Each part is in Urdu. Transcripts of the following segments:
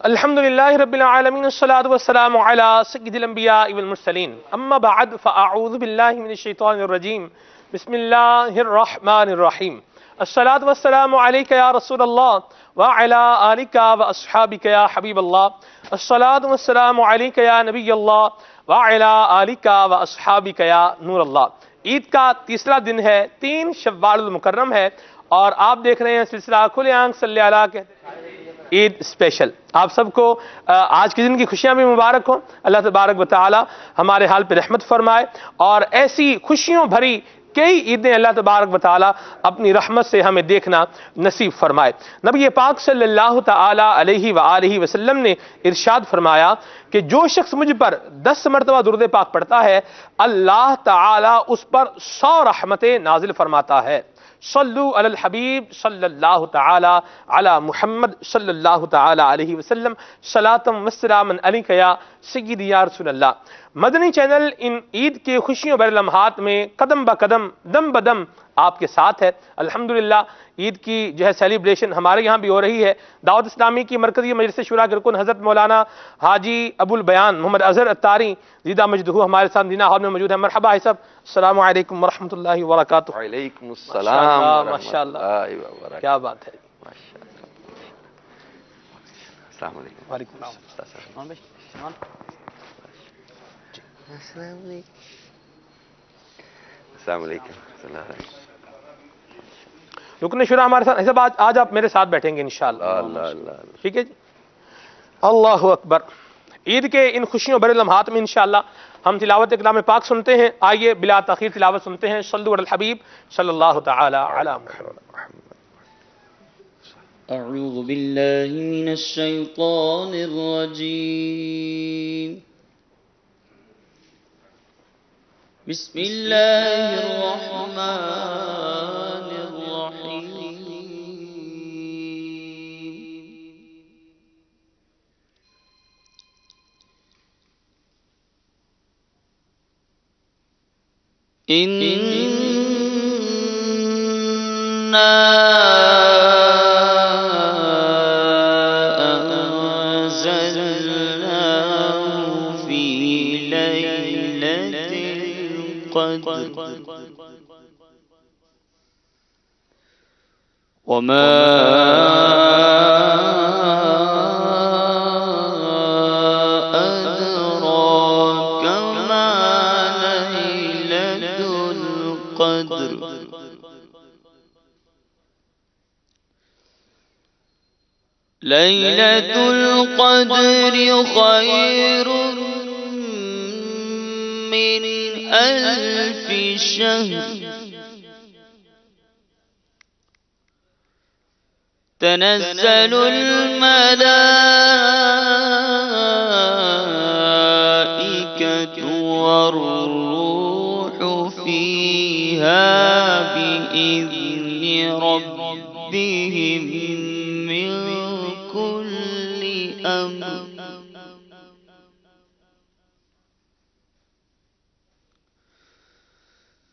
الحمدللہ رب العالمین الصلاۃ والسلام علی سید الانبیاء والمرسلین اما بعد فاعوذ باللہ من الشیطان الرجیم بسم اللہ الرحمن الرحیم الصلاۃ والسلام علیک یا رسول اللہ وعلی آلک واصحابک یا حبیب اللہ الصلاۃ والسلام علیک یا نبی اللہ وعلی آلک واصحابک یا نور اللہ۔ عید کا تیسرا دن ہے، 3 شوال المکرم ہے، اور آپ دیکھ رہے ہیں سلسلہ کھلے آنکھ صلی اللہ کے عید اسپیشل۔ آپ سب کو آج کے دن کی خوشیاں بھی مبارک ہوں۔ اللہ تبارک و تعالی ہمارے حال پہ رحمت فرمائے اور ایسی خوشیوں بھری کئی عیدیں اللہ تبارک و تعالی اپنی رحمت سے ہمیں دیکھنا نصیب فرمائے۔ نبی پاک صلی اللہ تعالی علیہ وآلہ وسلم نے ارشاد فرمایا کہ جو شخص مجھ پر 10 مرتبہ درود پاک پڑھتا ہے، اللہ تعالی اس پر 100 رحمتیں نازل فرماتا ہے۔ صلو علی الحبیب صلی اللہ تعالی علی محمد صلی اللہ تعالی علیہ وسلم صلاۃ و سلاما علیک یا سیدی یا رسول اللہ۔ مدنی چینل ان عید کے خوشیوں بھرے لمحات میں قدم با قدم، دم بدم آپ کے ساتھ ہے۔ الحمدللہ عید کی جو ہے سیلیبریشن ہمارے یہاں بھی ہو رہی ہے۔ دعوت اسلامی کی مرکزی مجلس شورا کے رکن حضرت مولانا حاجی ابو البیان محمد اظہر اتاری زیدہ مجدہ ہمارے ساتھ دینا ہال میں موجود ہے۔ مرحبا ہے سب، السلام علیکم ورحمۃ اللہ وبرکاتہ۔ وعلیکم السلام ماشاء اللہ، کیا بات ہے۔ السلام علیکم۔ وعلیکم السلام۔ السلام علیکم۔ رکن شورا ہمارے ساتھ سب، آج آپ میرے ساتھ بیٹھیں گے انشاءاللہ۔ اللہ ٹھیک ہے جی، اللہ اکبر۔ عید کے ان خوشیوں بھرے لمحات میں انشاءاللہ ہم تلاوت کلام پاک سنتے ہیں۔ آئیے بلا تاخیر تلاوت سنتے ہیں۔ صلو علی الحبیب صلی اللہ تعالی علی محمد۔ اعوذ باللہ من الشیطان الرجیم، بسم اللہ الرحمن الرحیم۔ اِنَّا أَنزَلْنَاهُ فِي لَيْلَةِ الْقَدْرِ وَمَا أَدْرَاكَ مَا لَيْلَةُ الْقَدْرِ لَيْلَةُ الْقَدْرِ خَيْرٌ مِّنْ أَلْفِ شَهْرٍ تَنَزَّلُ الْمَلَائِكَةُ وَالرُّوحُ فِيهَا بِإِذْنِ رَبِّهِمْ مِنْ كُلِّ أَمْرٍ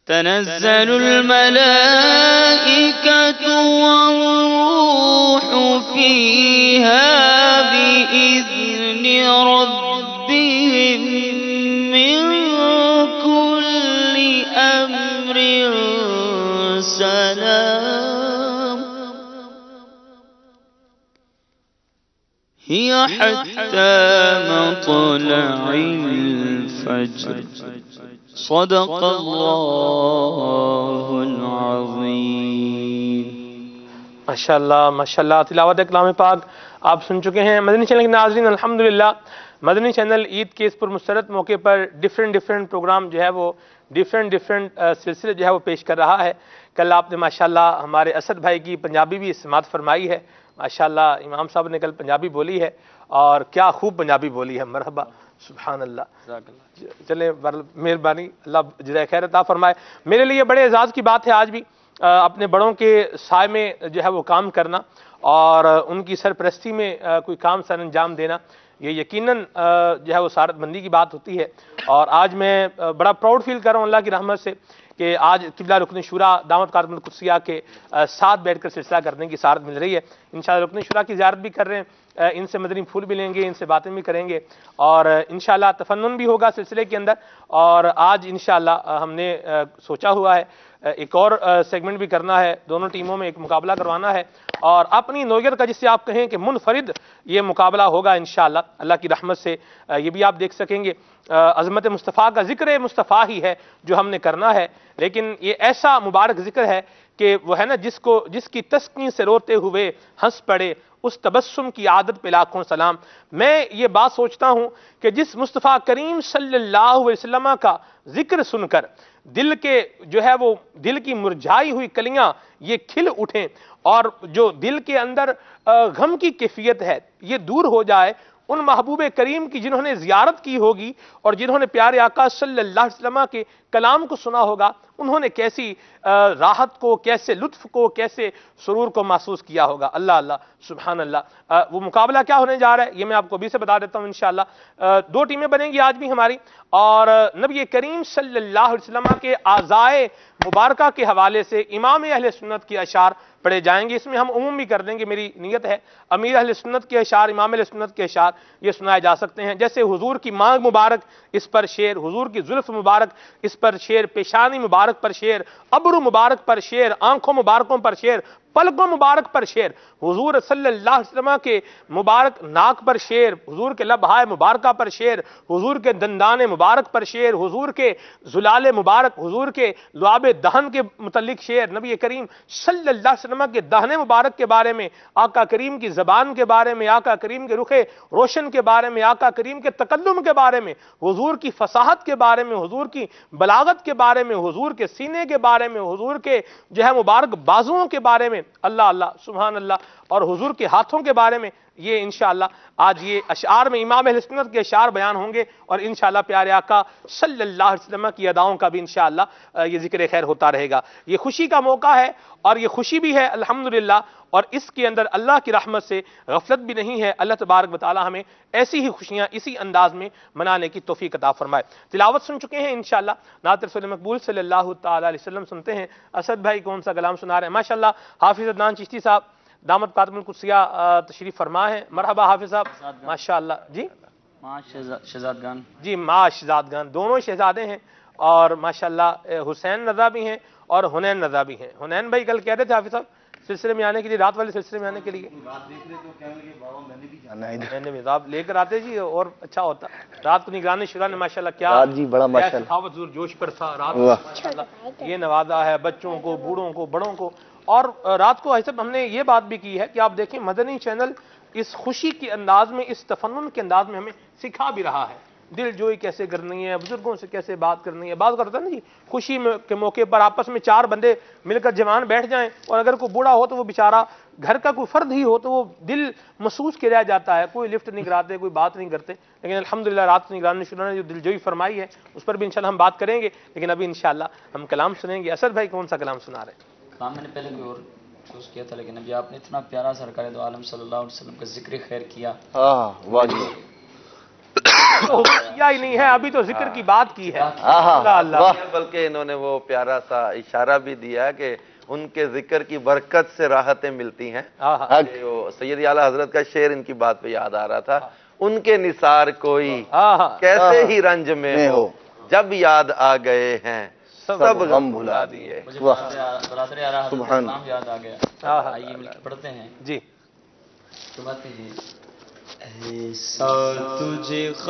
تنزل الملائكة والروح فيها بإذن ربهم من كل أمر سلام هي حتى مطلع الفجر صدق اللہ العظیم۔ ماشاءاللہ ماشاءاللہ، تلاوت کلام پاک آپ سن چکے ہیں۔ مدنی چینل کے ناظرین، الحمدللہ مدنی چینل عید کے اس پرمسرت موقع پر ڈیفرنٹ پروگرام جو ہے وہ ڈیفرنٹ سلسلے جو ہے وہ پیش کر رہا ہے۔ کل آپ نے ماشاءاللہ ہمارے اسد بھائی کی پنجابی بھی سماعت فرمائی ہے۔ ماشاءاللہ امام صاحب نے کل پنجابی بولی ہے، اور کیا خوب پنجابی بولی ہے، مرحبا، سبحان اللہ۔ چلیں مہربانی، اللہ جزائے خیر عطا فرمائے۔ میرے لیے بڑے اعزاز کی بات ہے آج بھی اپنے بڑوں کے سائے میں جو ہے وہ کام کرنا اور ان کی سرپرستی میں کوئی کام سر انجام دینا، یہ یقیناً جو ہے وہ سعادت مندی کی بات ہوتی ہے۔ اور آج میں بڑا پراؤڈ فیل کر رہا ہوں اللہ کی رحمت سے کہ آج قبلہ رکن شورا دامت قادمۃ القدسیہ کے ساتھ بیٹھ کر سلسلہ کرنے کی سعادت مل رہی ہے۔ انشاءاللہ رکن شورا کی زیارت بھی کر رہے ہیں ان سے مدنی پھول بھی لیں گے، ان سے باتیں بھی کریں گے، اور انشاءاللہ تفنن بھی ہوگا سلسلے کے اندر. اور آج انشاءاللہ ہم نے سوچا ہوا ہے ایک اور سیگمنٹ بھی کرنا ہے، دونوں ٹیموں میں ایک مقابلہ کروانا ہے، اور اپنی نوعیت کا جسے آپ کہیں کہ منفرد یہ مقابلہ ہوگا انشاءاللہ اللہ کی رحمت سے. یہ بھی آپ دیکھ سکیں گے عظمت مصطفیٰ کا ذکر مصطفیٰ ہی ہے جو ہم نے کرنا ہے، لیکن یہ ایسا مبارک ذکر ہے کہ وہ ہے نا جس کی تسکین سے روتے ہوئے ہنس پڑے اس تبسم کی عادت پہ لاکھوں سلام. میں یہ بات سوچتا ہوں کہ جس مصطفیٰ کریم صلی اللہ علیہ وسلم کا ذکر سن کر دل کے جو ہے وہ دل کی مرجھائی ہوئی کلیاں یہ کھل اٹھیں، اور جو دل کے اندر غم کی کیفیت ہے یہ دور ہو جائے، ان محبوب کریم کی جنہوں نے زیارت کی ہوگی اور جنہوں نے پیارے آقا صلی اللہ علیہ وسلم کے کلام کو سنا ہوگا، انہوں نے کیسی راحت کو، کیسے لطف کو، کیسے سرور کو محسوس کیا ہوگا. اللہ اللہ سبحان اللہ. وہ مقابلہ کیا ہونے جا رہا ہے یہ میں آپ کو ابھی سے بتا دیتا ہوں. انشاءاللہ دو ٹیمیں بنیں گی آج بھی ہماری، اور نبی کریم صلی اللہ علیہ وسلم کے اعضائے مبارکہ کے حوالے سے امام اہل سنت کے اشعار پڑھے جائیں گے. اس میں ہم عموم بھی کر دیں گے، میری نیت ہے امیر اہل سنت کے اشعار، امام اہل سنت کے اشعار یہ سنائے جا سکتے ہیں. جیسے حضور کی مانگ مبارک اس پر شعر، حضور کی زلف مبارک اس پر شعر، پیشانی مبارک پر شعر، ابرو مبارک پر شعر، آنکھوں مبارکوں پر شعر، پلکوں مبارک پر شعر، حضور صلی اللہ علیہ وسلم کے مبارک ناک پر شعر، حضور کے لبہائے مبارکہ پر شعر، حضور کے دندان مبارک پر شعر، حضور کے زلال مبارک، حضور کے لعاب دہن کے متعلق شعر، نبی کریم صلی اللہ علیہ وسلم کے دہن مبارک کے بارے میں، آقا کریم کی زبان کے بارے میں، آقا کریم کے رخ روشن کے بارے میں، آقا کریم کے تکلم کے بارے میں، حضور کی فصاحت کے بارے میں، حضور کی بلاغت کے بارے میں، حضور کے سینے کے بارے میں، حضور کے جو ہے مبارک بازوؤں کے بارے میں، اللہ اللہ سبحان اللہ، اور حضور کے ہاتھوں کے بارے میں. یہ انشاءاللہ آج یہ اشعار میں امام اہل سنت کے اشعار بیان ہوں گے، اور انشاءاللہ پیارے آقا صلی اللہ علیہ وسلم کی اداؤں کا بھی انشاءاللہ یہ ذکر خیر ہوتا رہے گا. یہ خوشی کا موقع ہے، اور یہ خوشی بھی ہے الحمدللہ، اور اس کے اندر اللہ کی رحمت سے غفلت بھی نہیں ہے. اللہ تبارک و تعالی ہمیں ایسی ہی خوشیاں اسی انداز میں منانے کی توفیق عطا فرمائے. تلاوت سن چکے ہیں انشاءاللہ نعت رسول مقبول صلی اللہ تعالی علیہ وسلم. سنتے ہیں اسد بھائی کون سا کلام سنا رہے ہیں. ماشاءاللہ حافظ عدنان چشتی صاحب دامت قاتم القدسیہ تشریف فرما ہے. مرحبا حافظ صاحب. ماشاءاللہ جی شہزادگان، جی ماں شہزادگان، دونوں شہزادے ہیں، اور ماشاءاللہ حسین رضا بھی ہیں اور حنین رضا بھی ہیں. حنین بھائی کل کہہ رہے تھے حافظ صاحب سلسلے میں آنے کے لیے، رات والے سلسلے میں آنے کے لیے میں نے مزاب لے کر آتے جی، اور اچھا ہوتا. رات کو نگرانی شورا نے ماشاءاللہ کیا جی بڑا ماشاءاللہ سخاوت زور جوش پر تھا رات کو ماشاءاللہ یہ نوازا ہے بچوں کو، بوڑھوں کو، بڑوں کو. اور رات کو ایسے ہم نے یہ بات بھی کی ہے کہ آپ دیکھیں مدنی چینل اس خوشی کے انداز میں، اس تفنن کے انداز میں ہمیں سکھا بھی رہا ہے دل جوئی کیسے کرنی ہے، بزرگوں سے کیسے بات کرنی ہے. بات کرتا ہے نا جی خوشی کے موقع پر آپس میں چار بندے مل کر جوان بیٹھ جائیں، اور اگر کوئی بوڑھا ہو تو وہ بیچارہ گھر کا کوئی فرد ہی ہو تو وہ دل محسوس کے رہ جاتا ہے. کوئی لفٹ نہیں کراتے، کوئی بات نہیں کرتے. لیکن الحمدللہ رات نگرانی شروع نے جو دل جوئی فرمائی ہے اس پر بھی انشاءاللہ ہم بات کریں گے. لیکن ابھی انشاءاللہ ہم کلام سنیں گے. اسد بھائی کون سا کلام سنا رہے ہیں؟ کام میں نے پہلے کوئی اور چوز کیا تھا، لیکن ابھی آپ نے اتنا پیارا سرکار دو عالم صلی اللہ علیہ وسلم کا ذکر خیر کیا. ہاں واہ جی کیا ہی نہیں ہے، ابھی تو ذکر کی بات کی ہے. اللہ اللہ بلکہ انہوں نے وہ پیارا سا اشارہ بھی دیا کہ ان کے ذکر کی برکت سے راحتیں ملتی ہیں. سید اعلیٰ حضرت کا شعر ان کی بات پہ یاد آ رہا تھا، ان کے نثار کوئی کیسے ہی رنج میں ہو، جب یاد آ گئے ہیں سب غم بھلا دیے. برادر سبحان نام یاد آ گیا. آئیے مل کے پڑھتے ہیں جی. سناتے ہیں. ایسا تجھے خالق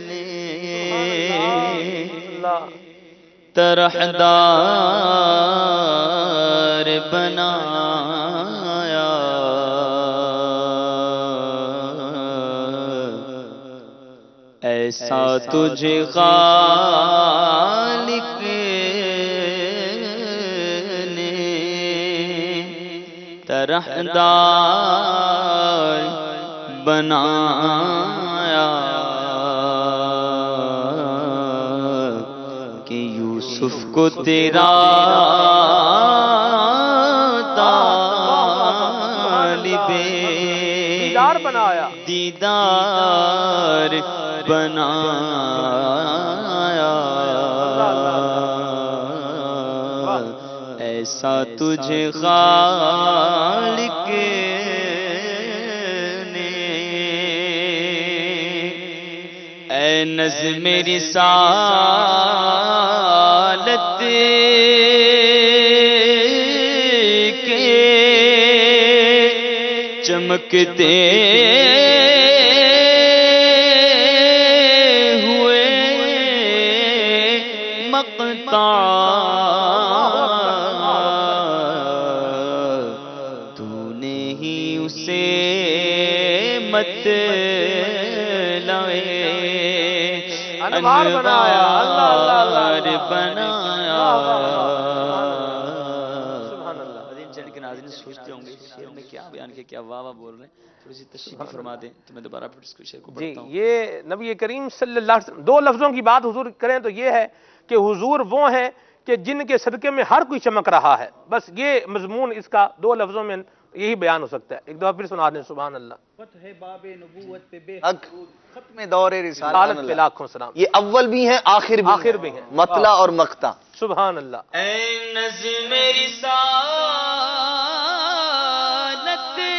نے طرحدار بنایا، ایسا تجھے خالق نے طرحدار بنایا کہ یوسف کو تیرا طالب دیدار بنایا، دیدار بنایا. ایسا تجھے خالق نے اے نظم رسالت کے چمکتے ہوئے مقطع تو نے ہی اسے مت لائے انوار بنایا اللہ اللہ اللہ بنایا سبحان اللہ چینل کے ناظرین سوچتے ہوں گے شعر میں کیا بیان کیا، کیا واہ واہ بول رہے ہیں، تھوڑی سی تشریح فرما دیں تو میں دوبارہ پھر اس کو شعر کو جی پڑھتا ہوں۔ یہ نبی کریم صلی اللہ علیہ وسلم دو لفظوں کی بات حضور کریں تو یہ ہے کہ حضور وہ ہیں کہ جن کے صدقے میں ہر کوئی چمک رہا ہے، بس یہ مضمون اس کا دو لفظوں میں یہی بیان ہو سکتا ہے۔ ایک دفعہ پھر سنا دیں سبحان اللہ۔ فتح باب نبوت پہ بے حق ختم دور رسالت سالت پہ لاکھوں سلام، یہ اول بھی ہیں آخر بھی ہیں، مطلع اور مقطع۔ سبحان اللہ۔ اے نظم رسالت کے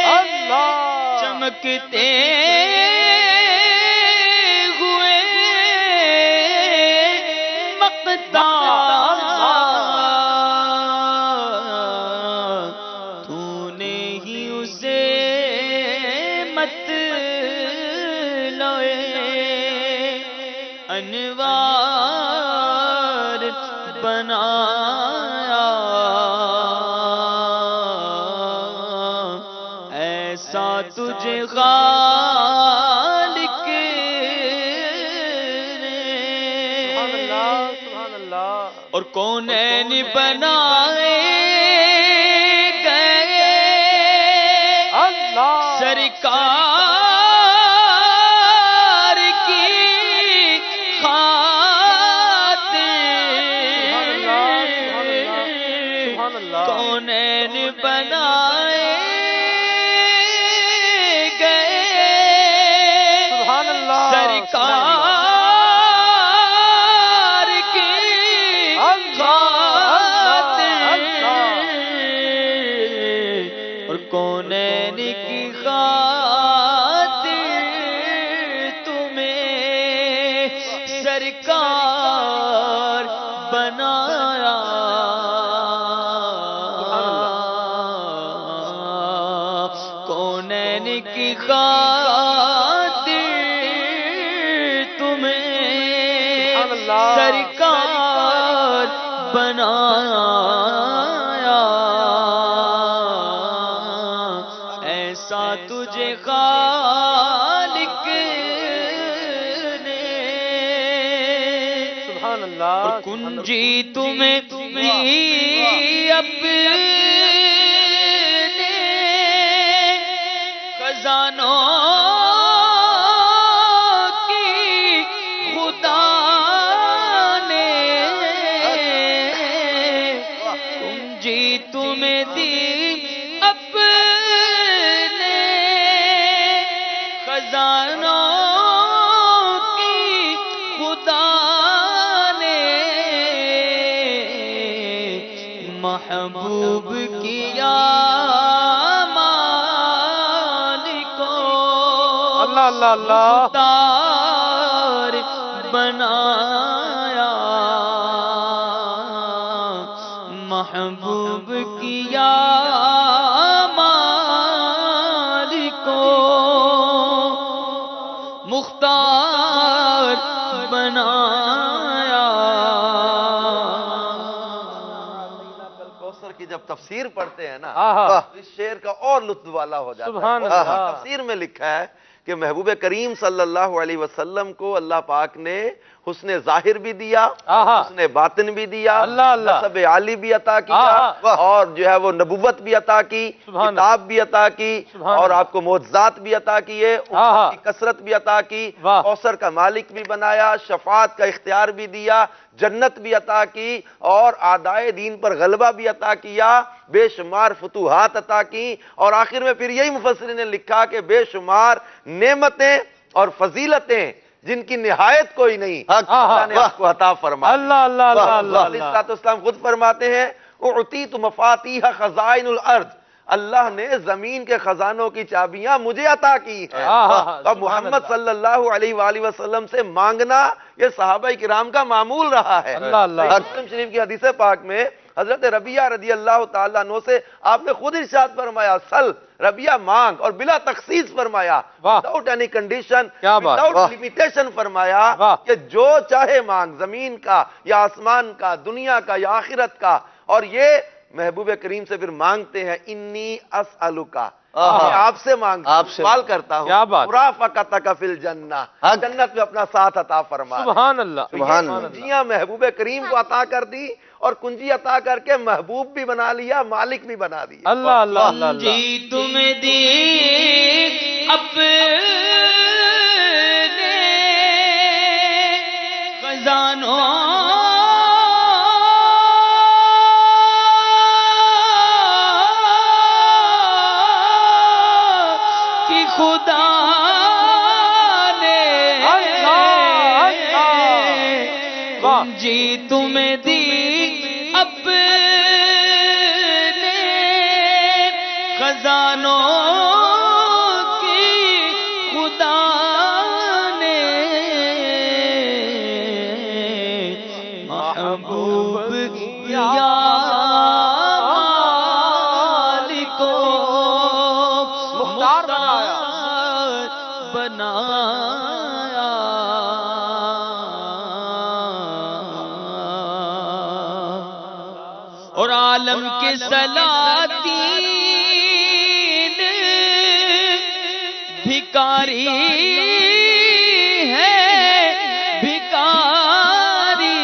اللہ چمکتے ہوئے مقطع تو نے ہی اسے مت لائے انوار بنایا ایسا تجھے خالق سبحان نے اللہ سبحان اللہ۔ اور کونین بنائے گئے اللہ سرکار کی خاطر سبحان اللہ۔ کونین بنائے گئے سبحان اللہ سرکار کی خاطر اور کونین کی خاطر تمہیں سرکار بنایا کونین کی خاطر تمہیں سبحان اللہ۔ سرکار بنایا ایسا تجھے خالق نے سبحان اللہ۔ اور کنجی تمہیں اپنے خزانوں کی خدا نے کنجی تمہیں دی اپنے خزانوں کی خدا نے محبوب کیا مالکو اللہ اللہ اللہ۔ مختار بنایا محبوب کیا مالکو مختار بنایا کوثر کی جب تفسیر پڑھتے ہیں نا آہا۔ تو اس شعر کا اور لطف والا ہو جاتا سبحان ہے۔ اللہ۔ تفسیر میں لکھا ہے کہ محبوب کریم صلی اللہ علیہ وسلم کو اللہ پاک نے حسن ظاہر بھی دیا، آہا۔ حسن باطن بھی دیا، اللہ اللہ۔ نسب عالی بھی عطا کیا، آہا۔ اور جو ہے وہ نبوت بھی عطا کی، سبحان کتاب بھی عطا کی، سبحان اور اللہ۔ آپ کو معجزات بھی عطا کیے، آہا۔ امت کی کثرت بھی عطا کی، واہ۔ کوثر کا مالک بھی بنایا، شفاعت کا اختیار بھی دیا، جنت بھی عطا کی، اور اعدائے دین پر غلبہ بھی عطا کیا، بے شمار فتوحات عطا کی، اور آخر میں پھر یہی مفسرین نے لکھا کہ بے شمار نعمتیں اور فضیلتیں جن کی نہایت کوئی نہیں، حق اللہ نے آپ کو عطا فرمایا۔ اللہ اللہ اللہ اللہ علیہ الصلوۃ والسلام خود فرماتے ہیں اعطیت مفاتیح خزائن الارض، اللہ نے زمین کے خزانوں کی چابیاں مجھے عطا کی ہیں۔ اب محمد صلی اللہ علیہ وآلہ وسلم سے مانگنا یہ صحابہ کرام کا معمول رہا ہے۔ اللہ اللہ۔ مسلم شریف کی حدیث پاک میں حضرت ربیعہ رضی اللہ تعالیٰ عنہ سے آپ نے خود ارشاد فرمایا سل ربیعہ مانگ، اور بلا تخصیص فرمایا، واہ۔ وداؤٹ اینی کنڈیشن، کیا بات، وداؤٹ لمیٹیشن فرمایا واہ۔ کہ جو چاہے مانگ، زمین کا یا آسمان کا، دنیا کا یا آخرت کا۔ اور یہ محبوب کریم سے پھر مانگتے ہیں انی اسألکا، میں آپ سے مانگتا ہوں، سوال کرتا ہوں، کیا بات۔ مرافقتک فی الجنہ، جنت میں اپنا ساتھ عطا فرما دے۔ سبحان اللہ سبحان اللہ۔ کنجیاں محبوب کریم کو عطا کر دی، اور کنجی عطا کر کے محبوب بھی بنا لیا، مالک بھی بنا دیا۔ اللہ اللہ اللہ اللہ۔ جی تم دی اپنے خزانوں کی خدا نے جی تم دی اپنے خزانوں کی خدا نے محبوب یا مالکو مختار بنایا۔ اور عالم کے سلاطین بھکاری ہے بھکاری،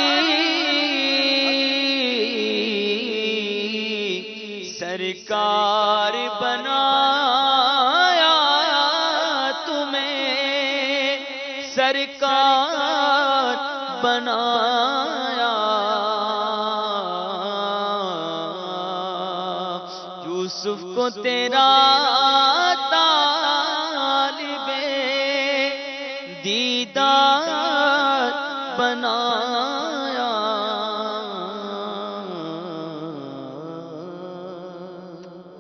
سرکار بنایا تمہیں، سرکار بنایا۔ یوسف کو تیرا طالب دیدار بنایا۔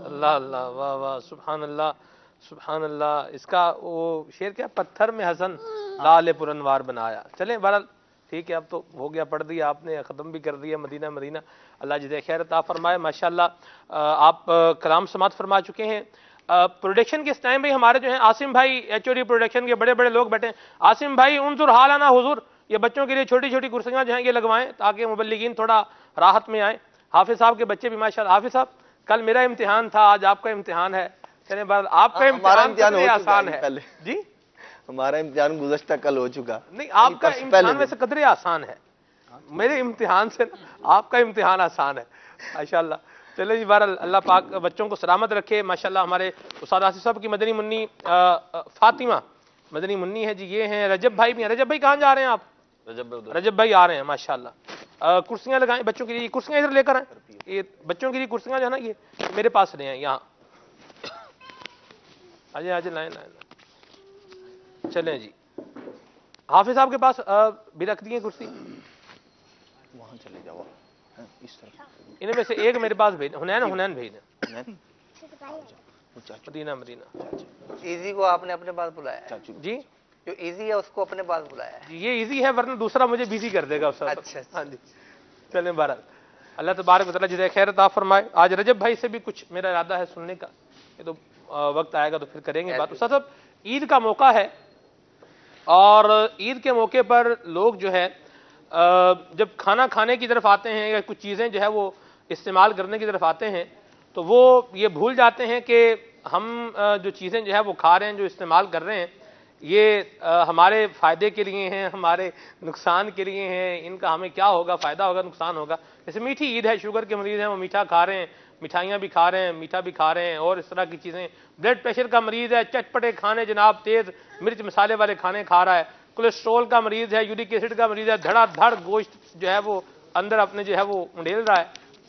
اللہ اللہ، واہ واہ، سبحان اللہ سبحان اللہ۔ اس کا وہ شعر کیا، پتھر میں حسن لال پر انوار بنایا۔ چلیں بہرحال ٹھیک ہے، اب تو ہو گیا، پڑھ دیا آپ نے، ختم بھی کر دیا مدینہ مدینہ۔ اللہ جزائے خیر عطا فرمائے۔ ماشاءاللہ آپ کلام سماعت فرما چکے ہیں۔ پروڈکشن کے اس ٹائم بھی ہمارے جو ہیں عاصم بھائی، ایچ او ڈی پروڈکشن کے بڑے بڑے لوگ بیٹھے ہیں۔ عاصم بھائی انظر حالنا حضور، یہ بچوں کے لیے چھوٹی چھوٹی کرسیاں جو ہیں یہ لگوائیں تاکہ مبلغین تھوڑا راحت میں آئیں۔ حافظ صاحب کے بچے بھی ماشاءاللہ۔ حافظ صاحب کل میرا امتحان تھا، آج آپ کا امتحان ہے، چلیں بہرحال آپ کا امتحان قدرے آسان ہے۔ جی ہمارا امتحان گزشتہ کل ہو چکا، نہیں، آپ کا امتحان ویسے قدرے آسان ہے، میرے امتحان سے آپ کا امتحان آسان ہے ماشاءاللہ۔ چلیں جی بہرحال اللہ پاک بچوں کو سلامت رکھے۔ ماشاءاللہ ہمارے استاد آصف صاحب کی مدنی منی فاطمہ مدنی منی ہے جی، یہ ہیں رجب بھائی بھی ہیں۔ رجب بھائی کہاں جا رہے ہیں آپ؟ رجب بھائی آ رہے ہیں ماشاءاللہ۔ کرسیاں لگائیں بچوں کے لیے، کرسیاں ادھر لے کر آئیں، یہ بچوں کے لیے کرسیاں جو ہے نا یہ میرے پاس لے آئیں یہاں۔ آجے آجے لائیں لائیں۔ چلیں جی، حافظ صاحب کے پاس بھی رکھ دیے کرسی، وہاں چلے جاؤ، اس طرف انہیں میں سے ایک میرے پاس بھیج، حنین بھیج دیں، مدینہ مدینہ۔ ایزی کو آپ نے اپنے پاس بلایا ہے؟ جی جو ایزی ہے اس کو اپنے پاس بلایا ہے؟ جی یہ ایزی ہے، ورنہ دوسرا مجھے بیزی کر دے گا اس وقت۔ اچھا ہاں جی چلیں بہرحال اللہ تبارک و تعالیٰ جزائے خیر عطا فرمائے۔ آج رجب بھائی سے بھی کچھ میرا ارادہ ہے سننے کا، یہ تو وقت آئے گا تو پھر کریں گے بات۔ استاد صاحب عید کا موقع ہے، اور عید کے موقع پر لوگ جو ہے جب کھانا کھانے کی طرف آتے ہیں یا کچھ چیزیں جو ہے وہ استعمال کرنے کی طرف آتے ہیں تو وہ یہ بھول جاتے ہیں کہ ہم جو چیزیں جو ہے وہ کھا رہے ہیں، جو استعمال کر رہے ہیں، یہ ہمارے فائدے کے لیے ہیں، ہمارے نقصان کے لیے ہیں، ان کا ہمیں کیا ہوگا، فائدہ ہوگا نقصان ہوگا۔ جیسے میٹھی عید ہے، شوگر کے مریض ہیں وہ میٹھا کھا رہے ہیں، مٹھائیاں بھی کھا رہے ہیں، میٹھا بھی کھا رہے ہیں، اور اس طرح کی چیزیں۔ بلڈ پریشر کا مریض ہے، چٹپٹے کھانے جناب، تیز مرچ مسالے والے کھانے کھا رہا ہے۔ کولیسٹرول کا مریض ہے، یورک ایسڈ کا مریض ہے، دھڑا دھڑ گوشت جو ہے وہ اندر اپنے جو ہے وہ انڈیل رہا ہے۔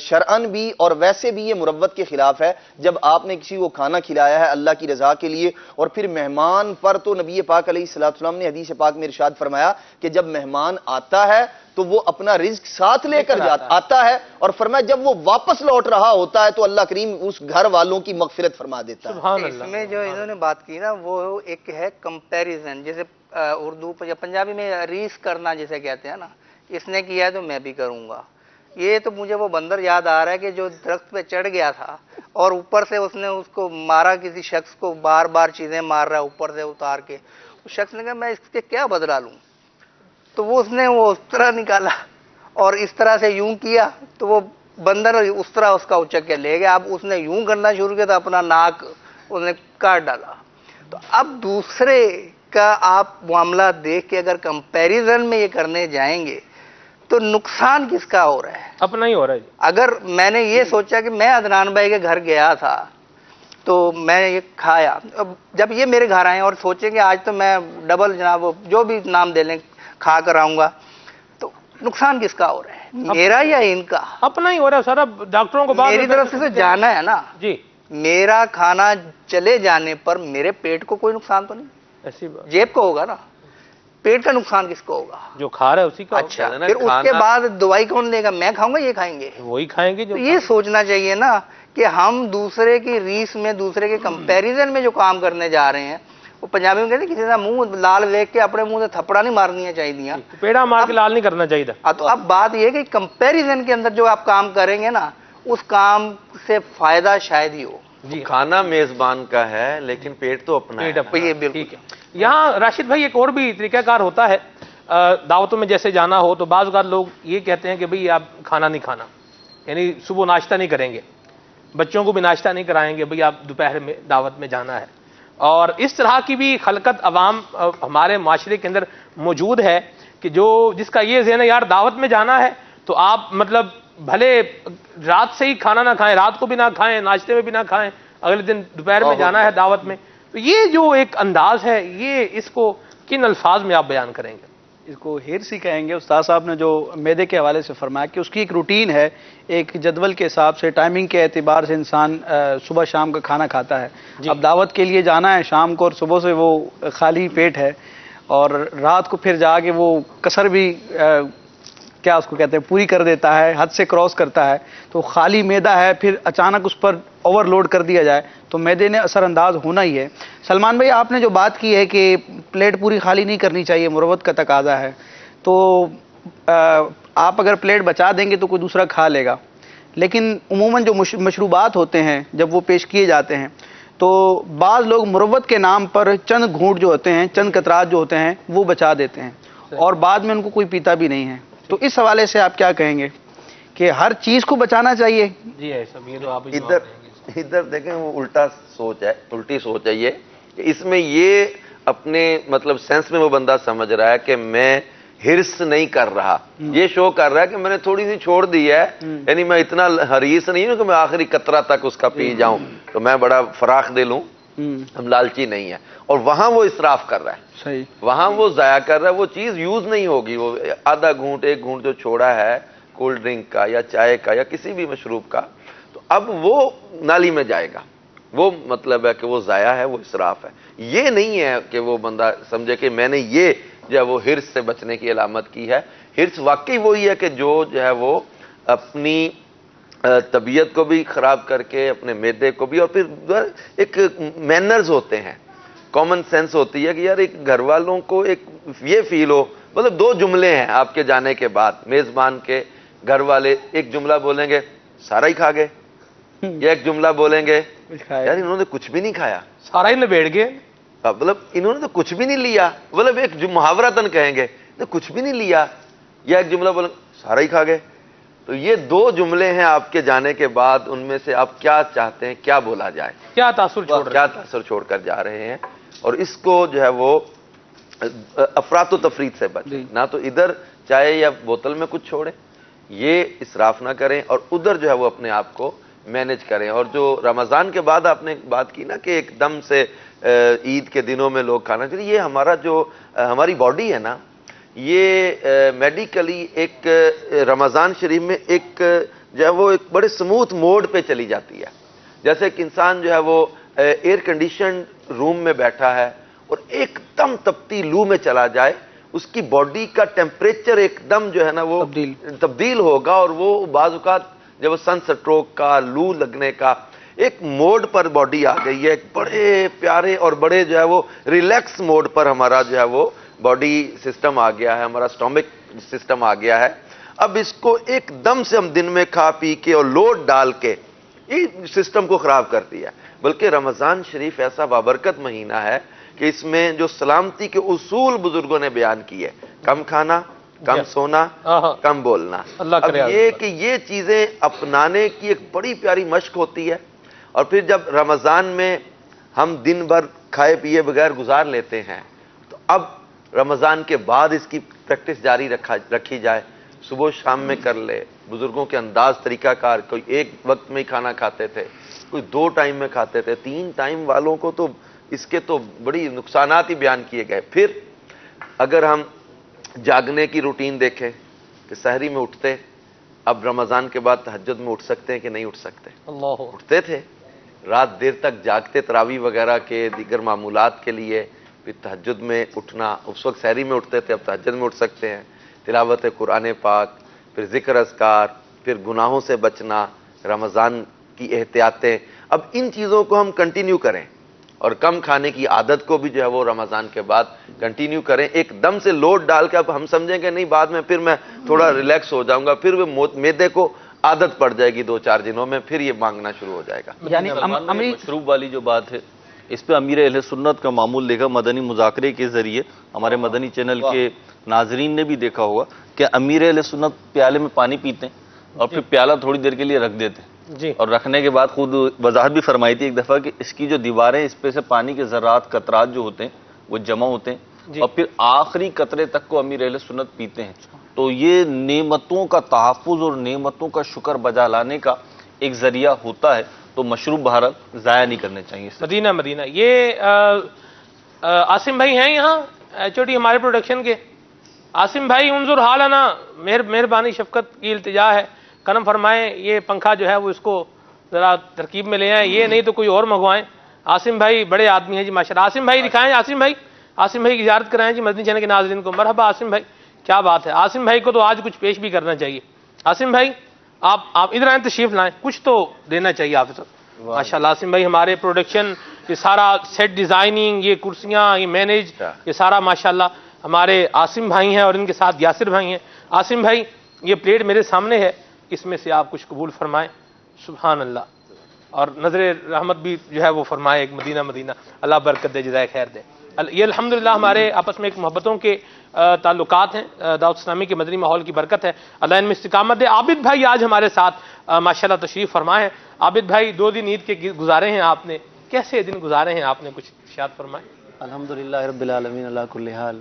شرعن بھی اور ویسے بھی یہ مروت کے خلاف ہے. جب آپ نے کسی کو کھانا کھلایا ہے اللہ کی رضا کے لیے اور پھر مہمان پر تو نبی پاک علیہ السلام نے حدیث پاک میں ارشاد فرمایا کہ جب مہمان آتا ہے تو وہ اپنا رزق ساتھ لے کر آتا ہے اور فرمایا جب وہ واپس لوٹ رہا ہوتا ہے تو اللہ کریم اس گھر والوں کی مغفرت فرما دیتا ہے. اس میں جو انہوں نے بات کی نا وہ ایک ہے کمپیریزن, جیسے اردو یا پنجابی میں ریس کرنا جسے کہتے ہیں نا, اس نے کیا ہے تو میں بھی کروں گا. یہ تو مجھے وہ بندر یاد آ رہا ہے کہ جو درخت پہ چڑھ گیا تھا اور اوپر سے اس نے اس کو مارا, کسی شخص کو بار بار چیزیں مار رہا ہے اوپر سے اتار کے. اس شخص نے کہا میں اس کے کیا بدلہ لوں, تو وہ اس نے وہ اس طرح نکالا اور اس طرح سے یوں کیا تو وہ بندر اس طرح اس کا اچک کے لے گیا. اب اس نے یوں کرنا شروع کیا تو اپنا ناک اس نے کاٹ ڈالا. تو اب دوسرے کا آپ معاملہ دیکھ کے اگر کمپیریزن میں یہ کرنے جائیں گے تو نقصان کس کا ہو رہا ہے؟ اپنا ہی ہو رہا ہے. اگر میں نے یہ سوچا کہ میں عدنان بھائی کے گھر گیا تھا تو میں نے یہ کھایا, اب جب یہ میرے گھر آئے اور سوچیں کہ آج تو میں ڈبل جناب جو بھی نام دے لیں کھا کر آؤں گا, تو نقصان کس کا ہو رہا ہے, میرا یا ان کا؟ اپنا ہی ہو رہا ہے سر. اب ڈاکٹروں کو میری طرف سے جانا ہے نا جی, میرا کھانا چلے جانے پر میرے پیٹ کو کوئی نقصان تو نہیں, ایسی بات جیب کو ہوگا نا, پیٹ کا نقصان کس کو ہوگا؟ جو کھا رہا ہے اسی کا. اچھا پھر اس کے بعد دوائی کون لے گا؟ میں کھاؤں گا, یہ کھائیں گے, وہی کھائیں گے. جو تو یہ سوچنا چاہیے نا کہ ہم دوسرے کی ریس میں دوسرے کے کمپیریزن میں جو کام کرنے جا رہے ہیں, وہ پنجابی میں کہتے ہیں کسی کا منہ لال دیکھ کے اپنے منہ سے تھپڑا نہیں مارنی چاہیے, پیڑا مار کے لال نہیں کرنا چاہیے تھا. تو اب بات یہ کہ کمپیریزن کے اندر جو آپ کام کریں گے نا اس کام سے فائدہ شاید ہی ہو. جی, کھانا میزبان کا ہے لیکن پیٹ تو اپنا ہے. یہ بالکل. یہاں راشد بھائی ایک اور بھی طریقہ کار ہوتا ہے, دعوتوں میں جیسے جانا ہو تو بعض اوقات لوگ یہ کہتے ہیں کہ بھئی آپ کھانا نہیں کھانا, یعنی صبح ناشتہ نہیں کریں گے, بچوں کو بھی ناشتہ نہیں کرائیں گے, بھئی آپ دوپہر میں دعوت میں جانا ہے. اور اس طرح کی بھی خلقت عوام ہمارے معاشرے کے اندر موجود ہے کہ جس کا یہ ذہن ہے یار دعوت میں جانا ہے تو آپ مطلب بھلے رات سے ہی کھانا نہ کھائیں, رات کو بھی نہ کھائیں, ناشتے میں بھی نہ کھائیں, اگلے دن دوپہر میں جانا ہے دعوت میں. تو یہ جو ایک انداز ہے, یہ اس کو کن الفاظ میں آپ بیان کریں گے؟ اس کو ہرس ہی کہیں گے. استاد صاحب نے جو میدے کے حوالے سے فرمایا کہ اس کی ایک روٹین ہے, ایک جدول کے حساب سے, ٹائمنگ کے اعتبار سے انسان صبح شام کا کھانا کھاتا ہے. اب دعوت کے لیے جانا ہے شام کو اور صبح سے وہ خالی پیٹ ہے اور رات کو پھر جا کے وہ کسر بھی کیا اس کو کہتے ہیں پوری کر دیتا ہے, حد سے کراس کرتا ہے, تو خالی میدا ہے, پھر اچانک اس پر اوور لوڈ کر دیا جائے تو میدے نے اثر انداز ہونا ہی ہے. سلمان بھائی آپ نے جو بات کی ہے کہ پلیٹ پوری خالی نہیں کرنی چاہیے, مروت کا تقاضا ہے, تو آپ اگر پلیٹ بچا دیں گے تو کوئی دوسرا کھا لے گا. لیکن عموماً جو مشروبات ہوتے ہیں جب وہ پیش کیے جاتے ہیں تو بعض لوگ مروت کے نام پر چند گھونٹ جو ہوتے ہیں, چند قطرات جو ہوتے ہیں وہ بچا دیتے ہیں اور بعد میں ان کو کوئی پیتا بھی نہیں ہے. تو اس حوالے سے آپ کیا کہیں گے کہ ہر چیز کو بچانا چاہیے؟ جی ایسا بھی تو آپ ادھر دیکھیں وہ الٹا سوچ ہے, الٹی سوچ ہے یہ کہ اس میں یہ اپنے مطلب سینس میں وہ بندہ سمجھ رہا ہے کہ میں ہرس نہیں کر رہا, یہ شو کر رہا ہے کہ میں نے تھوڑی سی چھوڑ دی ہے, یعنی میں اتنا حریص نہیں ہوں کہ میں آخری قطرہ تک اس کا پی جاؤں, تو میں بڑا فراخ دل ہوں, ہم لالچی نہیں ہے. اور وہاں وہ اسراف کر رہا ہے, صحیح, وہاں وہ ضائع کر رہا ہے, وہ چیز یوز نہیں ہوگی. وہ آدھا گھونٹ ایک گھونٹ جو چھوڑا ہے کولڈ ڈرنک کا یا چائے کا یا کسی بھی مشروب کا, تو اب وہ نالی میں جائے گا. وہ مطلب ہے کہ وہ ضائع ہے, وہ اسراف ہے. یہ نہیں ہے کہ وہ بندہ سمجھے کہ میں نے یہ جو ہے وہ ہرس سے بچنے کی علامت کی ہے. ہرس واقعی وہی ہے کہ جو ہے وہ اپنی طبیعت کو بھی خراب کر کے, اپنے معدے کو بھی, اور پھر ایک مینرز ہوتے ہیں, کامن سینس ہوتی ہے کہ یار ایک گھر والوں کو ایک یہ فیل ہو. مطلب دو جملے ہیں آپ کے جانے کے بعد, میزبان کے گھر والے ایک جملہ بولیں گے سارا ہی کھا گئے, یا ایک جملہ بولیں گے یار انہوں نے کچھ بھی نہیں کھایا, سارا ہی نبیڑ گئے, مطلب انہوں نے تو کچھ بھی نہیں لیا. مطلب ایک محاورتاً کہیں گے کچھ بھی نہیں لیا, یا ایک جملہ بولیں سارا ہی کھا گئے. تو یہ دو جملے ہیں آپ کے جانے کے بعد, ان میں سے آپ کیا چاہتے ہیں کیا بولا جائے, کیا تاثر چھوڑ کر جا رہے ہیں. اور اس کو جو ہے وہ افراط و تفرید سے بچیں, نہ تو ادھر چائے یا بوتل میں کچھ چھوڑیں, یہ اسراف نہ کریں, اور ادھر جو ہے وہ اپنے آپ کو مینج کریں. اور جو رمضان کے بعد آپ نے بات کی نا کہ ایک دم سے عید کے دنوں میں لوگ کھانا چاہیے, یہ ہمارا جو ہماری باڈی ہے نا, یہ میڈیکلی ایک رمضان شریف میں ایک جو ہے وہ ایک بڑے سموتھ موڈ پہ چلی جاتی ہے. جیسے کہ انسان جو ہے وہ ایئر کنڈیشن روم میں بیٹھا ہے اور ایک دم تپتی لو میں چلا جائے, اس کی باڈی کا ٹیمپریچر ایک دم جو ہے نا وہ تبدیل ہوگا, اور وہ بعض اوقات جب وہ سن سٹروک کا, لو لگنے کا ایک موڈ پر باڈی آ گئی ہے, ایک بڑے پیارے اور بڑے جو ہے وہ ریلیکس موڈ پر ہمارا جو ہے وہ باڈی سسٹم آ گیا ہے, ہمارا سٹومک سسٹم آ گیا ہے. اب اس کو ایک دم سے ہم دن میں کھا پی کے اور لوڈ ڈال کے یہ سسٹم کو خراب کر دیا. بلکہ رمضان شریف ایسا بابرکت مہینہ ہے کہ اس میں جو سلامتی کے اصول بزرگوں نے بیان کیے, کم کھانا, کم سونا, کم بولنا. اب یہ کہ یہ چیزیں اپنانے کی ایک بڑی پیاری مشق ہوتی ہے. اور پھر جب رمضان میں ہم دن بھر کھائے پیے بغیر گزار لیتے ہیں, تو اب رمضان کے بعد اس کی پریکٹس جاری رکھی جائے, صبح شام میں کر لے. بزرگوں کے انداز طریقہ کار, کوئی ایک وقت میں ہی کھانا کھاتے تھے, کوئی 2 ٹائم میں کھاتے تھے, 3 ٹائم والوں کو تو اس کے تو بڑی نقصانات ہی بیان کیے گئے. پھر اگر ہم جاگنے کی روٹین دیکھیں کہ سحری میں اٹھتے, اب رمضان کے بعد تہجد میں اٹھ سکتے ہیں کہ نہیں اٹھ سکتے؟ اٹھتے تھے, رات دیر تک جاگتے تراویح وغیرہ کے دیگر معمولات کے لیے, پھر تہجد میں اٹھنا. اس وقت سحری میں اٹھتے تھے, اب تہجد میں اٹھ سکتے ہیں. تلاوت قرآن پاک, پھر ذکر اذکار, پھر گناہوں سے بچنا, رمضان کی احتیاطیں. اب ان چیزوں کو ہم کنٹینیو کریں, اور کم کھانے کی عادت کو بھی جو ہے وہ رمضان کے بعد کنٹینیو کریں. ایک دم سے لوڈ ڈال کے اب ہم سمجھیں کہ نہیں بعد میں پھر میں تھوڑا ریلیکس ہو جاؤں گا, پھر وہ معدے کو عادت پڑ جائے گی 2-4 دنوں میں, پھر یہ مانگنا شروع ہو جائے گا. یعنی مشروب والی جو بات ہے, اس پہ امیر اہل سنت کا معمول دیکھا مدنی مذاکرے کے ذریعے. ہمارے مدنی چینل کے ناظرین نے بھی دیکھا ہوگا کہ امیر اہل سنت پیالے میں پانی پیتے ہیں اور پھر پیالہ تھوڑی دیر کے لیے رکھ دیتے ہیں, اور رکھنے کے بعد خود وضاحت بھی فرمائی تھی ایک دفعہ کہ اس کی جو دیواریں, اس پہ سے پانی کے ذرات قطرات جو ہوتے ہیں وہ جمع ہوتے ہیں, اور پھر آخری قطرے تک کو امیر اہل سنت پیتے ہیں. تو یہ نعمتوں کا تحفظ اور نعمتوں کا شکر بجا لانے کا ایک ذریعہ ہوتا ہے. تو مشروب بہرحال ضائع نہیں کرنے چاہیے. مدینہ یہ عاصم بھائی ہیں یہاں HOD ہمارے پروڈکشن کے. عاصم بھائی انظر حالنا, مہربانی شفقت کی التجا ہے, کرم فرمائیں یہ پنکھا جو ہے وہ اس کو ذرا ترکیب میں لے آئیں, یہ نہیں تو کوئی اور منگوائیں. عاصم بھائی بڑے آدمی ہیں جی ماشاءاللہ. عاصم بھائی دکھائیں, عاصم بھائی کی زیارت کرائیں جی مدنی چینل کے ناظرین کو. مرحبا عاصم بھائی, کیا بات ہے. عاصم بھائی کو تو آج کچھ پیش بھی کرنا چاہیے. عاصم بھائی آپ ادھر آئیں, تشریف لائیں, کچھ تو دینا چاہیے آپ سے. ماشاءاللہ عاصم بھائی ہمارے پروڈکشن, یہ سارا سیٹ ڈیزائننگ, یہ کرسیاں, یہ مینیج, یہ سارا ماشاءاللہ ہمارے عاصم بھائی ہیں, اور ان کے ساتھ یاسر بھائی ہیں. عاصم بھائی یہ پلیٹ میرے سامنے ہے, اس میں سے آپ کچھ قبول فرمائیں. سبحان اللہ, اور نظر رحمت بھی جو ہے وہ فرمائے. ایک مدینہ, اللہ برکت دے, جزائے خیر دے. یہ الحمدللہ ہمارے آپس میں ایک محبتوں کے تعلقات ہیں, دعوت اسلامی کے مدنی ماحول کی برکت ہے. اللہ ان میں استقامت دے. عابد بھائی آج ہمارے ساتھ ماشاءاللہ تشریف فرمائے ہیں. عابد بھائی 2 دن عید کے گزارے ہیں آپ نے, کیسے دن گزارے ہیں آپ نے, کچھ ارشاد فرمائیں. الحمدللہ رب العالمین علی کل حال.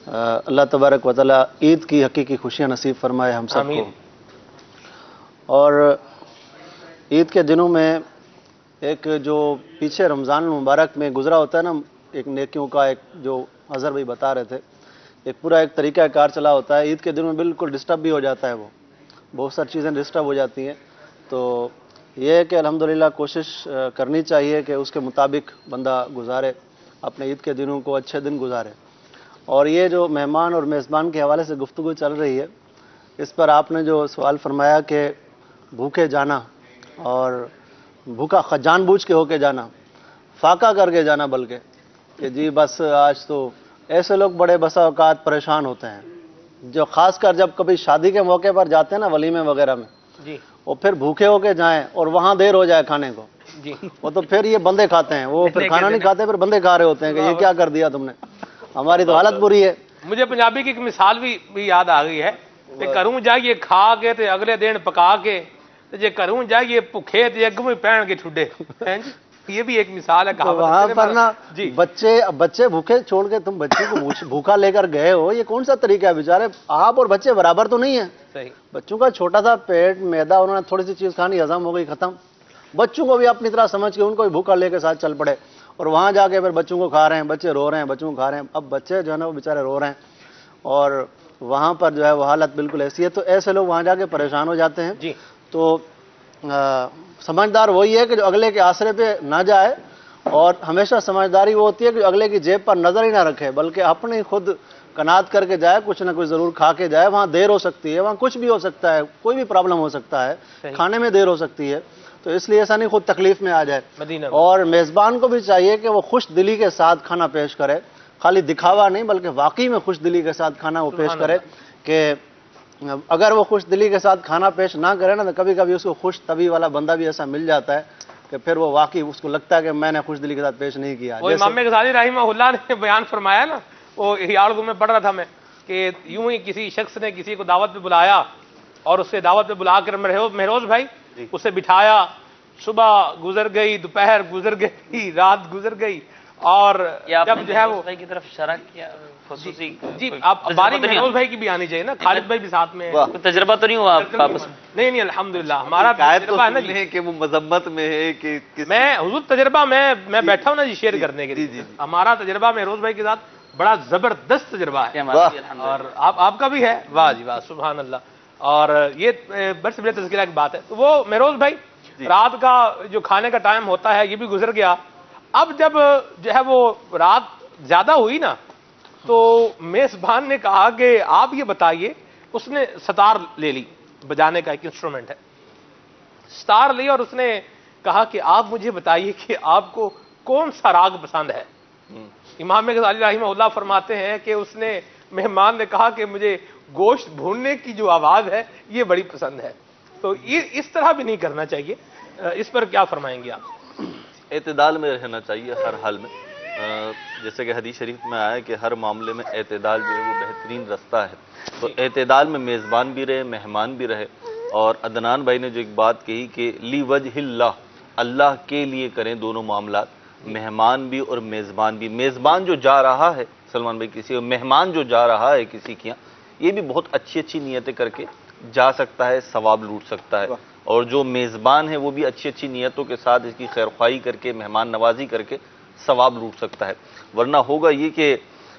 اللہ تبارک و تعالی عید کی حقیقی خوشیاں نصیب فرمائے ہم سب کو. اور عید کے دنوں میں ایک جو پیچھے رمضان المبارک میں گزرا ہوتا ہے نا, ایک نیکیوں کا, ایک جو اظہر بھائی بتا رہے تھے, ایک پورا ایک طریقہ کار چلا ہوتا ہے. عید کے دنوں میں بالکل ڈسٹرب بھی ہو جاتا ہے, وہ بہت ساری چیزیں ڈسٹرب ہو جاتی ہیں. تو یہ ہے کہ الحمدللہ کوشش کرنی چاہیے کہ اس کے مطابق بندہ گزارے, اپنے عید کے دنوں کو اچھے دن گزارے. اور یہ جو مہمان اور میزبان کے حوالے سے گفتگو چل رہی ہے, اس پر آپ نے جو سوال فرمایا کہ بھوکے جانا, اور بھوکا جان بوجھ کے ہو کے جانا, فاقہ کر کے جانا, بلکہ کہ جی بس آج تو ایسے لوگ بڑے بسا اوقات پریشان ہوتے ہیں جو خاص کر جب کبھی شادی کے موقع پر جاتے ہیں نا, ولیمے وغیرہ میں, وہ پھر بھوکے ہو کے جائیں اور وہاں دیر ہو جائے کھانے کو, وہ تو پھر یہ بندے کھاتے ہیں, وہ پھر کھانا نہیں کھاتے, پھر بندے کھا رہے ہوتے ہیں کہ یہ کیا کر دیا تم نے. ہماری تو حالت بری ہے. مجھے پنجابی کی ایک مثال بھی یاد آ گئی ہے کہ کروں جائیے کھا کے تے اگلے دن پکا کے, جے کروں جائیے بھوکے تے اگ میں پہن کے ٹھڈے. یہ بھی ایک مثال ہے. وہاں پر نا بچے بھوکے چھوڑ کے تم بچے کو بھوکا لے کر گئے ہو, یہ کون سا طریقہ ہے. بیچارے آپ اور بچے برابر تو نہیں ہیں. بچوں کا چھوٹا سا پیٹ, میدا, انہوں نے تھوڑی سی چیز کھانی, ہضم ہو گئی, ختم. بچوں کو بھی اپنی طرح سمجھ کے ان کو بھی بھوکا لے کے ساتھ چل پڑے, اور وہاں جا کے پھر بچوں کو کھا رہے ہیں, بچے رو رہے ہیں, بچوں کو کھا رہے ہیں. اب بچے جو ہے نا وہ بیچارے رو رہے ہیں, اور وہاں پر جو ہے وہ حالت بالکل ایسی ہے. تو ایسے لوگ وہاں جا کے پریشان ہو جاتے ہیں. تو سمجھدار وہی ہے کہ جو اگلے کے آسرے پہ نہ جائے، اور ہمیشہ سمجھداری وہ ہوتی ہے کہ جو اگلے کی جیب پر نظر ہی نہ رکھے، بلکہ اپنے خود کنات کر کے جائے، کچھ نہ کچھ ضرور کھا کے جائے. وہاں دیر ہو سکتی ہے، وہاں کچھ بھی ہو سکتا ہے، کوئی بھی پرابلم ہو سکتا ہے، کھانے میں دیر ہو سکتی ہے، تو اس لیے ایسا نہیں خود تکلیف میں آ جائے. اور میزبان کو بھی چاہیے کہ وہ خوش دلی کے ساتھ کھانا پیش کرے، خالی دکھاوا نہیں بلکہ واقعی میں خوش دلی کے ساتھ کھانا وہ پیش کرے. کہ اگر وہ خوش دلی کے ساتھ کھانا پیش نہ کرے نا، تو کبھی کبھی اس کو خوش طبی والا بندہ بھی ایسا مل جاتا ہے کہ پھر وہ واقعی اس کو لگتا ہے کہ میں نے خوش دلی کے ساتھ پیش نہیں کیا. وہ امام غزالی رحمہ اللہ نے بیان فرمایا نا، وہ احیاء العلوم میں پڑھ رہا تھا میں، کہ یوں ہی کسی شخص نے کسی کو دعوت پہ بلایا، اور اسے دعوت پہ بلا کر مہروز بھائی اسے بٹھایا، صبح گزر گئی، دوپہر گزر گئی، رات گزر گئی، اور جب جو ہے وہ کی طرف اشارہ کیا خصوصی. جی آپ باری مہروز بھائی کی بھی آنی چاہیے نا، خالد بھائی بھی ساتھ میں. تجربہ تو نہیں ہوا آپ آپس میں؟ نہیں الحمدللہ ہمارا تجربہ ہے نا جی، کہ وہ مذمت میں ہے کہ میں حضور تجربہ میں بیٹھا ہوں نا جی شیئر کرنے کے لیے. ہمارا تجربہ مہروز بھائی کے ساتھ بڑا زبردست تجربہ ہے، اور آپ کا بھی ہے. واہ جی واہ، سبحان اللہ. اور یہ بس بڑے تذکرہ کی بات ہے. تو وہ مہروز بھائی رات کا جو کھانے کا ٹائم ہوتا ہے یہ بھی گزر گیا. اب جب جو ہے وہ رات زیادہ ہوئی نا، تو میزبان نے کہا کہ آپ یہ بتائیے، اس نے ستار لے لی، بجانے کا ایک انسٹرومنٹ ہے، ستار لی، اور اس نے کہا کہ آپ مجھے بتائیے کہ آپ کو کون سا راگ پسند ہے. امام غزالی رحمہ اللہ فرماتے ہیں کہ اس نے مہمان نے کہا کہ مجھے گوشت بھوننے کی جو آواز ہے یہ بڑی پسند ہے. تو یہ اس طرح بھی نہیں کرنا چاہیے. اس پر کیا فرمائیں گے آپ؟ اعتدال میں رہنا چاہیے ہر حال میں. جیسے کہ حدیث شریف میں آیا کہ ہر معاملے میں اعتدال جو ہے وہ بہترین رستہ ہے. تو اعتدال میں میزبان بھی رہے، مہمان بھی رہے. اور عدنان بھائی نے جو ایک بات کہی کہ لی وجہ اللہ، اللہ کے لیے کریں دونوں معاملات، مہمان بھی اور میزبان بھی. میزبان جو جا رہا ہے سلمان بھائی کسی، اور مہمان جو جا رہا ہے کسی کے یہاں، یہ بھی بہت اچھی اچھی نیتیں کر کے جا سکتا ہے، ثواب لوٹ سکتا ہے. اور جو میزبان ہے وہ بھی اچھی اچھی نیتوں کے ساتھ اس کی خیرخواہی کر کے، مہمان نوازی کر کے ثواب لوٹ سکتا ہے. ورنہ ہوگا یہ کہ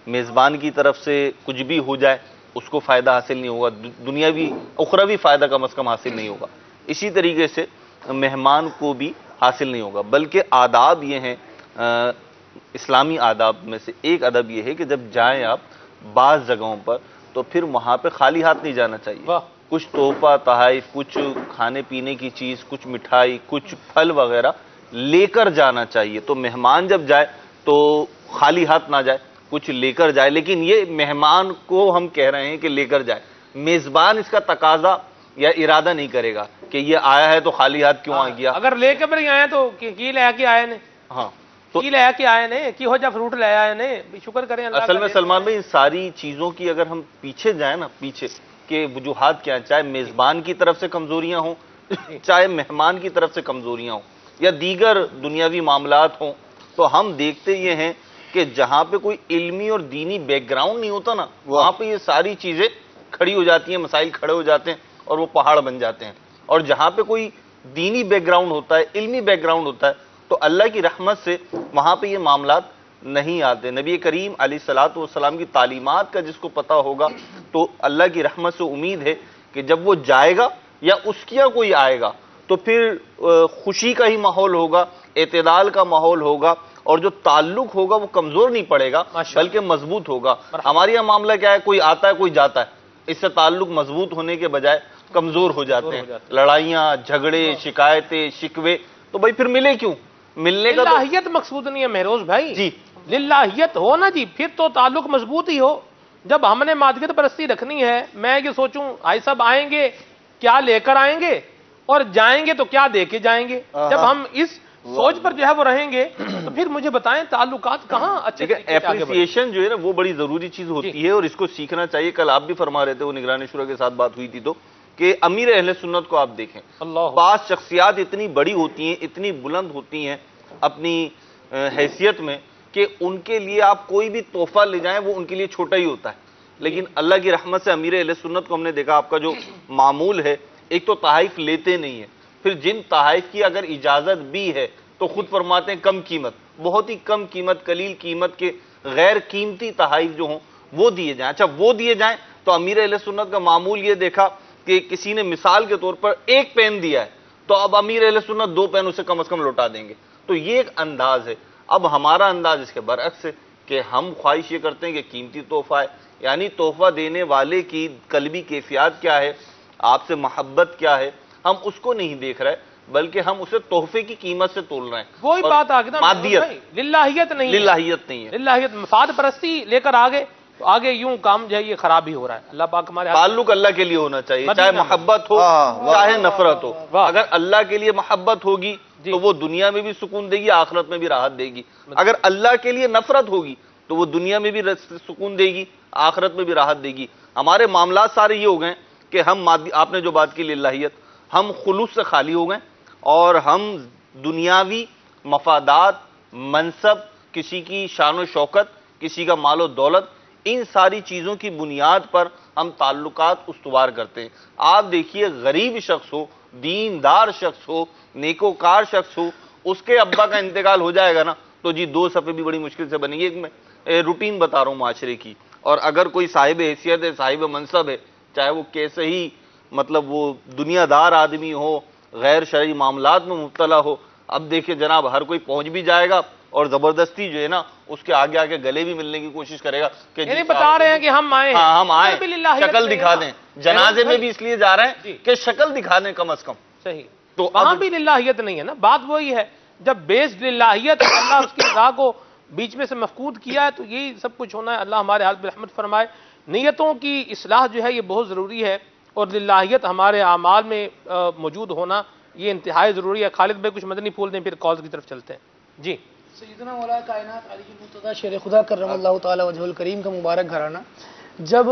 میزبان کی طرف سے کچھ بھی ہو جائے، اس کو فائدہ حاصل نہیں ہوگا، دنیاوی اخروی فائدہ کم از کم حاصل نہیں ہوگا. اسی طریقے سے مہمان کو بھی حاصل نہیں ہوگا. بلکہ آداب یہ ہیں، اسلامی آداب میں سے ایک ادب یہ ہے کہ جب جائیں آپ بعض جگہوں پر تو پھر وہاں پہ خالی ہاتھ نہیں جانا چاہیے. کچھ تحفہ تحائف، کچھ کھانے پینے کی چیز، کچھ مٹھائی، کچھ پھل وغیرہ لے کر جانا چاہیے. تو مہمان جب جائے تو خالی ہاتھ نہ جائے، کچھ لے کر جائے. لیکن یہ مہمان کو ہم کہہ رہے ہیں کہ لے کر جائے، میزبان اس کا تقاضا یا ارادہ نہیں کرے گا کہ یہ آیا ہے تو خالی ہاتھ کیوں آ گیا. اگر لے کے بھی نہیں آئے تو کی لے کے آئے نے، ہاں کی لے کے آئے نے، کی ہو جا فروٹ لے آئے نے، شکر کریں اللہ. اصل میں سلمان بھائی ان ساری چیزوں کی اگر ہم پیچھے جائیں نا، پیچھے کے وجوہات کیا ہیں، چاہے میزبان کی طرف سے کمزوریاں ہوں، چاہے مہمان کی طرف سے کمزوریاں ہوں، یا دیگر دنیاوی معاملات ہوں، تو ہم دیکھتے یہ ہیں کہ جہاں پہ کوئی علمی اور دینی بیک گراؤنڈ نہیں ہوتا نا، وہاں پہ یہ ساری چیزیں کھڑی ہو جاتی ہیں، مسائل کھڑے ہو جاتے ہیں اور وہ پہاڑ بن جاتے ہیں. اور جہاں پہ کوئی دینی بیک گراؤنڈ ہوتا ہے، علمی بیک گراؤنڈ ہوتا ہے، تو اللہ کی رحمت سے وہاں پہ یہ معاملات نہیں آتے. نبی کریم علیہ الصلوۃ والسلام کی تعلیمات کا جس کو پتہ ہوگا تو اللہ کی رحمت سے امید ہے کہ جب وہ جائے گا یا اس کیا کوئی آئے گا تو پھر خوشی کا ہی ماحول ہوگا، اعتدال کا ماحول ہوگا، اور جو تعلق ہوگا وہ کمزور نہیں پڑے گا بلکہ مضبوط ہوگا. ہمارے یہاں معاملہ کیا ہے، کوئی آتا ہے کوئی جاتا ہے، اس سے تعلق مضبوط ہونے کے بجائے کمزور ہو جاتے ہیں. لڑائیاں، جھگڑے، شکایتیں، شکوے، تو بھائی پھر ملے کیوں؟ ملنے کا للہیت مقصود نہیں ہے مہروز بھائی جی، للہیت ہو نا جی، پھر تو تعلق مضبوط ہی ہو. جب ہم نے مادیت پرستی رکھنی ہے، میں یہ سوچوں آئی صاحب آئیں گے کیا لے کر آئیں گے اور جائیں گے تو کیا دے کے جائیں گے، جب ہم اس سوچ پر جو ہے وہ رہیں گے تو پھر مجھے بتائیں تعلقات کہاں اچھے. اپریسیشن جو ہے نا وہ بڑی ضروری چیز ہوتی ہے اور اس کو سیکھنا چاہیے. کل آپ بھی فرما رہے تھے، وہ نگران شورا کے ساتھ بات ہوئی تھی تو، کہ امیر اہل سنت کو آپ دیکھیں، بعض شخصیات اتنی بڑی ہوتی ہیں، اتنی بلند ہوتی ہیں اپنی حیثیت میں، کہ ان کے لیے آپ کوئی بھی تحفہ لے جائیں وہ ان کے لیے چھوٹا ہی ہوتا ہے. لیکن اللہ کی رحمت سے امیر اہل سنت کو ہم نے دیکھا، آپ کا جو معمول ہے، ایک تو تحائف لیتے نہیں ہیں، پھر جن تحائف کی اگر اجازت بھی ہے تو خود فرماتے ہیں کم قیمت، بہت ہی کم قیمت، قلیل قیمت کے غیر قیمتی تحائف جو ہوں وہ دیے جائیں. اچھا وہ دیے جائیں تو امیر اہل سنت کا معمول یہ دیکھا کہ کسی نے مثال کے طور پر ایک پین دیا ہے تو اب امیر اہل سنت 2 پین اسے کم از کم لوٹا دیں گے. تو یہ ایک انداز ہے. اب ہمارا انداز اس کے برعکس ہے کہ ہم خواہش یہ کرتے ہیں کہ قیمتی تحفہ ہے, یعنی تحفہ دینے والے کی قلبی کیفیات کیا ہے, آپ سے محبت کیا ہے, ہم اس کو نہیں دیکھ رہے بلکہ ہم اسے تحفے کی قیمت سے تول رہے ہیں. وہی بات آ گئی نا, مادیت, للہیت نہیں ہے, للہیت نہیں ہے, للہیت مفاد پرستی لے کر آگے تو آگے یوں کام جو ہے یہ خراب ہی ہو رہا ہے. اللہ پاک ہمارے تعلق اللہ کے لیے ہونا چاہیے, چاہے محبت ہو چاہے نفرت ہو. اگر اللہ کے لیے محبت ہوگی تو وہ دنیا میں بھی سکون دے گی, آخرت میں بھی راحت دے گی. اگر اللہ کے لیے نفرت ہوگی تو وہ دنیا میں بھی سکون دے گی, آخرت میں بھی راحت دے گی. ہمارے معاملات سارے یہ ہو گئے کہ ہم آپ نے جو بات کی للہیت, ہم خلوص سے خالی ہو گئے اور ہم دنیاوی مفادات, منصب, کسی کی شان و شوکت, کسی کا مال و دولت, ان ساری چیزوں کی بنیاد پر ہم تعلقات استوار کرتے ہیں. آپ دیکھیے غریب شخص ہو, دیندار شخص ہو, نیکوکار شخص ہو, اس کے ابا کا انتقال ہو جائے گا نا تو جی 2 صفحے بھی بڑی مشکل سے بنیں گے. ایک میں روٹین بتا رہا ہوں معاشرے کی, اور اگر کوئی صاحب حیثیت ہے, صاحب منصب ہے, چاہے وہ کیسے ہی مطلب وہ دنیا دار آدمی ہو, غیر شرعی معاملات میں مبتلا ہو, اب دیکھیں جناب ہر کوئی پہنچ بھی جائے گا اور زبردستی جو ہے نا اس کے آگے آگے گلے بھی ملنے کی کوشش کرے گا کہ یعنی بتا رہے ہیں کہ ہم آئے ہیں, ہاں ہم آئے, شکل دکھا دیں. جنازے میں بھی اس لیے جا رہے ہیں کہ شکل دکھا دیں کم از کم. صحیح, تو وہاں بھی للہیت نہیں ہے نا. بات وہی ہے جب بیس للہیت اللہ اس کی رضا کو بیچ میں سے مفقود کیا ہے تو یہی سب کچھ ہونا ہے. اللہ ہمارے حال برحمت فرمائے. نیتوں کی اصلاح جو ہے یہ بہت ضروری ہے اور للہیت ہمارے اعمال میں موجود ہونا یہ انتہائی ضروری ہے. خالد بھائی کچھ مدنی پھول دیں, پھر کالز کی طرف چلتے ہیں. جی. سیدنا مولا کائنات علی المرتضیٰ شیر خدا کرم اللہ تعالی وجہ الکریم کا مبارک گھرانہ جب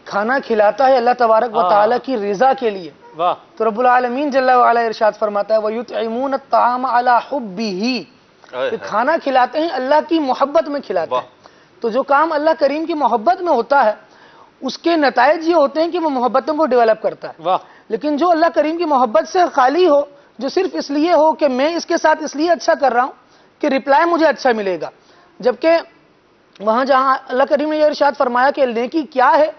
کھانا کھلاتا ہے اللہ تبارک و تعالی کی رضا کے لیے تو رب العالمین جل وعلا ارشاد فرماتا ہے وَيُطْعِمُونَ الطَّعَامَ عَلَى حُبِّهِ, کہ کھانا کھلاتے ہیں اللہ کی محبت میں کھلاتے ہیں. تو جو کام اللہ کریم کی محبت میں ہوتا ہے اس کے نتائج یہ ہوتے ہیں کہ وہ محبتوں کو ڈیولپ کرتا ہے. لیکن جو اللہ کریم کی محبت سے خالی ہو, جو صرف اس لیے ہو کہ میں اس کے ساتھ اس لیے اچھا کر رہا ہوں کہ ریپلائی مجھے اچھا ملے گا, جبکہ وہاں جہاں اللہ کریم نے یہ ارشاد فرمایا کہ نیکی کیا ہے,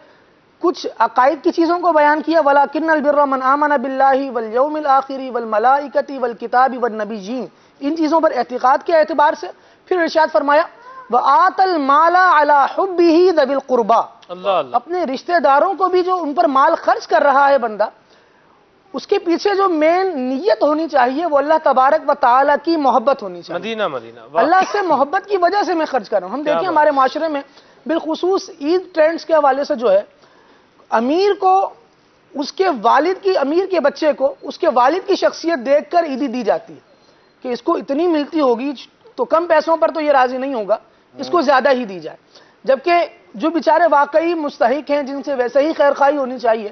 کچھ عقائد کی چیزوں کو بیان کیا, وَلَكِنَّ الْبِرَّ مَنْ آمَنَ بِاللَّهِ وَالْيَوْمِ الْآخِرِ وَالْمَلَائِكَةِ وَالْكِتَابِ وَالنَّبِيِّينَ, ان چیزوں پر اعتقاد کے اعتبار سے. پھر ارشاد فرمایا وَآتَ الْمَالَ عَلَى حُبِّهِ ذَوِي الْقُرْبَى, اپنے رشتہ داروں کو بھی جو ان پر مال خرچ کر رہا ہے بندہ, اس کے پیچھے جو مین نیت ہونی چاہیے وہ اللہ تبارک و تعالی کی محبت ہونی چاہیے. مدینہ مدینہ, اللہ سے محبت کی وجہ سے میں خرچ کر رہا ہوں. ہم دیکھیں ہمارے معاشرے میں بالخصوص عید ٹرینڈز کے حوالے سے جو ہے, امیر کو اس کے والد کی, امیر کے بچے کو اس کے والد کی شخصیت دیکھ کر عیدی دی جاتی ہے کہ اس کو اتنی ملتی ہوگی تو کم پیسوں پر تو یہ راضی نہیں ہوگا, اس کو زیادہ ہی دی جائے. جبکہ جو بیچارے واقعی مستحق ہیں, جن سے ویسے ہی خیر خواہی ہونی چاہیے,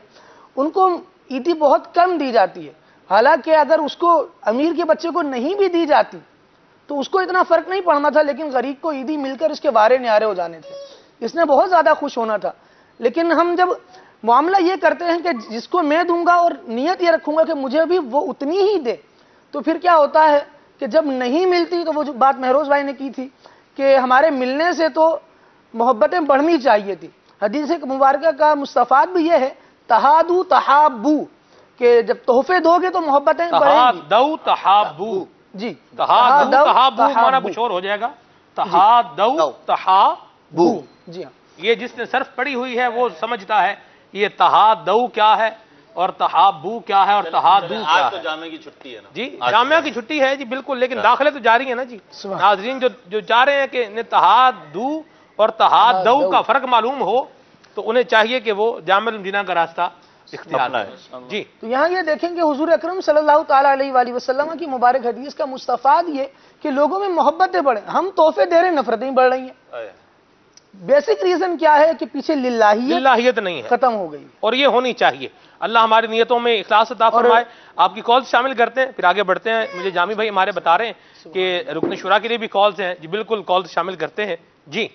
ان کو عیدی بہت کم دی جاتی ہے. حالانکہ اگر اس کو امیر کے بچے کو نہیں بھی دی جاتی تو اس کو اتنا فرق نہیں پڑنا تھا, لیکن غریب کو عیدی مل کر اس کے وارے نیارے ہو جانے تھے, اس نے بہت زیادہ خوش ہونا تھا. لیکن ہم جب معاملہ یہ کرتے ہیں کہ جس کو میں دوں گا اور نیت یہ رکھوں گا کہ مجھے بھی وہ اتنی ہی دے, تو پھر کیا ہوتا ہے کہ جب نہیں ملتی تو وہ جو بات مہروز بھائی نے کی تھی کہ ہمارے ملنے سے تو محبتیں بڑھنی چاہیے تھی. حدیث مبارکہ کا مستفاد بھی یہ ہے تہادو تحابو, کہ جب تحفے دو گے تو محبتیں بڑھیں گی. تہادو تحابو, جی تہادو تحابو مانا کچھ اور ہو جائے گا. تہادو تحابو, جی ہاں, یہ جس نے صرف پڑھی ہوئی ہے وہ سمجھتا ہے یہ تہادو کیا ہے اور تحابو کیا ہے اور تہادو کیا ہے. آج تو جامعہ کی چھٹی ہے نا. جی جامعہ کی چھٹی ہے جی بالکل, لیکن داخلے تو جاری ہیں نا جی. ناظرین جو چاہ رہے ہیں کہ تہادو اور تہادو کا فرق معلوم ہو تو انہیں چاہیے کہ وہ جامع المدینہ کا راستہ اختیار کریں. جی, تو یہاں یہ دیکھیں کہ حضور اکرم صلی اللہ تعالیٰ علیہ وآلہ وسلم کی مبارک حدیث کا مستفاد یہ کہ لوگوں میں محبتیں بڑھیں. ہم تحفے دے رہے ہیں, نفرتیں بڑھ رہی ہیں. بیسک ریزن کیا ہے کہ پیچھے للہیت نہیں ہے, ختم ہو گئی, اور یہ ہونی چاہیے. اللہ ہماری نیتوں میں اخلاص عطا فرمائے. آپ کی کالز شامل کرتے ہیں پھر آگے بڑھتے ہیں. مجھے جامی بھائی ہمارے بتا رہے ہیں کہ رکن شورا کے لیے بھی کالز ہیں. جی بالکل, کالز شامل کرتے ہیں. جی,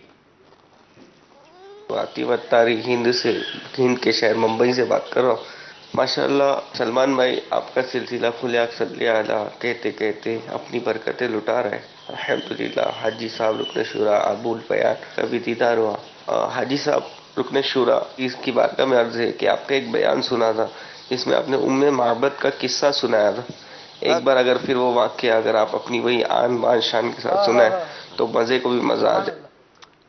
واقعی تاریخ ہند کے شہر ممبئی سے بات کر رہا ہوں. ماشاءاللہ سلمان بھائی آپ کا سلسلہ خلیاق صلی اللہ کہتے کہتے اپنی برکتیں لٹا رہے ہیں. الحمدللہ. حاجی صاحب رکن شورا ابو البیان کبھی دیدار ہوا. حاجی صاحب رکن شورا اس کی بارگاہ میں عرض ہے کہ آپ کا ایک بیان سنا تھا جس میں آپ نے معبد کا قصہ سنایا تھا. ایک بار اگر پھر وہ واقعہ اگر آپ اپنی وہی آن بان شان کے ساتھ سنائیں تو مزے کو بھی مزہ آ جائے.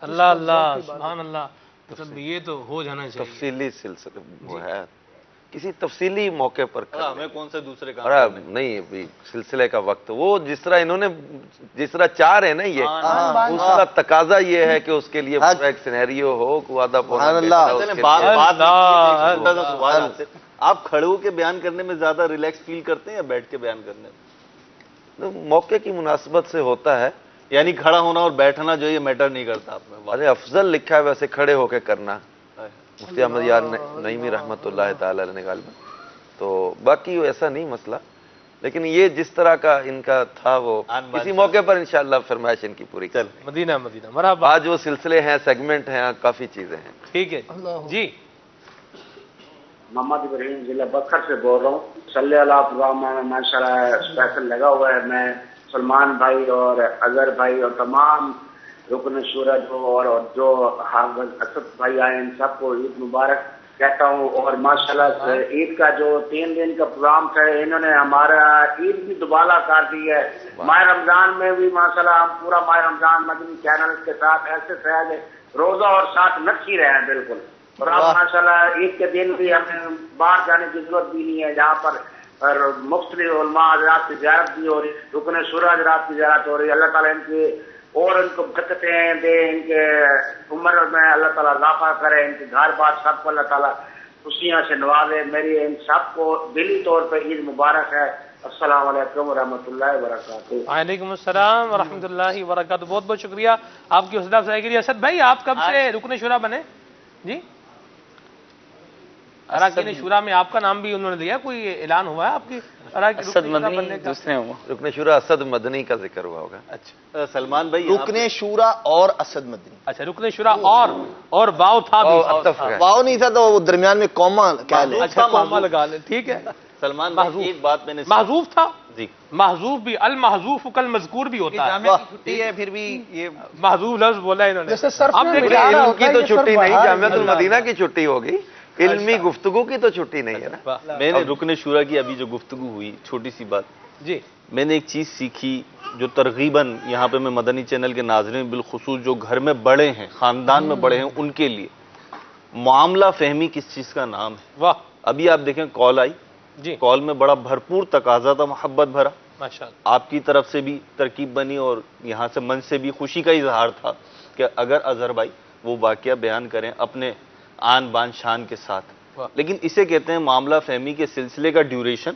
اللہ اللہ سبحان اللہ. مطلب یہ تو ہو جانا چاہیے. تفصیلی سلسلہ وہ ہے کسی تفصیلی موقع پر ہمیں کون سے دوسرے کام نہیں سلسلے کا وقت وہ جس طرح انہوں نے جس طرح چاہ رہے ہیں نا یہ اس کا تقاضا یہ ہے کہ اس کے لیے پورا ایک سینیریو ہو وعدہ آپ کھڑے ہو کے بیان کرنے میں زیادہ ریلیکس فیل کرتے ہیں یا بیٹھ کے بیان کرنے میں؟ موقع کی مناسبت سے ہوتا ہے. یعنی کھڑا ہونا اور بیٹھنا جو یہ میٹر نہیں کرتا آپ میں. ارے افضل لکھا ہے ویسے کھڑے ہو کے کرنا مفتی احمد یار نعیمی رحمۃ اللہ تعالی علیہ نے غالباً. تو باقی ایسا نہیں مسئلہ لیکن یہ جس طرح کا ان کا تھا وہ کسی موقع پر انشاءاللہ فرمائش ان کی پوری کر. مدینہ مرحبا. آج وہ سلسلے ہیں سیگمنٹ ہیں کافی چیزیں ہیں. ٹھیک ہے جی. محمد ابراہیم ضلع بکر سے بول رہا ہوں. صلی اللہ پروگرام میں ماشاء اللہ اسپیشل لگا ہوا ہے. میں سلمان بھائی اور اظہر بھائی اور تمام رکن شورا اور جو حافظ اسد بھائی آئے ان سب کو عید مبارک کہتا ہوں. اور ماشاءاللہ عید کا جو 3 دن کا پروگرام تھا انہوں نے ہمارا عید بھی دوبالا کر دی ہے. ماہ رمضان میں بھی ماشاءاللہ ہم پورا ماہ رمضان مدنی چینل کے ساتھ ایسے فیض روزہ اور ساتھ نقشی رہے ہیں بالکل. اور اب ماشاءاللہ عید کے دن بھی ہمیں باہر جانے کی ضرورت بھی نہیں ہے جہاں پر مختلف علماء حضرات کی زیارت بھی ہو رہی رکن شورا حضرات کی زیارت ہو رہی. اللہ تعالیٰ ان کی اور ان کو برکتیں دے ان کے عمر میں اللہ تعالیٰ اضافہ کرے. ان کے گھر بار سب کو اللہ تعالیٰ خوشیاں سے نوازے. میری ان سب کو دلی طور پہ عید مبارک ہے. السلام علیکم ورحمۃ اللہ وبرکاتہ. وعلیکم السلام ورحمۃ اللہ وبرکاتہ. بہت بہت شکریہ آپ کی حوصلہ افزائی کے لیے. اسد بھائی آپ کب سے رکن شورا بنے؟ جی اراکین شورا میں آپ کا نام بھی انہوں نے دیا. کوئی اعلان ہوا ہے آپ کی اسد مدنی دوسرے ہوا؟ رکن شورا اسد مدنی کا ذکر ہوا ہوگا. اچھا سلمان بھائی رکن شورا اور اسد مدنی. اچھا رکن شورا اور واو تھا بھی. واو نہیں تھا تو وہ درمیان میں کوما کہہ لیں. اچھا کوما لگا لیں ٹھیک ہے. سلمان بھائی ایک بات میں نے محذوف تھا. جی محذوف بھی المحذوف کل مذکور بھی ہوتا ہے. چھٹی ہے پھر بھی یہ محذوف لفظ بولا انہوں نے. اب علم کی تو چھٹی نہیں جامعۃ المدینہ کی چھٹی ہوگی علمی گفتگو کی تو چھٹی نہیں ہے نا. میں نے رکن شورا کی ابھی جو گفتگو ہوئی چھوٹی سی بات جی میں نے ایک چیز سیکھی جو ترغیباً یہاں پہ میں مدنی چینل کے ناظرین بالخصوص جو گھر میں بڑے ہیں خاندان میں بڑے ہیں ان کے لیے معاملہ فہمی کس چیز کا نام ہے. واہ ابھی آپ دیکھیں کال آئی جی کال میں بڑا بھرپور تقاضا تھا محبت بھرا. ماشاءاللہ آپ کی طرف سے بھی ترکیب بنی اور یہاں سے من سے بھی خوشی کا اظہار تھا کہ اگر اظہر بھائی وہ واقعہ بیان کریں اپنے آن بان شان کے ساتھ. لیکن اسے کہتے ہیں معاملہ فہمی کے سلسلے کا ڈیوریشن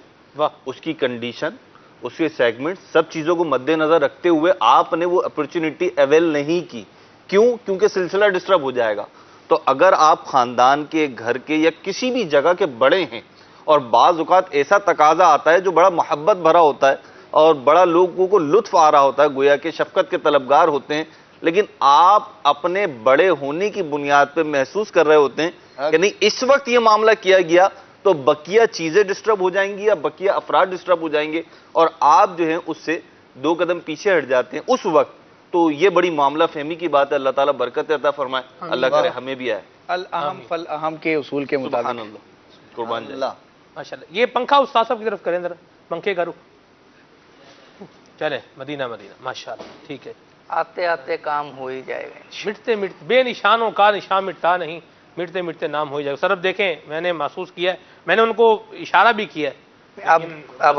اس کی کنڈیشن اس کے سیگمنٹ سب چیزوں کو مد نظر رکھتے ہوئے آپ نے وہ اپرچونٹی اویل نہیں کی. کیوں؟ کیونکہ سلسلہ ڈسٹرب ہو جائے گا. تو اگر آپ خاندان کے گھر کے یا کسی بھی جگہ کے بڑے ہیں اور بعض اوقات ایسا تقاضا آتا ہے جو بڑا محبت بھرا ہوتا ہے اور بڑا لوگوں کو لطف آ رہا ہوتا ہے گویا کہ شفقت کے طلبگار ہوتے ہیں لیکن آپ اپنے بڑے ہونے کی بنیاد پہ محسوس کر رہے ہوتے ہیں کہ نہیں اس وقت یہ معاملہ کیا گیا تو بقیہ چیزیں ڈسٹرب ہو جائیں گی یا بقیہ افراد ڈسٹرب ہو جائیں گے اور آپ جو ہیں اس سے 2 قدم پیچھے ہٹ جاتے ہیں اس وقت. تو یہ بڑی معاملہ فہمی کی بات ہے. اللہ تعالیٰ برکت عطا فرمائے. اللہ کرے ہمیں بھی آئے. الاہم فالاہم کے اصول کے مطابق. سبحان اللہ قربان جائے. ماشاءاللہ. یہ پنکھا استاد صاحب کی طرف کریں ذرا پنکھے کا رخ چلے. مدینہ ماشاءاللہ ٹھیک ہے. آتے آتے کام ہو ہی جائے گا. مٹتے مٹتے بے نشانوں کا نشان مٹتا نہیں. مٹتے مٹتے نام ہو جائے گا. سر اب دیکھیں میں نے محسوس کیا ہے میں نے ان کو اشارہ بھی کیا ہے. اب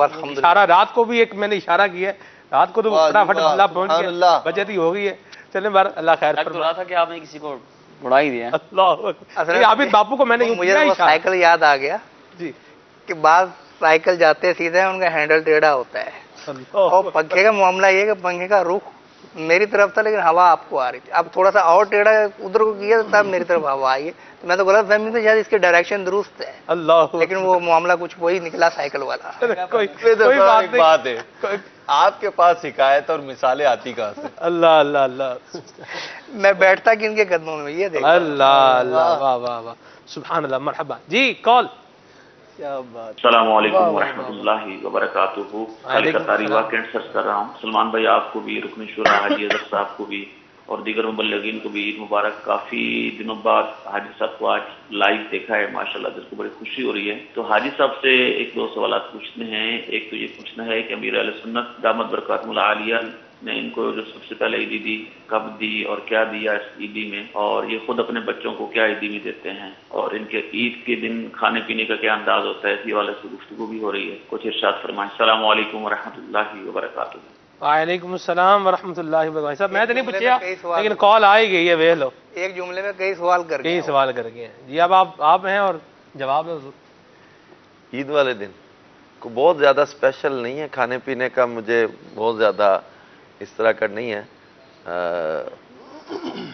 الحمدللہ اشارہ رات کو بھی ایک میں نے اشارہ کیا ہے. رات کو تو فٹافٹ اللہ پہنچ گیا بچت ہی ہو گئی ہے. چلیں بار اللہ خیر لگ تو رہا تھا کہ آپ نے کسی کو اڑا ہی دیا. اللہ عابد باپو کو میں نے مجھے سائیکل یاد آ گیا جی کہ بعض سائیکل جاتے سیدھے ان کا ہینڈل ٹیڑھا ہوتا ہے اور پنکھے کا معاملہ یہ کہ پنکھے کا رخ میری طرف تھا لیکن ہوا آپ کو آ رہی تھی. اب تھوڑا سا اور ٹیڑھا ادھر کو کیا تب میری طرف ہوا آئی ہے تو میں تو غلط فہمی تھی شاید اس کی ڈائریکشن درست ہے اللہ لیکن وہ معاملہ کچھ وہی نکلا سائیکل والا. کوئی بات ہے آپ کے پاس حکایت اور مثالیں آتی کہاں سے. اللہ اللہ اللہ میں بیٹھتا کہ ان کے قدموں میں یہ دیکھ اللہ اللہ واہ واہ واہ سبحان اللہ. مرحبا جی کال. السلام علیکم ورحمۃ اللہ وبرکاتہ. خالق قطاری واقعہ سرچ کر رہا ہوں. سلمان بھائی آپ کو بھی رکن شورا حاجی اظہر صاحب کو بھی اور دیگر مبلغین کو بھی عید مبارک. کافی دنوں بعد حاجی صاحب کو آج لائیو دیکھا ہے ماشاءاللہ، جس کو بڑی خوشی ہو رہی ہے. تو حاجی صاحب سے ایک دو سوالات پوچھنے ہیں. ایک تو یہ پوچھنا ہے کہ امیر اہل سنت دامت برکاتہم العالیہ نے ان کو جو سب سے پہلے عیدی دی، کب دی اور کیا دیا اس عیدی میں، اور یہ خود اپنے بچوں کو کیا عیدی میں دیتے ہیں، اور ان کے عید کے دن کھانے پینے کا کیا انداز ہوتا ہے، اسی والے سے گفتگو بھی ہو رہی ہے. کچھ ارشاد فرمائیں. السلام علیکم ورحمۃ اللہ وبرکاتہ. وعلیکم السلام ورحمۃ اللہ وبرکاتہ. صاحب میں تو نہیں پوچھا لیکن کال آئی گئی ہے، ویلو ایک جملے میں کئی سوال کر گئے ہیں. جی اب آپ ہیں اور جواب ہے حضور. عید والے دن کو بہت زیادہ اسپیشل نہیں ہے کھانے پینے کا، مجھے بہت زیادہ اس طرح کا نہیں ہے.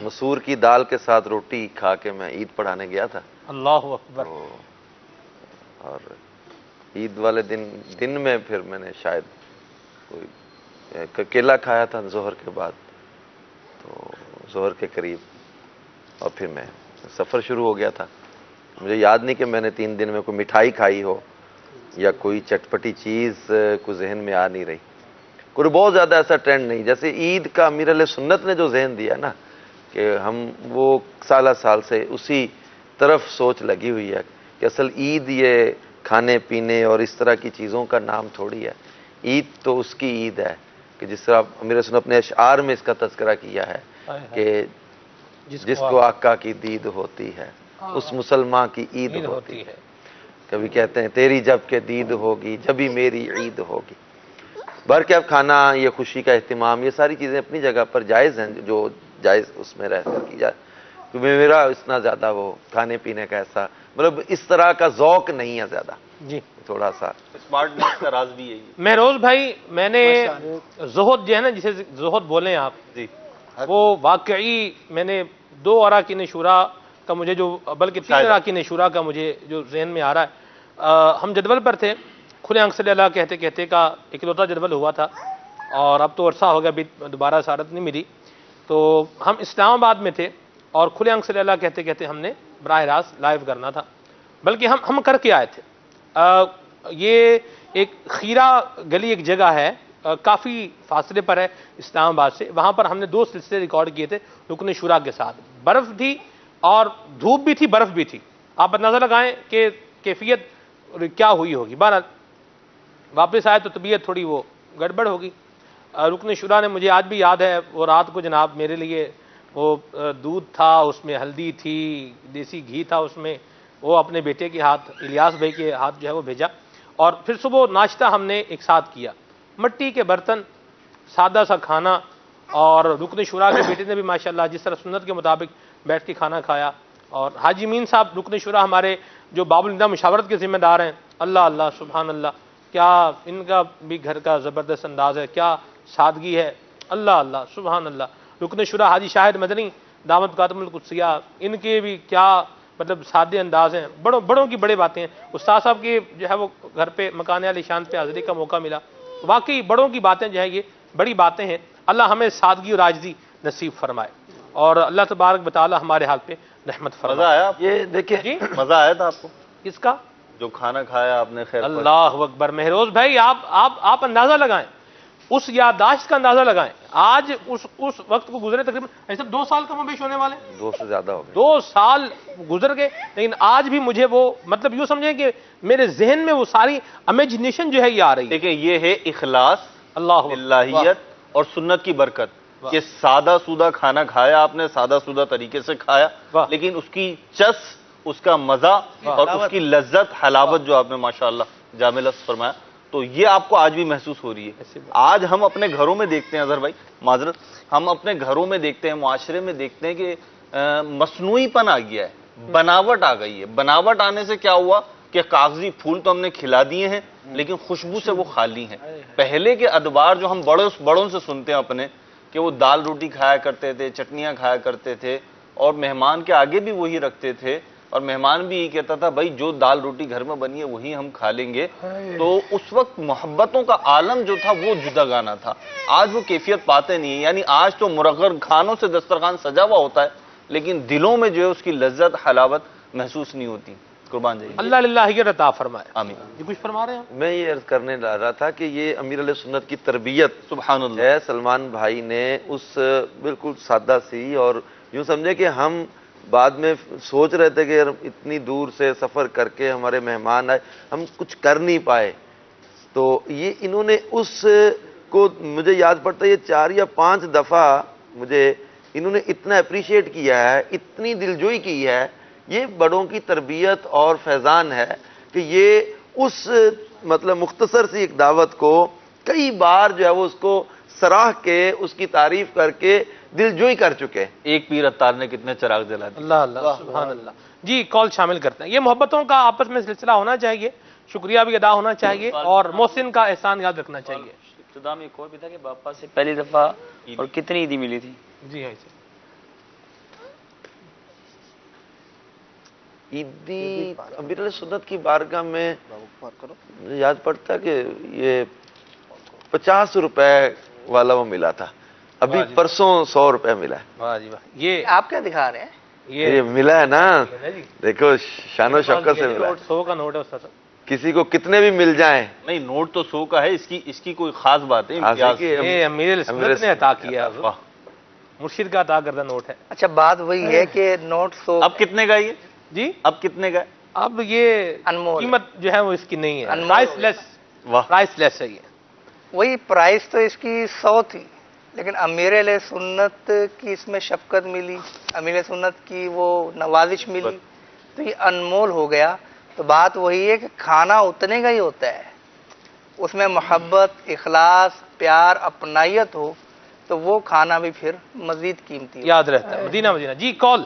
مسور کی دال کے ساتھ روٹی کھا کے میں عید پڑھانے گیا تھا. اللہ اکبر. اور عید والے دن میں پھر میں نے شاید کوئی کیلا کھایا تھا ظہر کے بعد، تو ظہر کے قریب، اور پھر میں سفر شروع ہو گیا تھا. مجھے یاد نہیں کہ میں نے 3 دن میں کوئی مٹھائی کھائی ہو یا کوئی چٹپٹی چیز کو ذہن میں آ نہیں رہی. کوئی بہت زیادہ ایسا ٹرینڈ نہیں. جیسے عید کا امیر علیہ سنت نے جو ذہن دیا نا کہ ہم وہ سالہ سال سے اسی طرف سوچ لگی ہوئی ہے کہ اصل عید یہ کھانے پینے اور اس طرح کی چیزوں کا نام تھوڑی ہے. عید تو اس کی عید ہے کہ جس طرح امیر علیہ سنت نے اشعار میں اس کا تذکرہ کیا ہے کہ جس کو آقا کی دید ہوتی ہے اس مسلمان کی عید ہوتی ہے. کبھی کہتے ہیں تیری جب کہ دید ہوگی جبھی میری عید ہوگی. برکیف کھانا، یہ خوشی کا اہتمام، یہ ساری چیزیں اپنی جگہ پر جائز ہیں، جو جائز اس میں رہ کر کی جائے. کیونکہ میرا اتنا زیادہ وہ کھانے پینے کا ایسا مطلب اس طرح کا ذوق نہیں ہے زیادہ. جی تھوڑا سا اسمارٹنیس کا راز بھی یہی ہے. مہروز بھائی، میں نے زہد جو ہے نا، جسے زہد بولیں آپ، جی وہ واقعی میں نے 2 اراکین شورا کا مجھے جو، بلکہ 3 اراکین شورا کا مجھے جو ذہن میں آ رہا ہے. ہم جدول پر تھے، کھلے آنکھ صلی اللہ کہتے کہتے کا اکلوتا جدول ہوا تھا، اور اب تو عرصہ ہو گیا، دوبارہ سعادت نہیں ملی. تو ہم اسلام آباد میں تھے اور کھلے آنکھ صلی اللہ کہتے کہتے ہم نے براہ راست لائیو کرنا تھا. بلکہ ہم کر کے آئے تھے. یہ ایک خیرہ گلی ایک جگہ ہے، کافی فاصلے پر ہے اسلام آباد سے. وہاں پر ہم نے 2 سلسلے ریکارڈ کیے تھے رکن شورا کے ساتھ. برف تھی اور دھوپ بھی تھی، برف بھی تھی. آپ اندازہ لگائیں کہ کیفیت کیا ہوئی ہوگی. بہرحال واپس آئے تو طبیعت تھوڑی وہ گڑبڑ ہوگی. رکن شورا نے، مجھے آج بھی یاد ہے، وہ رات کو جناب میرے لیے وہ دودھ تھا، اس میں ہلدی تھی، دیسی گھی تھا اس میں، وہ اپنے بیٹے کے ہاتھ، الیاس بھائی کے ہاتھ جو ہے وہ بھیجا. اور پھر صبح ناشتہ ہم نے ایک ساتھ کیا، مٹی کے برتن، سادہ سا کھانا. اور رکن شورا کے بیٹے نے بھی ماشاءاللہ جس طرح سنت کے مطابق بیٹھ کے کھانا کھایا. اور حاجی مین صاحب رکن شورا ہمارے جو باب الندہ مشاورت کے ذمہ دار ہیں، اللہ اللہ سبحان اللہ، کیا ان کا بھی گھر کا زبردست انداز ہے، کیا سادگی ہے، اللہ اللہ سبحان اللہ. رکن شورا حاجی شاہد مدنی دامت برکاتہم القدسیہ، ان کے بھی کیا مطلب سادے انداز ہیں. بڑوں کی بڑے باتیں ہیں. استاد صاحب کے جو ہے وہ گھر پہ مکان علی شان پہ حاضری کا موقع ملا. واقعی بڑوں کی باتیں جو ہے یہ بڑی باتیں ہیں. اللہ ہمیں سادگی اور عاجزی نصیب فرمائے، اور اللہ تبارک بتعالی ہمارے حال پہ رحمت فرمائے. مزہ آیا؟ یہ دیکھیں جی مزہ آیا تھا آپ کو کس کا؟ جو کھانا کھایا آپ نے. خیر اللہ اکبر. مہروز بھائی آپ اندازہ لگائیں، اس یادداشت کا اندازہ لگائیں. آج اس وقت کو گزرے تقریباً ایسے 2 سال کم و بیش ہونے والے، 2 سے زیادہ ہو گئے. 2 سال گزر گئے، لیکن آج بھی مجھے وہ مطلب یوں سمجھیں کہ میرے ذہن میں وہ ساری امیجنیشن جو ہے یہ آ رہی ہے. دیکھیں یہ ہے اخلاص، اللہ الہیت اور سنت کی برکت کہ سادہ سودہ کھانا کھایا آپ نے، سادہ سودہ طریقے سے کھایا، لیکن اس کی چس، اس کا مزہ اور اس کی لذت، حلاوت جو آپ نے ماشاءاللہ جامع لفظ فرمایا، تو یہ آپ کو آج بھی محسوس ہو رہی ہے. آج ہم اپنے گھروں میں دیکھتے ہیں، اظہر بھائی معذرت، ہم اپنے گھروں میں دیکھتے ہیں، معاشرے میں دیکھتے ہیں کہ مصنوعی پن آ گیا ہے، بناوٹ آ گئی ہے. بناوٹ آنے سے کیا ہوا کہ کاغذی پھول تو ہم نے کھلا دیے ہیں لیکن خوشبو سے وہ خالی ہیں. پہلے کے ادوار جو ہم بڑوں سے سنتے ہیں اپنے، کہ وہ دال روٹی کھایا کرتے تھے، چٹنیاں کھایا کرتے تھے، اور مہمان کے آگے بھی وہی رکھتے تھے، اور مہمان بھی یہ کہتا تھا بھائی جو دال روٹی گھر میں بنی ہے وہی ہم کھا لیں گے. تو اس وقت محبتوں کا عالم جو تھا وہ جدا گانا تھا. آج وہ کیفیت پاتے نہیں ہیں. یعنی آج تو مرغر کھانوں سے دسترخوان سجا ہوا ہوتا ہے لیکن دلوں میں جو ہے اس کی لذت، حلاوت محسوس نہیں ہوتی. قربان جائیے. اللہ للہ عطا فرمائے. آمین. یہ کچھ فرما رہے ہیں؟ میں یہ عرض کرنے جا رہا تھا کہ یہ امیر علیہ سنت کی تربیت سبحان اللہ ہے. سلمان بھائی نے اس بالکل سادہ سی اور یوں سمجھے کہ ہم بعد میں سوچ رہے تھے کہ اتنی دور سے سفر کر کے ہمارے مہمان آئے, ہم کچھ کر نہیں پائے, تو یہ انہوں نے اس کو, مجھے یاد پڑتا ہے یہ 4 یا 5 دفعہ مجھے انہوں نے اتنا اپریشیٹ کیا ہے, اتنی دلجوئی کی ہے. یہ بڑوں کی تربیت اور فیضان ہے کہ یہ اس مطلب مختصر سی ایک دعوت کو کئی بار جو ہے وہ اس کو سراہ کے اس کی تعریف کر کے دلجوئی کر چکے. ایک پیر اتار نے کتنے چراغ جلا دیے. اللہ اللہ سبحان اللہ. جی کال شامل کرتے ہیں. یہ محبتوں کا آپس میں سلسلہ ہونا چاہیے, شکریہ بھی ادا ہونا چاہیے اور محسن کا احسان یاد رکھنا چاہیے. ابتدا میں ایک اور بھی تھا کہ باپا سے پہلی دفعہ اور کتنی عیدی ملی تھی؟ جی ہاں عیدی امیر علیہ سنت کی بارگاہ میں مجھے یاد پڑتا کہ یہ 50 روپے والا وہ ملا تھا, ابھی پرسوں 100 روپے ملا ہے. واہ جی واہ. یہ آپ کیا دکھا رہے ہیں؟ یہ ملا ہے نا, دیکھو شان و شوکت سے ملا. 100 کا نوٹ ہے اس کا. کسی کو کتنے بھی مل جائیں. نہیں نوٹ تو 100 کا ہے, اس کی کوئی خاص بات ہے. یہ امیر علیہ سنت نے عطا کیا, مرشد کا عطا کردہ نوٹ ہے. اچھا بات وہی ہے کہ نوٹ 100 اب کتنے کا یہ؟ جی اب کتنے کا؟ اب یہ قیمت جو ہے وہ اس کی نہیں ہے, پرائس لیس ہے. یہ وہی پرائس تو اس کی 100 تھی, لیکن امیر علیہ سنت کی اس میں شفقت ملی, امیر علیہ سنت کی وہ نوازش ملی, تو یہ انمول ہو گیا. تو بات وہی ہے کہ کھانا اتنے کا ہی ہوتا ہے, اس میں محبت, اخلاص, پیار, اپنائیت ہو تو وہ کھانا بھی پھر مزید قیمتی یاد رہتا ہے. مدینہ مدینہ. جی کال.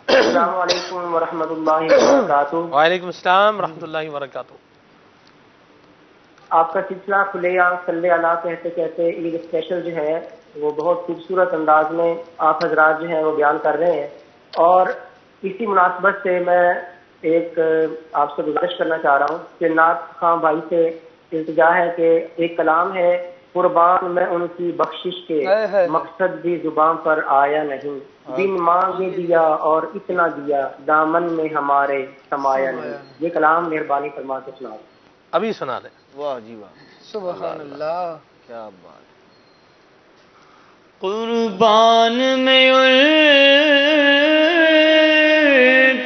السلام علیکم ورحمۃ اللہ وبرکاتہ. وعلیکم السلام ورحمۃ اللہ وبرکاتہ. آپ کا سلسلہ کھلے عام صلی اللہ کہتے کہتے عید اسپیشل جو ہے وہ بہت خوبصورت انداز میں آپ حضرات جو ہیں وہ بیان کر رہے ہیں, اور اسی مناسبت سے میں ایک آپ سے گزارش کرنا چاہ رہا ہوں کہ نعت خان بھائی سے التجا ہے کہ ایک کلام ہے, قربان میں ان کی بخشش کے مقصد بھی زبان پر آیا نہیں, بن مانگے دیا اور اتنا دیا, دامن میں ہمارے سمایا نہیں. یہ کلام مہربانی فرما کے سنا دیں. ابھی سنا دیں. واہ جی واہ, سبحان اللہ, کیا بات. قربان میں ان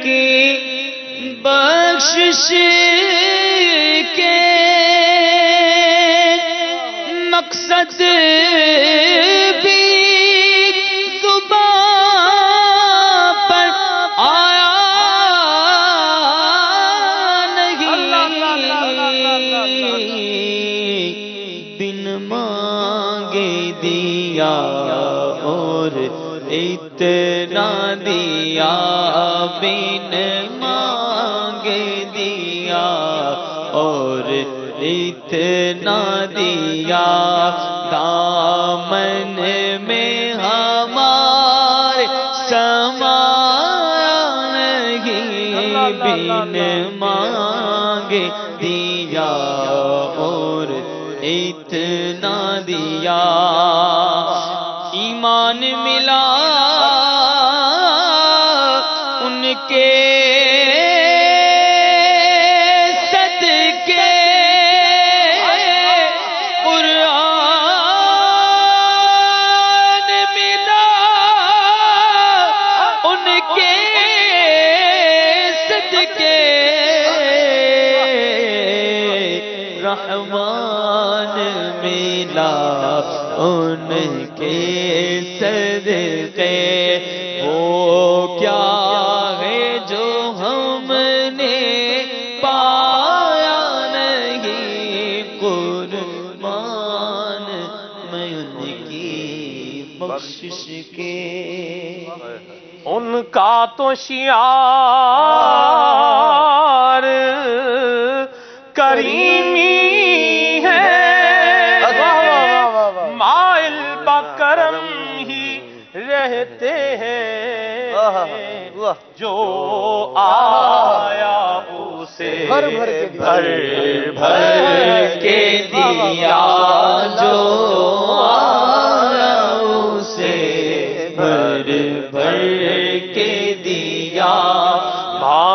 کی بخشش کے مقصد بھی زبان پر آیا نہیں, بن مانگے دیا اور اتنا دیا, بن مانگے دیا اور اتنا دیا, دامن میں ہمارے سمایا نہیں, بن مانگے دیا اور اتنا دیا. ایمان ملا ان کے صدقے, قرآن ملا ان کے صدقے, رحمان ملا ان کے صدقے. وہ کیا ہے جو ہم نے پایا نہیں, قربان میں ان کی بخشش کے. ان کا تو شعار کریمی ہے, مائل بکرم ہی رہتے ہیں, جو آیا اسے بھر بھر کے دیا, جو آیا اسے بھر بھر کے دیا. ماں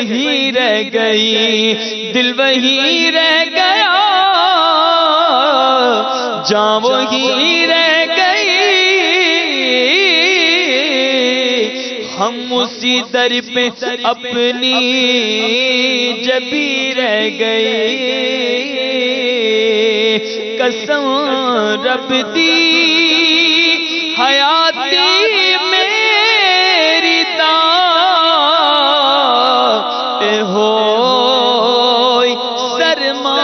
وہی رہ گئی، دل وہی رہ گیا، جان وہی رہ گئی، ہم اسی در پہ اپنی جبی رہ گئے، قسم رب دی حیاتی میری داء ہوئی سرمایہ،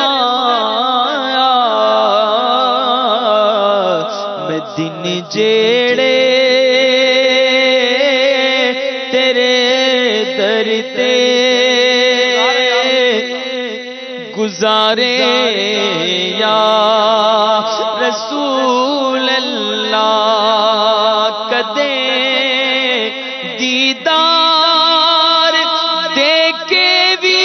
میں دن جیڑے تیرے در تے گزارے یا رسول اللہ، کدے دیدار دے کے بھی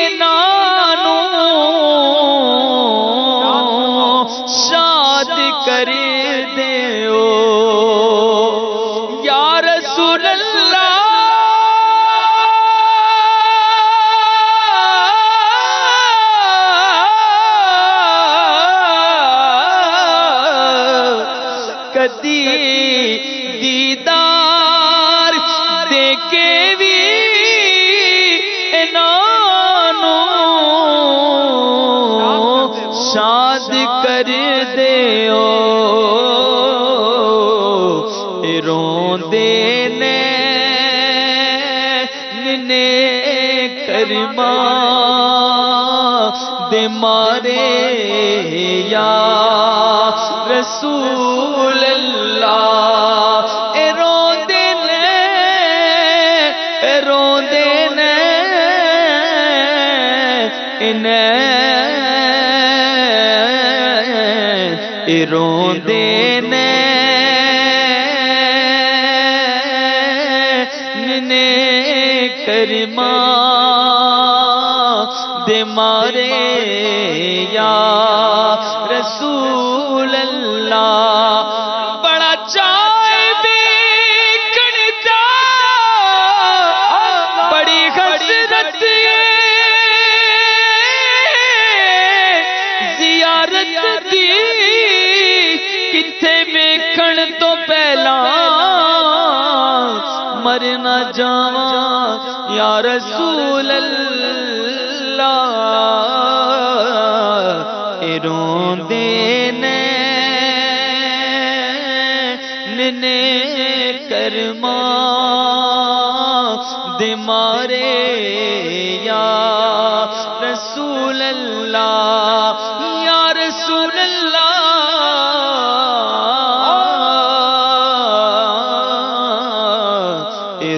انانو شاد کر دیو یا رسول اللہ، کدی دیدار دے کے بھی انانو شاد کر دیو، روندے نے کرما دے مارے یا رسول اللہ، روندے نے روندے نے کرما دے مارے یا رسول اللہ، بڑا چائے بیکن دا بڑی حسرت زیارت دی، کتھے ویکھن تو پہلا مرنا جاواں یا رسول اللہ، روندے نے کرما دے مارے یا رسول اللہ، یا رسول اللہ،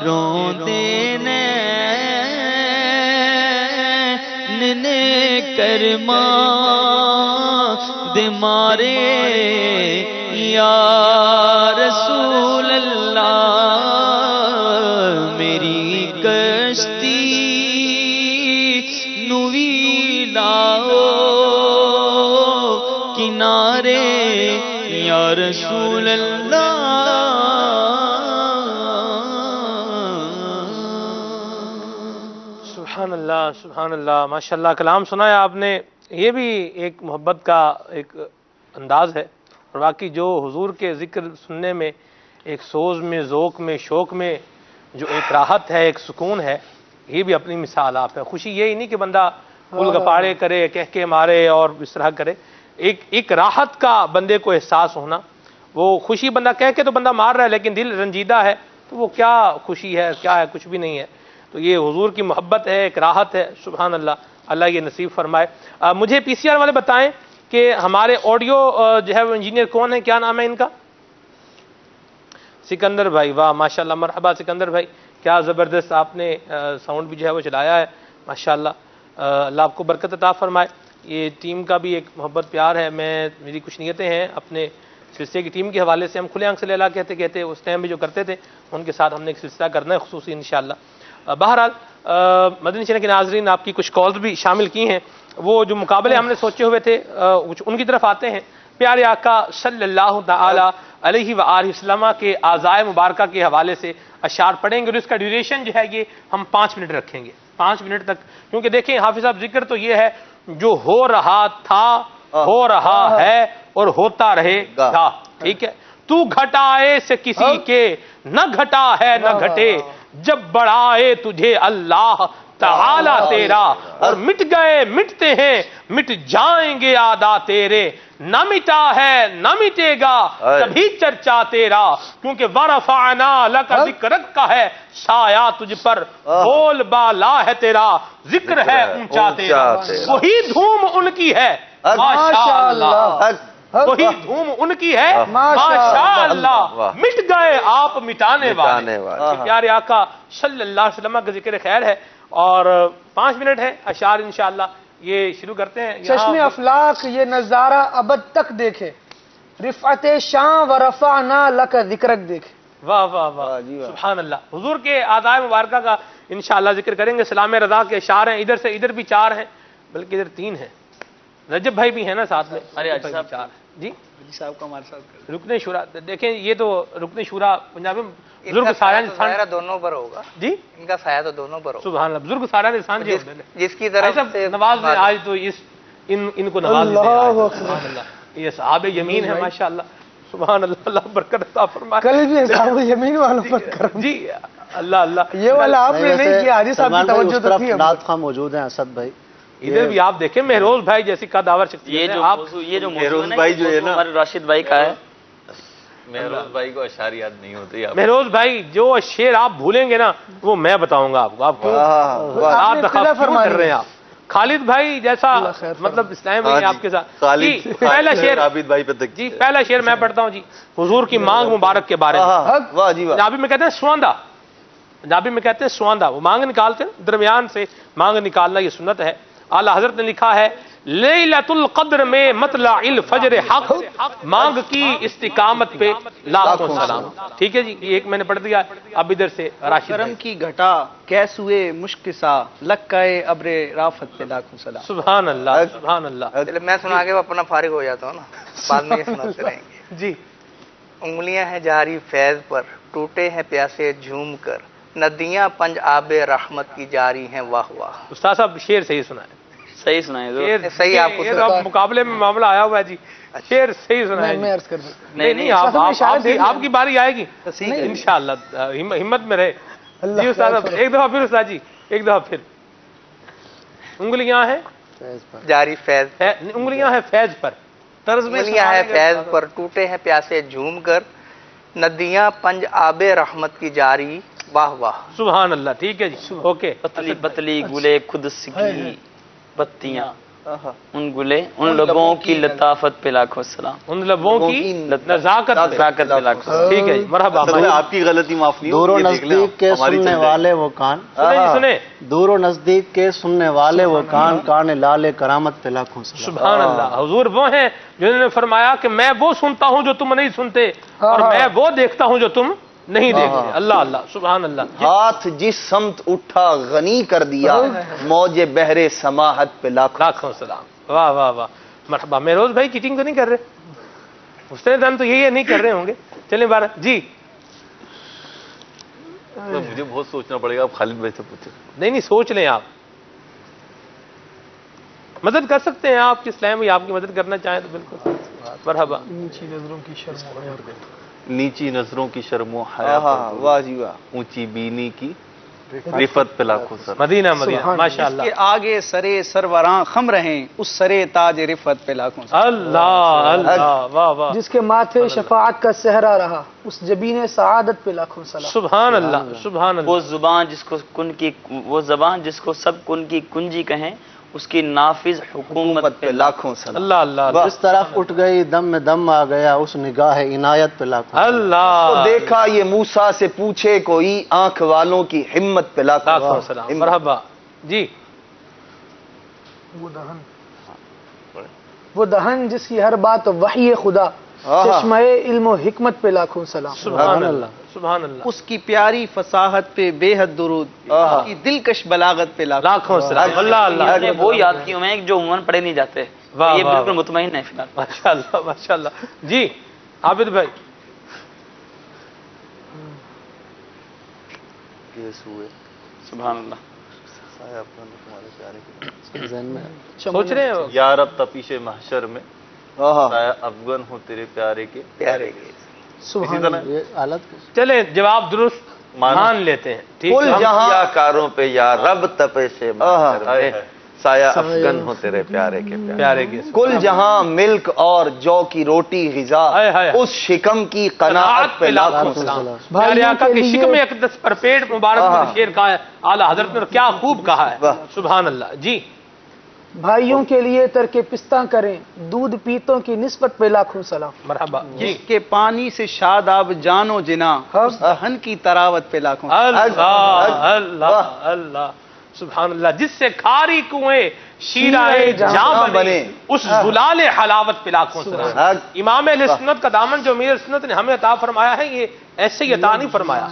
روندے نے کرما دے مارے یا رسول اللہ، میری کشتی نوی لاؤ کنارے یا رسول اللہ، سبحان اللہ سبحان اللہ، ماشاءاللہ کلام سنا ہے آپ نے، یہ بھی ایک محبت کا ایک انداز ہے، اور واقعی جو حضور کے ذکر سننے میں ایک سوز میں، ذوق میں، شوق میں جو ایک راحت ہے، ایک سکون ہے، یہ بھی اپنی مثال آپ ہے۔ خوشی یہی نہیں کہ بندہ گل گپاڑے کرے، کہہ کے مارے اور اس طرح کرے، ایک راحت کا بندے کو احساس ہونا، وہ خوشی بندہ کہہ کے تو بندہ مار رہا ہے لیکن دل رنجیدہ ہے تو وہ کیا خوشی ہے، کیا ہے، کچھ بھی نہیں ہے۔ تو یہ حضور کی محبت ہے، ایک راحت ہے، سبحان اللہ، اللہ یہ نصیب فرمائے۔ مجھے پی سی آر والے بتائیں کہ ہمارے آڈیو جو ہے وہ انجینئر کون ہے، کیا نام ہے ان کا؟ سکندر بھائی، واہ ماشاءاللہ، مرحبا سکندر بھائی، کیا زبردست آپ نے ساؤنڈ بھی جو ہے وہ چلایا ہے، ماشاءاللہ، اللہ آپ کو برکت عطا فرمائے۔ یہ ٹیم کا بھی ایک محبت پیار ہے، میری کچھ نیتیں ہیں اپنے سلسلے کی ٹیم کے حوالے سے، ہم کھلے آنکھ سے لیلا کہتے اس ٹائم بھی جو کرتے تھے ان کے ساتھ ہم نے ایک سلسلہ کرنا ہے خصوصی انشاءاللہ۔ بہرحال مدنی چینل کے ناظرین آپ کی کچھ کالز بھی شامل کی ہیں، وہ جو مقابلے ہم نے سوچے ہوئے تھے ان کی طرف آتے ہیں۔ پیارے آقا صلی اللہ تعالی علیہ وآلہ وسلم کے اعضائے مبارکہ کے حوالے سے اشعار پڑھیں گے، اور اس کا ڈیوریشن جو ہے یہ ہم 5 منٹ رکھیں گے، 5 منٹ تک، کیونکہ دیکھیں حافظ صاحب ذکر تو یہ ہے جو ہو رہا تھا، ہو رہا ہے اور ہوتا رہے گا، ٹھیک ہے؟ تو گھٹائے سے کسی کے نہ گھٹا ہے نہ گھٹے، جب بڑھائے تجھے اللہ تعالی تیرا، اور مٹ گئے مٹتے ہیں مٹ جائیں گے آدا تیرے، نہ مٹا ہے نہ مٹے گا کبھی چرچا تیرا، کیونکہ ورفعنا لک ذکرک کا ہے سایہ تجھ پر، بول بالا ہے تیرا، ذکر ہے اونچا تیرا، وہی دھوم ان کی ہے ماشاءاللہ، وہی دھوم ان کی ہے ماشاءاللہ، مٹ گئے آپ مٹانے والے۔ پیارے آقا صلی اللہ علیہ وسلم کا ذکر خیر ہے، اور 5 منٹ ہے، اشعار انشاءاللہ یہ شروع کرتے ہیں۔ چشم افلاق یہ نظارہ ابد تک دیکھے، رفعت شان و رفعنا لک ذکرک دیکھے۔ واہ واہ واہ، سبحان اللہ۔ حضور کے اعضائے مبارکہ کا انشاءاللہ ذکر کریں گے۔ سلام رضا کے اشعار ہیں، ادھر سے ادھر بھی 4 ہیں، بلکہ ادھر 3 ہیں، رجب بھائی بھی ہیں نا ساتھ میں، جی صاحب کا ہمارے ساتھ رکن شورا، دیکھیں یہ تو رکن شورا پنجابی میں بزرگ سارا انسان دونوں پر ہوگا جی، ان کا سایہ تو دونوں پر ہوگا، سبحان اللہ، بزرگ سارا انسان جس کی طرف سے نواز نے آج تو ان کو نواز دیا، سبحان اللہ، یہ صحاب یمین ہے ماشاءاللہ، سبحان اللہ، اللہ برکت عطا فرمائے۔ کل بھی صحاب یمین والوں پر کرم جی، اللہ اللہ، یہ والا آپ نے نہیں کیا، حاجی صاحب کی توجہ تو تھی۔ نعت خواہ موجود ہیں اسد بھائی، ادھر بھی آپ دیکھیں مہروز بھائی جیسی قداور شخصیت ہے۔ یہ جو مہروز بھائی جو ہے نا ہمارے راشد بھائی کا ہے، مہروز بھائی کو اشعار یاد نہیں ہوتے۔ مہروز بھائی جو شعر آپ بھولیں گے نا وہ میں بتاؤں گا آپ کو، آپ کر رہے ہیں آپ۔ خالد بھائی جیسا مطلب اسلام بھائی آپ کے ساتھ، پہلا شعر عابد بھائی پہ جی، پہلا شعر میں پڑھتا ہوں جی، حضور کی مانگ مبارک کے بارے میں۔ پنجابی میں کہتے ہیں سواندہ، پنجابی میں کہتے ہیں سواندہ، وہ مانگ نکالتے ہیں، درمیان سے مانگ نکالنا یہ سنت ہے۔ اعلیٰ حضرت نے لکھا ہے لیلۃ القدر میں مطلع الفجر حق، مانگ کی استقامت پہ لاکھوں سلام، ٹھیک ہے جی، یہ ایک میں نے پڑھ دیا، اب ادھر سے راشد کرم کی گھٹا کیسوئے مشک سا، لکائے ابر رافت پہ لاکھوں سلام۔ سبحان اللہ سبحان اللہ۔ میں سنا کے اپنا فارغ ہو جاتا ہوں نا، بعد میں یہ سناتے رہیں گے جی۔ انگلیاں ہیں جاری فیض پر، ٹوٹے ہیں پیاسے جھوم کر، ندیاں پنج آب رحمت کی جاری ہیں، واہ واہ۔ استاد صاحب شعر صحیح سنائے، صحیح سنائے، صحیح آپ کو مقابلے میں معاملہ آیا ہوا ہے جی، شعر صحیح سنائے۔ نہیں آپ کی باری آئے گی انشاءاللہ، ہمت میں رہے جی استاد صاحب۔ ایک دفعہ پھر استاد جی، ایک دفعہ پھر۔ انگلیاں ہیں جاری فیض، انگلیاں ہیں فیض پر، طرز میں انگلیاں ہیں فیض پر، ٹوٹے ہیں پیاسے جھوم کر، ندیاں پنج آب رحمت کی جاری، واہ واہ۔ سبحان اللہ، ٹھیک ہے جی، اوکے۔ پتلی پتلی گلے خود سکی بتیاں، ان گلے ان لبوں کی لطافت پہ لاکھوں سلام، ان لبوں کی نزاکت پہ لاکھوں سلام۔ ٹھیک ہے، مرحبا، آپ کی غلطی معاف نہیں، دور و نزدیک کے سننے والے وہ کان، سنیں، دور و نزدیک کے سننے والے وہ کان، کان لال کرامت پہ لاکھوں سلام۔ سبحان اللہ، حضور وہ ہیں جنہوں نے فرمایا کہ میں وہ سنتا ہوں جو تم نہیں سنتے، اور میں وہ دیکھتا ہوں جو تم نہیں دیکھتے۔ اللہ اللہ، سبحان اللہ۔ ہاتھ جس سمت اٹھا غنی کر دیا، موج بحر سماحت پہ لاکھوں سلام، واہ واہ واہ، مرحبا۔ مہروز بھائی چیٹنگ تو نہیں کر رہے؟ اس دن تو یہی نہیں کر رہے ہوں گے، چلیں بارہ جی۔ مجھے بہت سوچنا پڑے گا، آپ خالد بھائی سے پوچھیں۔ نہیں سوچ لیں، آپ مدد کر سکتے ہیں، آپ کی اسلام بھی آپ کی مدد کرنا چاہیں تو بالکل، مرحبا۔ نیچی نظروں کی شرم و حیا، نیچی نظروں کی شرم و حیا، واہ جی واہ، اونچی بینی کی رفت پہ لاکھوں سلام۔ مدینہ مدینہ، ماشاءاللہ۔ اس کے آگے سرے سروراں خم رہیں، اس سرے تاج رفت پہ لاکھوں سلام۔ اللہ اللہ، واہ واہ۔ جس کے ماتھے شفاعت کا صحرا رہا، اس جبین سعادت پہ لاکھوں سلام۔ سبحان اللہ سبحان اللہ۔ وہ زبان جس کو کن کی، وہ زبان جس کو سب کن کی کنجی کہیں، اس کی نافذ حکومت پہ لاکھوں سلام۔ اللہ اللہ، جس طرف اٹھ گئی دم میں دم آ گیا، اس نگاہ عنایت پہ لاکھوں سلام۔ اللہ، دیکھا یہ موسیٰ سے پوچھے کوئی، آنکھ والوں کی ہمت پہ لاکھوں سلام، مرحبا جی۔ وہ دہن جس کی ہر بات وحی خدا، چشمہ علم و حکمت پہ لاکھوں سلام۔ سبحان اللہ سبحان اللہ۔ اس کی پیاری فصاحت پہ بے حد درود، اس کی دلکش بلاغت پہ لاکھوں سلام۔ اللہ اللہ، وہ یاد کیوں میں جو عموماً پڑھے نہیں جاتے، یہ بالکل مطمئن ہے فی الحال. ماشاءاللہ ماشاءاللہ. جی عابد بھائی. سبحان اللہ. سوچ رہے ہو یا رب تپیش محشر میں سایہ افغان ہو تیرے پیارے کے سبحان اللہ. چلیں جواب درست مان لیتے ہیں. ٹھیک کل جہاں کاروں پہ یا رب تپش محشر میں سایہ افغان ہو تیرے پیارے کے پیارے کے. کل جہاں ملک اور جو کی روٹی غذا اس شکم کی قناعت پہ لاکھوں سلام. پیارے آقا کے شکم اقدس پر پیٹ مبارک میں شعر کہا ہے اعلیٰ حضرت نے, کیا خوب کہا ہے. سبحان اللہ. جی بھائیوں کے لیے ترک پستہ کریں, دودھ پیتوں کی نسبت پہ لاکھوں سلام. مرحبا. جس کے پانی سے شاداب جانو جنا, دہن کی تراوت پہ لاکھوں. اللہ اللہ اللہ سبحان اللہ. جس سے کھاری کنویں شیرائے جاں بنے اس زلال حلاوت پہ لاکھوں سلام. امام اہل سنت کا دامن جو امیر سنت نے ہمیں عطا فرمایا ہے, یہ ایسے ہی عطا نہیں فرمایا.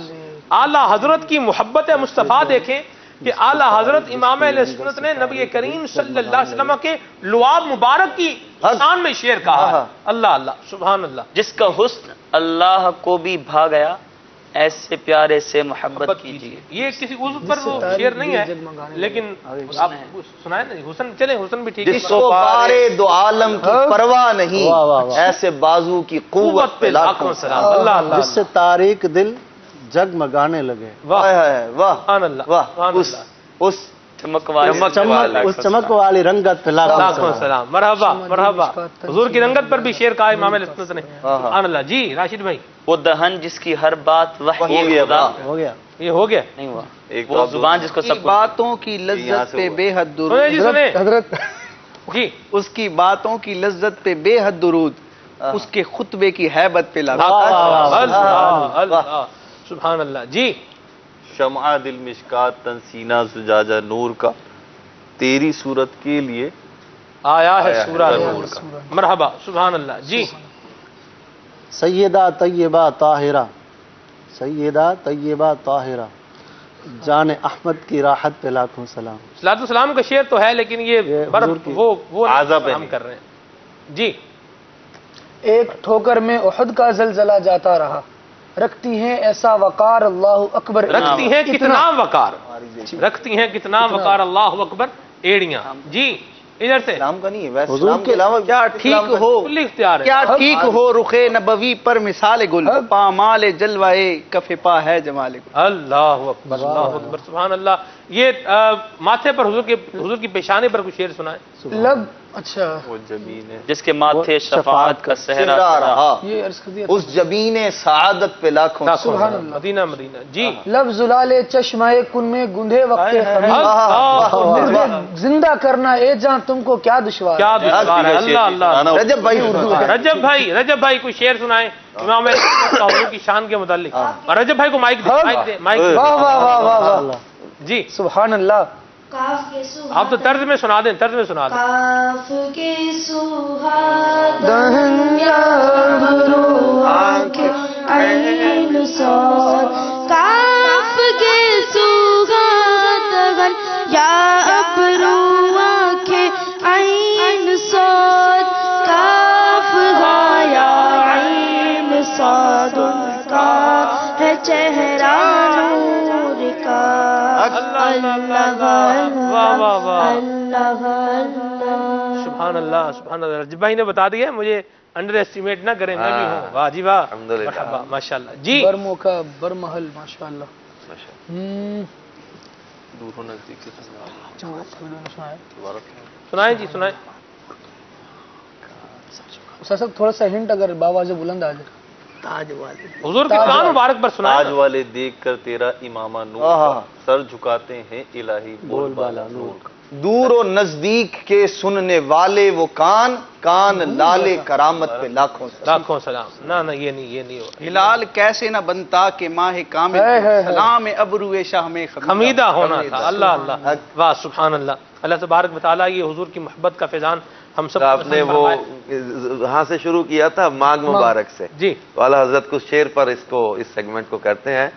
اعلیٰ حضرت کی محبت مصطفیٰ دیکھیں کہ اعلیٰ حضرت امام اہل سنت نے نبی کریم صلی اللہ علیہ وسلم کے لعاب مبارک کی شان میں شعر کہا ہے. اللہ اللہ سبحان اللہ. جس کا حسن اللہ کو بھی بھا گیا, ایسے پیارے سے محبت کیجیے. یہ کسی عضو پر وہ شعر نہیں ہے, لیکن آپ سنائیں نا حسن. چلیں حسن بھی ٹھیک ہے. جس کو بارے دو عالم کی پرواہ نہیں, ایسے بازو کی قوت پہ لاکھوں سلام. اللہ اللہ. جس سے تاریک دل جگمگانے لگے. واہ واہ واہ. اس چمک والی رنگت پہ لاکھوں سلام. مرحبا مرحبا. حضور کی رنگت پر بھی شعر کہا امام اہل سنت نے. سبحان اللہ. جی راشد بھائی. وہ دہن جس کی ہر بات وحی خدا. ہو گیا. یہ ہو گیا نہیں ہوا. وہ زبان جس کو سب باتوں کی لذت پہ بے حد درود. حضرت جی اس کی باتوں کی لذت پہ بے حد درود, اس کے خطبے کی ہیبت پہ لاکھوں. سبحان اللہ. جی شمع دل مشکات تنسینہ زجاجہ نور کا, تیری صورت کے لیے آیا ہے سورہ نور کا. مرحبا. سبحان اللہ. جی سیدہ طیبہ طاہرہ, سیدہ طیبہ طاہرہ, جان احمد کی راحت پہ لاکھوں سلام. صلاۃ السلام کا شعر تو ہے, لیکن یہ وہ عذاب ہم کر رہے ہیں. جی ایک ٹھوکر میں احد کا زلزلہ جاتا رہا, رکھتی ہیں ایسا وقار اللہ اکبر. رکھتی ہیں کتنا وقار, رکھتی ہیں کتنا وقار اللہ اکبر ایڑیاں. جی ادھر سے اسلام کا نہیں ہے, اسلام کے علاوہ کیا ٹھیک ہو, اختیار ہے. کیا ٹھیک ہو رخ نبوی پر مثال گل, پامال جلوائے کف پا ہے جمال گل. اللہ اکبر اللہ اکبر. سبحان اللہ. یہ ماتھے پر حضور کی پیشانے پر کچھ شعر سنائے. لب اچھا وہ جبین ہے جس کے ماتھے شفاعت کا صحرا رہا, یہ عرض کر دیا. اس جبین سعادت پہ لاکھوں سبحان اللہ. مدینہ مدینہ. جی لب زلال چشمہ کن میں گندھے وقت زندہ کرنا اے جان تم کو کیا دشوار. کیا دشوار ہے. اللہ اللہ. رجب بھائی اردو رجب بھائی کوئی شعر سنائیں امام حضور کی شان کے متعلق. رجب بھائی کو مائک دے. واہ واہ واہ واہ واہ. جی سبحان اللہ. آپ تو طرز میں سنا دیں, طرز میں سنا دیں. کاف کے سوہادن یا ابرو آنکھ عین صاد, کاف کے سوہادن یا ابرو آنکھ عین صاد, کاف یا عین صاد کا ہے چہرہ نور کا. سبحان اللہ سبحان اللہ. رجب بھائی نے بتا دیا, مجھے انڈر ایسٹیمیٹ نہ کریں, میں بھی ہوں. واہ جی واہ. مرحبا ماشاء اللہ. جی برموکا برمحل ماشاء اللہ. دور ہو نزدیک سنائیں جی سنائیں. تھوڑا سا ہنٹ اگر باواز بلند آ جائے. تاج والے حضور کے کان مبارک پر سنائیں. تاج والے دیکھ کر تیرا امامہ نور, سر جھکاتے ہیں الہی بول بالا نور کا. دور و نزدیک کے سننے والے وہ کان, کان لالے کرامت پہ لاکھوں سلام. نہ یہ نہیں ہو. ہلال کیسے نہ بنتا کہ ماہ کامل, سلام ابرو شاہ میں خمیدہ ہونا تھا. اللہ اللہ. واہ سبحان اللہ. اللہ تبارک و تعالیٰ یہ حضور کی محبت کا فیضان ہم سب. آپ نے وہ وہاں سے شروع کیا تھا مانگ مبارک سے. جی والا حضرت کچھ شعر پر اس سیگمنٹ کو کرتے ہیں.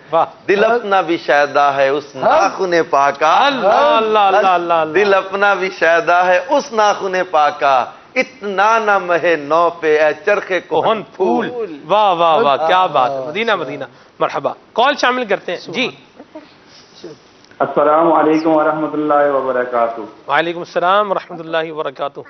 دل اپنا بھی شیدا ہے اس ناخن پاکا, اللہ اللہ اللہ. دل اپنا بھی شیدا ہے اس ناخن پاکا, اتنا نہ مہے نو پہ اے چرخے کوہن پھول. واہ واہ واہ کیا بات ہے. مدینہ مدینہ مرحبا. کال شامل کرتے ہیں جی. السلام علیکم ورحمۃ اللہ وبرکاتہ. وعلیکم السلام ورحمۃ اللہ وبرکاتہ.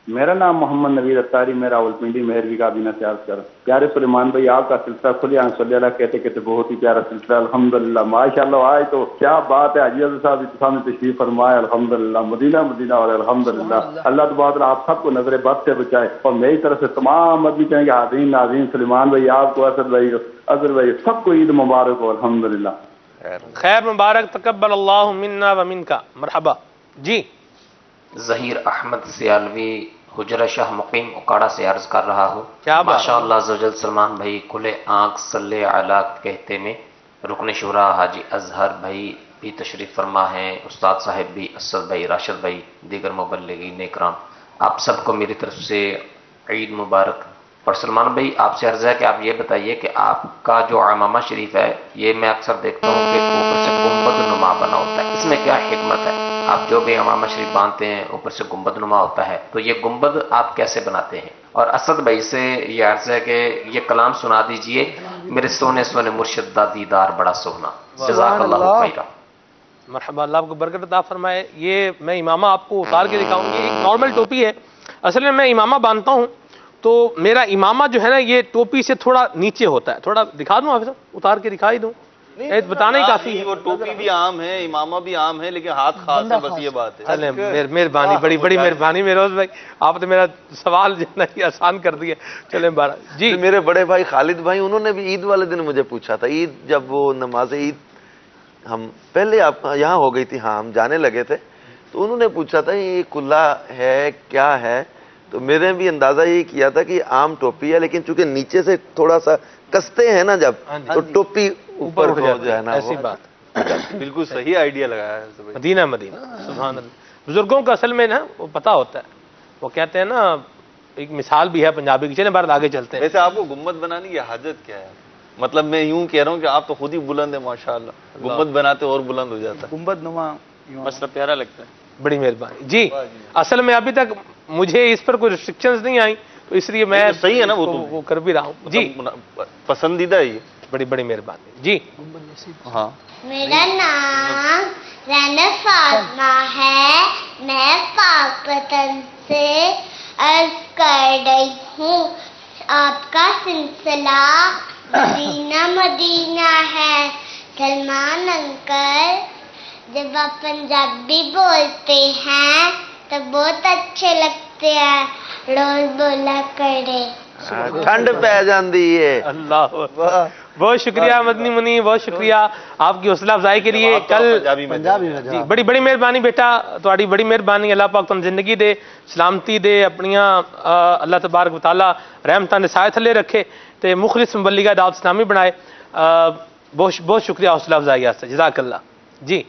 میرا نام محمد نوید اتاری، میں راولپنڈی مہروی کابینہ سے عرض کر. پیارے سلیمان بھائی، آپ کا سلسلہ کھلے صلی اللہ کہتے کہتے بہت ہی پیارا سلسلہ الحمدللہ ماشاءاللہ. آج تو کیا بات ہے، حاجی حضرت صاحب اتفاق تشریف فرمائے الحمدللہ. مدینہ مدینہ اور الحمدللہ. اللہ تبارک آپ سب کو نظر بد سے بچائے، اور میری طرف سے تمام مدنی چینل کے حاضرین ناظرین، سلیمان بھائی آپ کو، اسد بھائی، اظہر بھائی، سب کو عید مبارک ہو الحمدللہ. خیر مبارک، تقبل اللہ منا و منکا. مرحبا جی. ظہیر احمد سیالوی حجرہ شاہ مقیم اکاڑا سے عرض کر رہا ہوں. ماشاء اللہ عزوجل سلمان بھائی کھلے آنکھ صلی علی کہتے میں رکن شورا حاجی اظہر بھائی بھی تشریف فرما ہیں، استاد صاحب بھی، اسد بھائی، راشد بھائی، دیگر مبلغین اکرام، آپ سب کو میری طرف سے عید مبارک. اور سلمان بھائی آپ سے عرض ہے کہ آپ یہ بتائیے کہ آپ کا جو عمامہ شریف ہے، یہ میں اکثر دیکھتا ہوں کہ اوپر سے گنبد نما بنا ہوتا ہے، اس میں کیا حکمت ہے؟ آپ جو بھی عمامہ شریف باندھتے ہیں اوپر سے گنبد نما ہوتا ہے، تو یہ گنبد آپ کیسے بناتے ہیں؟ اور اسد بھائی سے یہ عرض ہے کہ یہ کلام سنا دیجئے، میرے سونے سونے مرشد دا دیدار بڑا سونا. جزاک اللہ خیرہ. مرحبا، اللہ آپ کو برکت عطا فرمائے. یہ میں امامہ آپ کو اتار کے دکھاؤں. یہ ایک نارمل ٹوپی ہے. اصل میں امامہ باندھتا ہوں تو میرا امامہ جو ہے نا یہ ٹوپی سے تھوڑا نیچے ہوتا ہے. تھوڑا دکھا دوں حافظ صاحب، اتار کے دکھا ہی دوں، بتانا ہی کافی ہے. وہ ٹوپی بھی عام ہے، امامہ بھی عام ہے، لیکن ہاتھ خاص ہے، بس یہ بات ہے. چلیں، مہربانی، بڑی بڑی مہربانی میروز بھائی، آپ نے میرا سوال جو ہے نا یہ آسان کر دیا. چلیں بارہ جی. میرے بڑے بھائی خالد بھائی، انہوں نے بھی عید والے دن مجھے پوچھا تھا. عید جب وہ نماز عید ہم پہلے آپ یہاں ہو گئی تھی، ہاں ہم جانے لگے تھے، تو انہوں نے پوچھا تھا یہ کلا ہے کیا ہے؟ تو میرے بھی اندازہ یہی کیا تھا کہ عام ٹوپی ہے، لیکن چونکہ نیچے سے تھوڑا سا کستے ہیں نا جب، تو ٹوپی اوپر جو ہے نا ایسی بات. بالکل صحیح آئیڈیا لگایا ہے. مدینہ مدینہ سبحان اللہ. بزرگوں کا اصل میں نا وہ پتہ ہوتا ہے، وہ کہتے ہیں نا، ایک مثال بھی ہے پنجابی کی. چلیں بار آگے چلتے ہیں. ویسے آپ کو گنبد بنانے کی حاجت کیا ہے؟ مطلب میں یوں کہہ رہا ہوں کہ آپ تو خود ہی بلند ہیں ماشاءاللہ، گنبد بناتے اور بلند ہو جاتا ہے. گنبد نما مسئلہ پیارا لگتا ہے. بڑی مہربانی جی. اصل میں ابھی تک مجھے اس پر کوئی ریسٹرکشنز نہیں آئیں، تو اس لیے میں صحیح ہے نا وہ کر بھی رہا ہوں جی. پسندیدہ ہے یہ. بڑی بڑی مہربانی جی. ہاں میرا نام رنا فاطمہ ہے، میں پاک وطن سے عرض کر رہی ہوں. آپ کا سلسلہ مدینہ مدینہ ہے. سلمان انکل جب آپ پنجابی بولتے ہیں تو بہت اچھے لگتے ہیں، روز بولا کرے. ٹھنڈ پہ جاندی ہے. اللہ بہت شکریہ مدنی منی، بہت شکریہ آپ کی حوصلہ افزائی کے لیے. کل جی بڑی بڑی مہربانی بیٹا، تھوڑی بڑی مہربانی. اللہ پاک تم زندگی دے، سلامتی دے اپنیاں، اللہ تبارک و تعالی رحمتاں دے سائے تھلے رکھے تے مخلص مبلغہ دعوت اسلامی بنائے. بہت شکریہ حوصلہ افزائی سے، جزاک اللہ جی.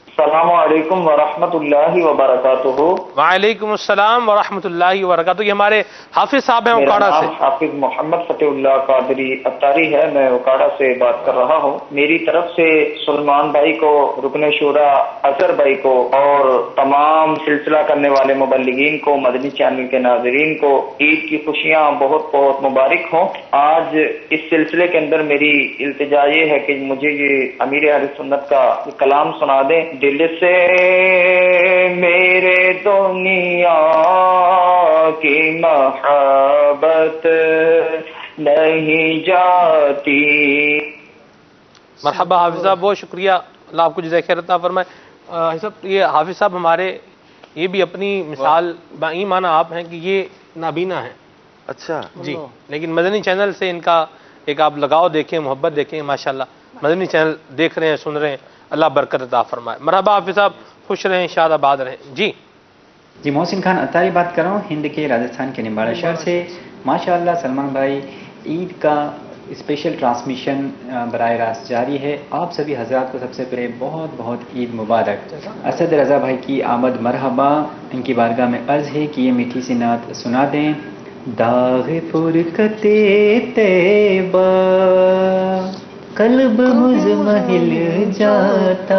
السلام علیکم ورحمۃ اللہ وبرکاتہ. وعلیکم السلام ورحمۃ اللہ وبرکاتہ. یہ ہمارے حافظ صاحب ہیں اکاڑا سے. حافظ محمد فتح اللہ قادری اتاری ہے، میں اکاڑا سے بات کر رہا ہوں. میری طرف سے سلمان بھائی کو، رکن شورا اظہر بھائی کو، اور تمام سلسلہ کرنے والے مبلغین کو، مدنی چینل کے ناظرین کو عید کی خوشیاں بہت بہت مبارک ہوں. آج اس سلسلے کے اندر میری التجا یہ ہے کہ مجھے یہ امیر اہل سنت کا کلام سنا دیں. دل سے میرے دنیا کی محبت نہیں جاتی. مرحبا حافظ صاحب، بہت شکریہ. اللہ آپ کو جزائے خیر عطا فرمائے. یہ حافظ صاحب ہمارے یہ بھی اپنی مثال بائیں معنی آپ ہیں کہ یہ نابینا ہیں. اچھا جی، لیکن مدنی چینل سے ان کا ایک آپ لگاؤ دیکھیں، محبت دیکھیں. ماشاءاللہ مدنی چینل دیکھ رہے ہیں، سن رہے ہیں. اللہ برکت عطا فرمائے. مرحبا حافظ صاحب، خوش رہیں، شاد آباد رہیں. جی محسن خان اتاری بات کر رہا ہوں ہند کے راجستھان کے نمباڑا شہر سے. ماشاءاللہ سلمان بھائی عید کا اسپیشل ٹرانسمیشن براہ راست جاری ہے. آپ سبھی حضرات کو سب سے پہلے بہت بہت عید مبارک. اسد رضا بھائی کی آمد مرحبا. ان کی بارگاہ میں عرض ہے کہ یہ میٹھی سی نعت سنا دیں. داغ فرقت طیبہ قلب مزمحل جاتا،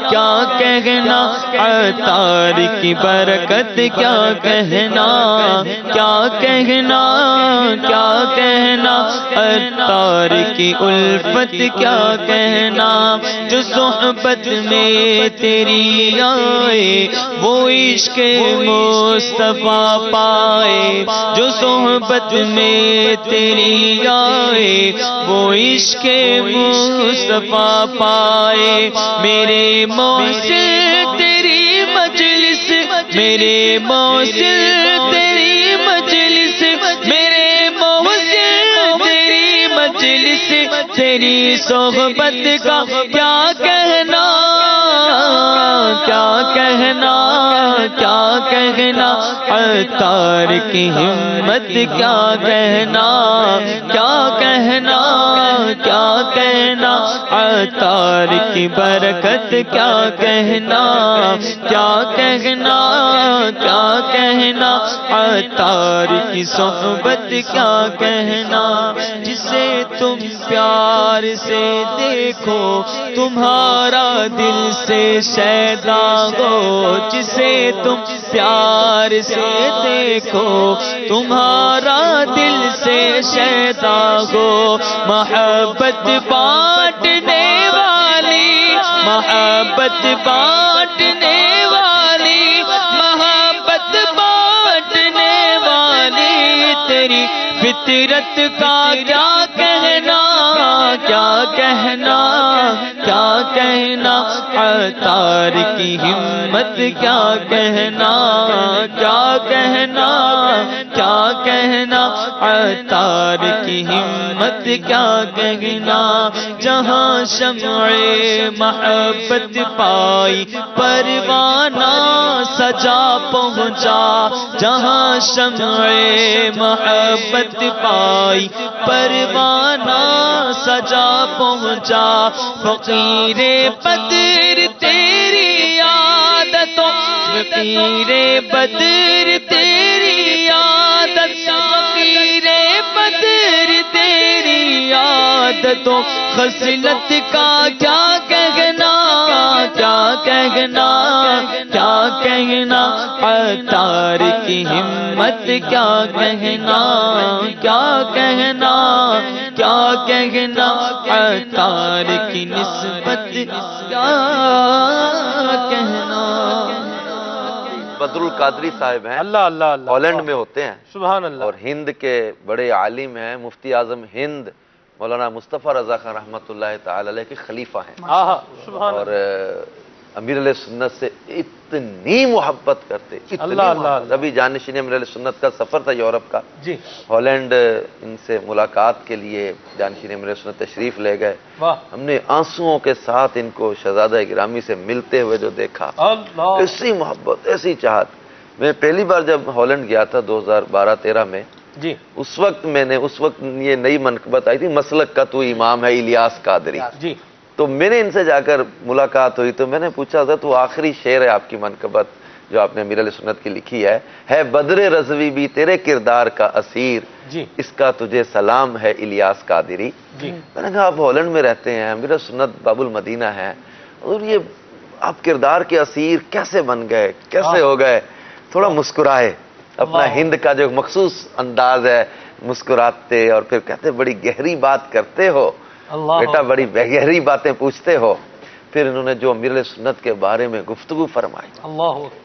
کیا کہنا عطار کی برکت کیا کہنا کیا کہنا کیا کہنا عطار کی الفت کیا کہنا جو صحبت میں تیری آئے وہ عشق مصطفیٰ پائے جو صحبت میں تیری آئے وہ عشق مصطفیٰ پائے میرے محسن تیری مجلس میرے محسن تیری مجلس میرے محسن تیری مجلس تیری صحبت کا کیا کہنا کیا کہنا کیا کہنا عطار کی ہمت کیا کہنا کیا کہنا کیا کہنا عطار کی برکت کیا کہنا کیا کہنا کیا کہنا عطار کی صحبت کیا کہنا جسے تم پیار سے دیکھو تمہارا دل سے شیدا ہو جسے تم پیار سے دیکھو تمہارا دل سے شیدا ہو محبت بانٹنے والی محبت بانٹنے والی محبت بانٹنے والی تیری فطرت کا کیا کہنا کیا کہنا کیا کہنا عطار کی ہمت کیا کہنا کیا کہنا کیا کہنا عطار کی ہمت کیا کہنا جہاں شمع محبت پائی پروانہ سجا پہنچا جہاں شمع محبت پائی پروانہ سجا پہنچا فقیر بدر تیری عادتوں فقیر بدر تیری عادت فقیر بدر تیری عادتوں خصلت کا کیا کہنا کیا کہنا کیا کہنا عطار کی ہمت کیا کہنا کیا کہنا کیا کہنا عطار کی نسبت کیا کہنا بدر القادری صاحب ہیں اللہ اللہ اللہ ہالینڈ میں ہوتے ہیں سبحان اللہ اور ہند کے بڑے عالم ہیں مفتی اعظم ہند مولانا مصطفیٰ رضا خان رحمۃ اللہ تعالی علیہ کے خلیفہ ہیں سبحان اور امیر علیہ سنت سے اتنی محبت کرتے ابھی جانشین امیر علیہ سنت کا سفر تھا یورپ کا جی ہالینڈ ان سے ملاقات کے لیے جانشین امیر علیہ سنت تشریف لے گئے ہم نے آنسوؤں کے ساتھ ان کو شہزادہ گرامی سے ملتے ہوئے جو دیکھا ایسی محبت ایسی چاہت میں پہلی بار جب ہالینڈ گیا تھا 2012-13 میں جی اس وقت یہ نئی منقبت آئی تھی مسلک کا تو امام ہے الیاس قادری جی تو میں نے ان سے جا کر ملاقات ہوئی تو میں نے پوچھا حضرت وہ آخری شعر ہے آپ کی منقبت جو آپ نے امیر علیہ سنت کی لکھی ہے بدر رضوی بھی تیرے کردار کا اسیر جی اس کا تجھے سلام ہے الیاس قادری جی میں نے کہا آپ ہالینڈ میں رہتے ہیں امیر علیہ سنت باب المدینہ ہے اور یہ آپ کردار کے اسیر کیسے بن گئے کیسے ہو گئے تھوڑا مسکرائے اپنا ہند کا جو مخصوص انداز ہے مسکراتے اور پھر کہتے بڑی گہری بات کرتے ہو بیٹا بڑی گہری باتیں پوچھتے ہو پھر انہوں نے جو امیر سنت کے بارے میں گفتگو فرمائی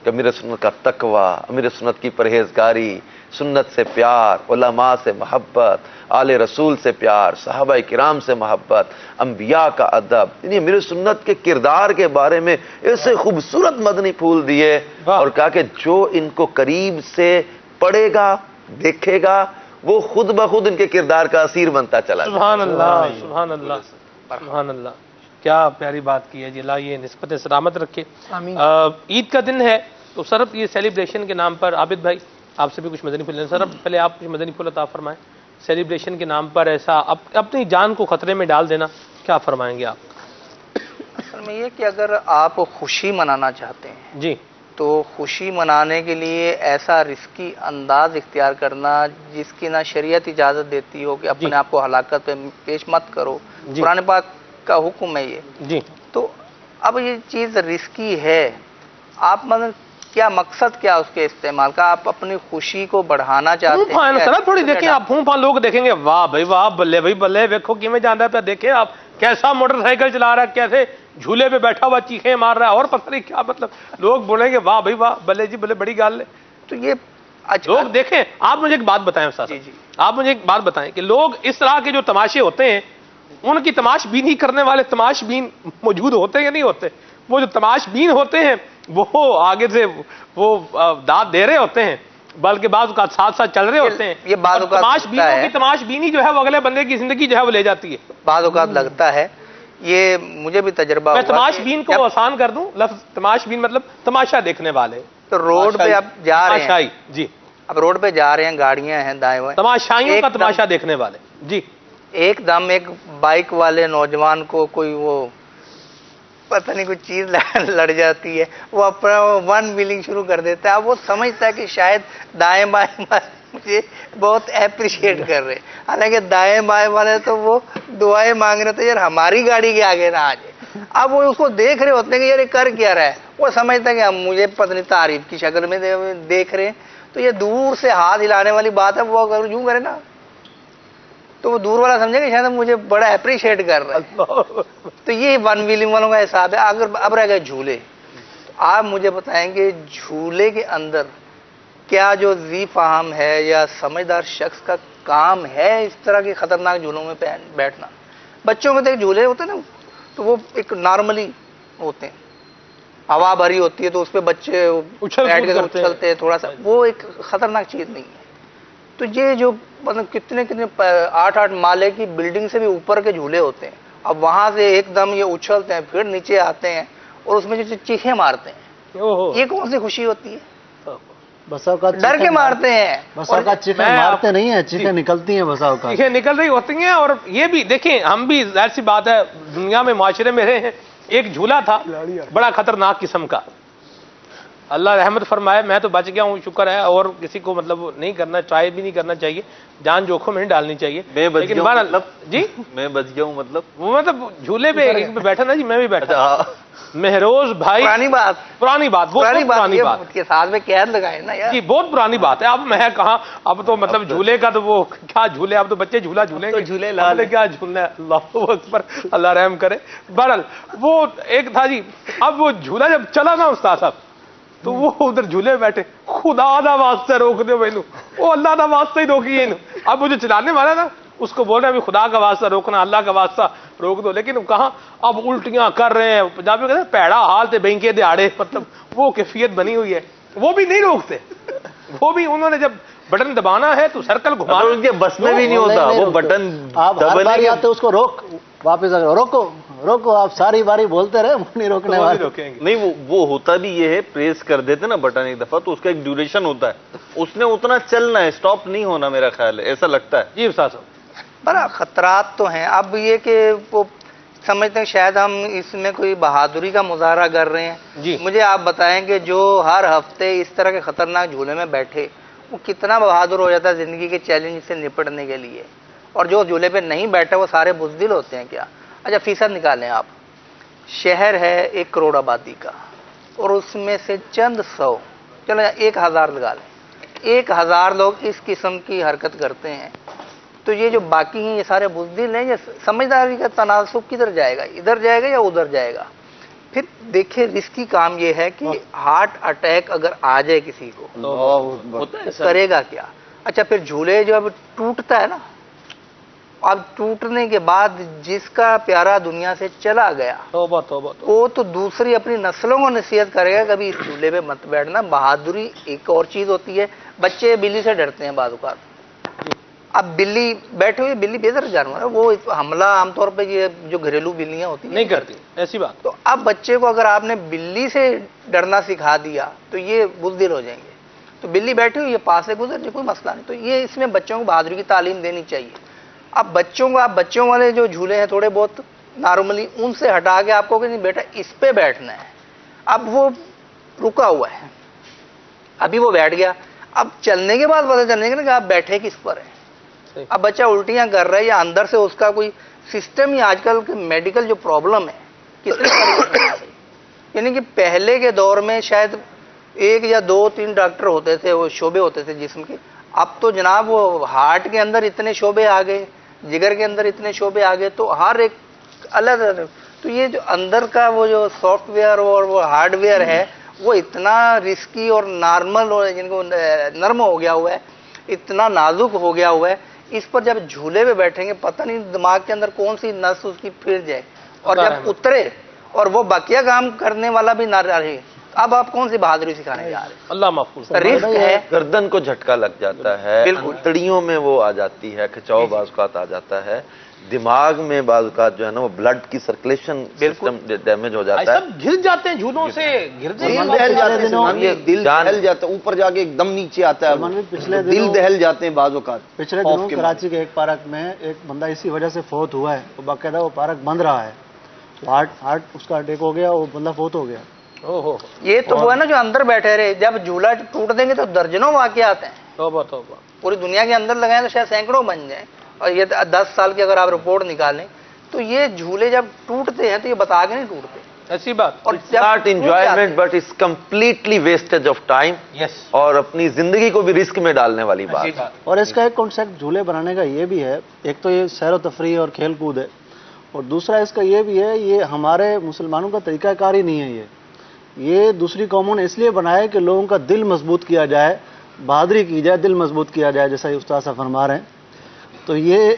کہ امیر سنت کا تقوی امیر سنت کی پرہیزگاری سنت سے پیار علماء سے محبت آل رسول سے پیار صحابہ کرام سے محبت انبیاء کا ادب یعنی امیر سنت کے کردار کے بارے میں ایسے خوبصورت مدنی پھول دیے اور کہا کہ جو ان کو قریب سے پڑھے گا دیکھے گا وہ خود بخود ان کے کردار کا اسیر بنتا چلا جائے سبحان اللہ سبحان اللہ سبحان اللہ کیا پیاری بات کی ہے جی اللہ یہ نسبت سلامت رکھے عید کا دن ہے تو سر یہ سیلیبریشن کے نام پر عابد بھائی آپ سے بھی کچھ مدنی پھول لیں سر پہلے آپ کچھ مدنی پھول عطا فرمائیں سیلیبریشن کے نام پر ایسا اپنی جان کو خطرے میں ڈال دینا کیا فرمائیں گے آپ اصل میں یہ کہ اگر آپ خوشی منانا چاہتے ہیں جی تو خوشی منانے کے لیے ایسا رسکی انداز اختیار کرنا جس کی نہ شریعت اجازت دیتی ہو کہ اپنے آپ کو ہلاکت پہ پیش مت کرو قرآن پاک کا حکم ہے یہ جی تو اب یہ چیز رسکی ہے، آپ مطلب کیا مقصد کیا اس کے استعمال کا؟ آپ اپنی خوشی کو بڑھانا چاہتے ہیں؟ سر تھوڑی دیکھیں آپ پھونپا لوگ دیکھیں گے واہ بھائی واہ بلے بھائی بلے دیکھو کی میں جانا پہ، دیکھیں آپ کیسا موٹر سائیکل چلا رہا ہے، کیسے جھولے پہ بیٹھا ہوا چیخیں مار رہا ہے، اور پتہ نہیں کیا مطلب لوگ بولیں گے واہ بھائی واہ بلے جی بلے بڑی گال ہے. تو یہ لوگ دیکھیں. آپ مجھے ایک بات بتائیں استاد صاحب، آپ مجھے ایک بات بتائیں کہ لوگ اس طرح کے جو تماشے ہوتے ہیں ان کی تماش بینی کرنے والے تماش بین موجود ہوتے ہیں یا نہیں ہوتے؟ وہ جو تماش بین ہوتے ہیں وہ آگے سے وہ داد دے رہے ہوتے ہیں، بلکہ بعض اوقات ساتھ ساتھ چل رہے ہوتے ہیں. یہ بعض اوقات تماش بینوں کی تماش بینی جو ہے وہ اگلے بندے کی زندگی جو ہے وہ لے جاتی ہے. بعض اوقات لگتا ہے، یہ مجھے بھی تجربہ، میں تماش بین کو آسان کر دوں، لفظ تماش بین مطلب تماشا دیکھنے والے. تو روڈ پہ آپ جا رہے ہیں، جی اب روڈ پہ جا رہے ہیں، گاڑیاں ہیں دائیں بائیں، تماشائیوں کا تماشا دیکھنے والے. جی ایک دم ایک بائک والے نوجوان کو کوئی وہ پتہ نہیں کوئی چیز لڑ جاتی ہے، وہ اپنا ون ویلنگ شروع کر دیتا ہے. اب وہ سمجھتا ہے کہ شاید دائیں بائیں مجھے بہت اپریشیٹ کر رہے، حالانکہ دائیں بائیں والے تو وہ دعائیں مانگ رہے تھے یار ہماری گاڑی کے آگے نہ آ جائے. اب وہ اس کو دیکھ رہے ہوتے ہیں کہ یار یہ کر کیا رہا ہے، وہ سمجھتا ہے کہ ہم مجھے پتہ نہیں تعریف کی شکل میں دیکھ رہے ہیں. تو یہ دور سے ہاتھ ہلانے والی بات ہے، وہ اگر یوں کرے نا تو وہ دور والا سمجھے کہ شاید مجھے بڑا اپریشیٹ کر رہا ہے. تو یہ ون ویلنگ والوں کا حساب ہے. اگر اب رہ گئے جھولے، آپ مجھے بتائیں کہ جھولے کے اندر کیا جو ذی فہم ہے یا سمجھدار شخص کا کام ہے اس طرح کے خطرناک جھولوں میں بیٹھنا؟ بچوں کے تو جھولے ہوتے ہیں نا، تو وہ ایک نارملی ہوتے ہیں، ہوا بھری ہوتی ہے تو اس پہ بچے بیٹھ کے اچھلتے ہیں تھوڑا سا، وہ ایک خطرناک چیز نہیں ہے. تو یہ جو مطلب کتنے 8 مالے کی بلڈنگ سے بھی اوپر کے جھولے ہوتے ہیں، اب وہاں سے ایک دم یہ اچھلتے ہیں پھر نیچے آتے ہیں اور اس میں جو چیخیں مارتے ہیں، یہ کون سی خوشی ہوتی ہے؟ بسا اوقات ڈر کے مارتے ہیں، بسا اوقات چیخیں مارتے نہیں ہیں، چیخیں نکلتی ہیں، بسا اوقات چیخیں نکل رہی ہوتی ہیں. اور یہ بھی دیکھیں ہم بھی ظاہر سی بات ہے دنیا میں معاشرے میں رہے ہیں. ایک جھولا تھا بڑا خطرناک قسم کا، اللہ رحمت فرمائے میں تو بچ گیا ہوں شکر ہے، اور کسی کو مطلب نہیں کرنا چاہیے بھی نہیں کرنا چاہیے، جان جوخم نہیں ڈالنی چاہیے. میں بچ گیا ہوں مطلب جی میں بچ گیا ہوں مطلب وہ مطلب جھولے پہ بیٹھا نا جی، میں بھی بیٹھا. مہروز بھائی پرانی بات کے ساتھ میں قید لگائے نا یار، جی بہت پرانی بات ہے. اب میں کہاں، اب تو مطلب جھولے کا تو وہ کیا جھولے، اب تو بچے جھولا جھولیں گے، جھولے لال کیا جھولنا ہے. اللہ اکبر، اللہ رحم کرے. بہرحال وہ ایک تھا جی، اب وہ جھولا جب چلا نا استاد صاحب تو وہ ادھر جھولے بیٹھے، خدا دا واسطے روک دو مینو، وہ اللہ دا واسطہ ہی روکیے. اب وہ جو چلانے والا نا اس کو بول رہے ہیں خدا کا واسطہ روکنا، اللہ کا واسطہ روک دو، لیکن کہاں اب الٹیاں کر رہے ہیں. پنجابی کہتے ہیں پیڑا حال تے بینکے دیہڑے، مطلب وہ کیفیت بنی ہوئی ہے. وہ بھی نہیں روکتے، وہ بھی انہوں نے جب بٹن دبانا ہے تو سرکل گھمانا، ان کے بس میں بھی نہیں ہوتا وہ بٹن. آپ ہر باری آتے اس کو روک واپس روکو روکو، آپ ساری باری بولتے رہے نہیں روکنے والے. نہیں وہ ہوتا بھی یہ ہے، پریس کر دیتے نا بٹن ایک دفعہ تو اس کا ایک ڈیوریشن ہوتا ہے، اس نے اتنا چلنا ہے، اسٹاپ نہیں ہونا میرا خیال ہے، ایسا لگتا ہے. جی استاد صاحب بڑا خطرات تو ہیں. اب یہ کہ وہ سمجھتے ہیں شاید ہم اس میں کوئی بہادری کا مظاہرہ کر رہے ہیں. جی مجھے آپ بتائیں کہ جو ہر ہفتے اس طرح کے خطرناک جھولے میں بیٹھے وہ کتنا بہادر ہو جاتا ہے زندگی کے چیلنج سے نپٹنے کے لیے، اور جو جھولے پہ نہیں بیٹھا وہ سارے بزدل ہوتے ہیں کیا؟ اچھا فیصد نکالیں آپ، شہر ہے 1 کروڑ آبادی کا اور اس میں سے چند 100، چلو 1000 لگا لیں، 1000 لوگ اس قسم کی حرکت کرتے ہیں، تو یہ جو باقی ہیں یہ سارے بزدل ہیں. یہ سمجھداری کا تناسب کدھر جائے گا، ادھر جائے گا یا ادھر جائے گا؟ پھر دیکھیں رسکی کام یہ ہے کہ ہارٹ اٹیک اگر آ جائے کسی کو کرے گا کیا؟ اچھا پھر جھولے جو اب ٹوٹتا ہے نا، اب ٹوٹنے کے بعد جس کا پیارا دنیا سے چلا گیا وہ تو دوسری اپنی نسلوں کو نصیحت کرے گا کبھی اس جھولے پہ مت بیٹھنا. بہادری ایک اور چیز ہوتی ہے. بچے بلی سے ڈرتے ہیں بعض اوقات، اب بلی بیٹھے ہوئے، بلی بےدر جانور ہے، وہ حملہ عام طور پہ یہ جو گھریلو بلیاں ہوتی ہیں نہیں کرتی ایسی بات. تو اب بچے کو اگر آپ نے بلی سے ڈرنا سکھا دیا تو یہ بزدل ہو جائیں گے. تو بلی بیٹھی ہوئی یہ پاس سے گزر جائے کوئی مسئلہ نہیں. تو یہ اس میں بچوں کو بہادری کی تعلیم دینی چاہیے. اب بچوں کو، آپ بچوں والے جو جھولے ہیں تھوڑے بہت نارملی ان سے ہٹا کے آپ کو کہ نہیں بیٹا اس پہ بیٹھنا ہے. اب وہ رکا ہوا ہے، ابھی وہ بیٹھ گیا، اب چلنے کے بعد پتہ چلنے کہ آپ بیٹھے کس پر ہیں. اب بچہ الٹیاں کر رہا ہے یا اندر سے اس کا کوئی سسٹم، یا آج کل کے میڈیکل جو پرابلم ہے کس طرح یعنی کہ پہلے کے دور میں شاید 1 یا 2-3 ڈاکٹر ہوتے تھے, وہ شعبے ہوتے تھے جسم کے. اب تو جناب وہ ہارٹ کے اندر اتنے شعبے آ گئے, جگر کے اندر اتنے شعبے آ گئے, تو ہر ایک الگ. تو یہ جو اندر کا وہ جو سافٹ ویئر اور وہ ہارڈ ویئر ہے وہ اتنا رسکی اور نارمل اور جن کو نرم ہو گیا ہوا ہے, اتنا نازک ہو گیا ہوا ہے. اس پر جب جھولے پہ بیٹھیں گے پتہ نہیں دماغ کے اندر کون سی نس اس کی پھر جائے, اور جب اترے اور وہ بقیہ کام کرنے والا بھی نہ رہے, اب آپ کون سی بہادری سکھانے جا رہے ہیں؟ اللہ محفوظ. رسک ہے, گردن کو جھٹکا لگ جاتا ہے, انتڑیوں میں وہ آ جاتی ہے, کھچاؤ بعض اوقات آ جاتا ہے, دماغ میں بعض اوقات جو ہے نا وہ بلڈ کی سرکولیشن سسٹم ڈیمیج ہو جاتا ہے. سب گر جاتے ہیں جھولوں سے, دل دہل جاتا ہے, اوپر جا کے ایک دم نیچے آتا ہے, دل دہل جاتے ہیں بعض اوقات. پچھلے دنوں کراچی کے ایک پارک میں ایک بندہ اسی وجہ سے فوت ہوا ہے, وہ باقاعدہ وہ پارک بند رہا ہے, ہارٹ اس کا اٹیک ہو گیا, وہ بندہ فوت ہو گیا. یہ تو وہ ہے نا جو اندر بیٹھے رہے, جب جھولا ٹوٹ دیں گے تو درجنوں واقعات ہیں. توبہ توبہ. پوری دنیا کے اندر لگائیں تو شاید سینکڑوں بن جائیں, اور یہ 10 سال کی اگر آپ رپورٹ نکالیں تو یہ جھولے جب ٹوٹتے ہیں تو یہ بتا کے نہیں ٹوٹتے. ایسی بات. اور not enjoyment but it's completely wastage of time, اور اپنی زندگی کو بھی رسک میں ڈالنے والی بات. اور اس کا ایک کانسیپٹ جھولے بنانے کا یہ بھی ہے, ایک تو یہ سیر و تفریح اور کھیل کود ہے, اور دوسرا اس کا یہ بھی ہے یہ ہمارے مسلمانوں کا طریقہ کار ہی نہیں ہے. یہ دوسری قوموں نے اس لیے بنایا کہ لوگوں کا دل مضبوط کیا جائے, بہادری کی جائے, دل مضبوط کیا جائے, جیسا یہ استاد صاحب فرما رہے ہیں. تو یہ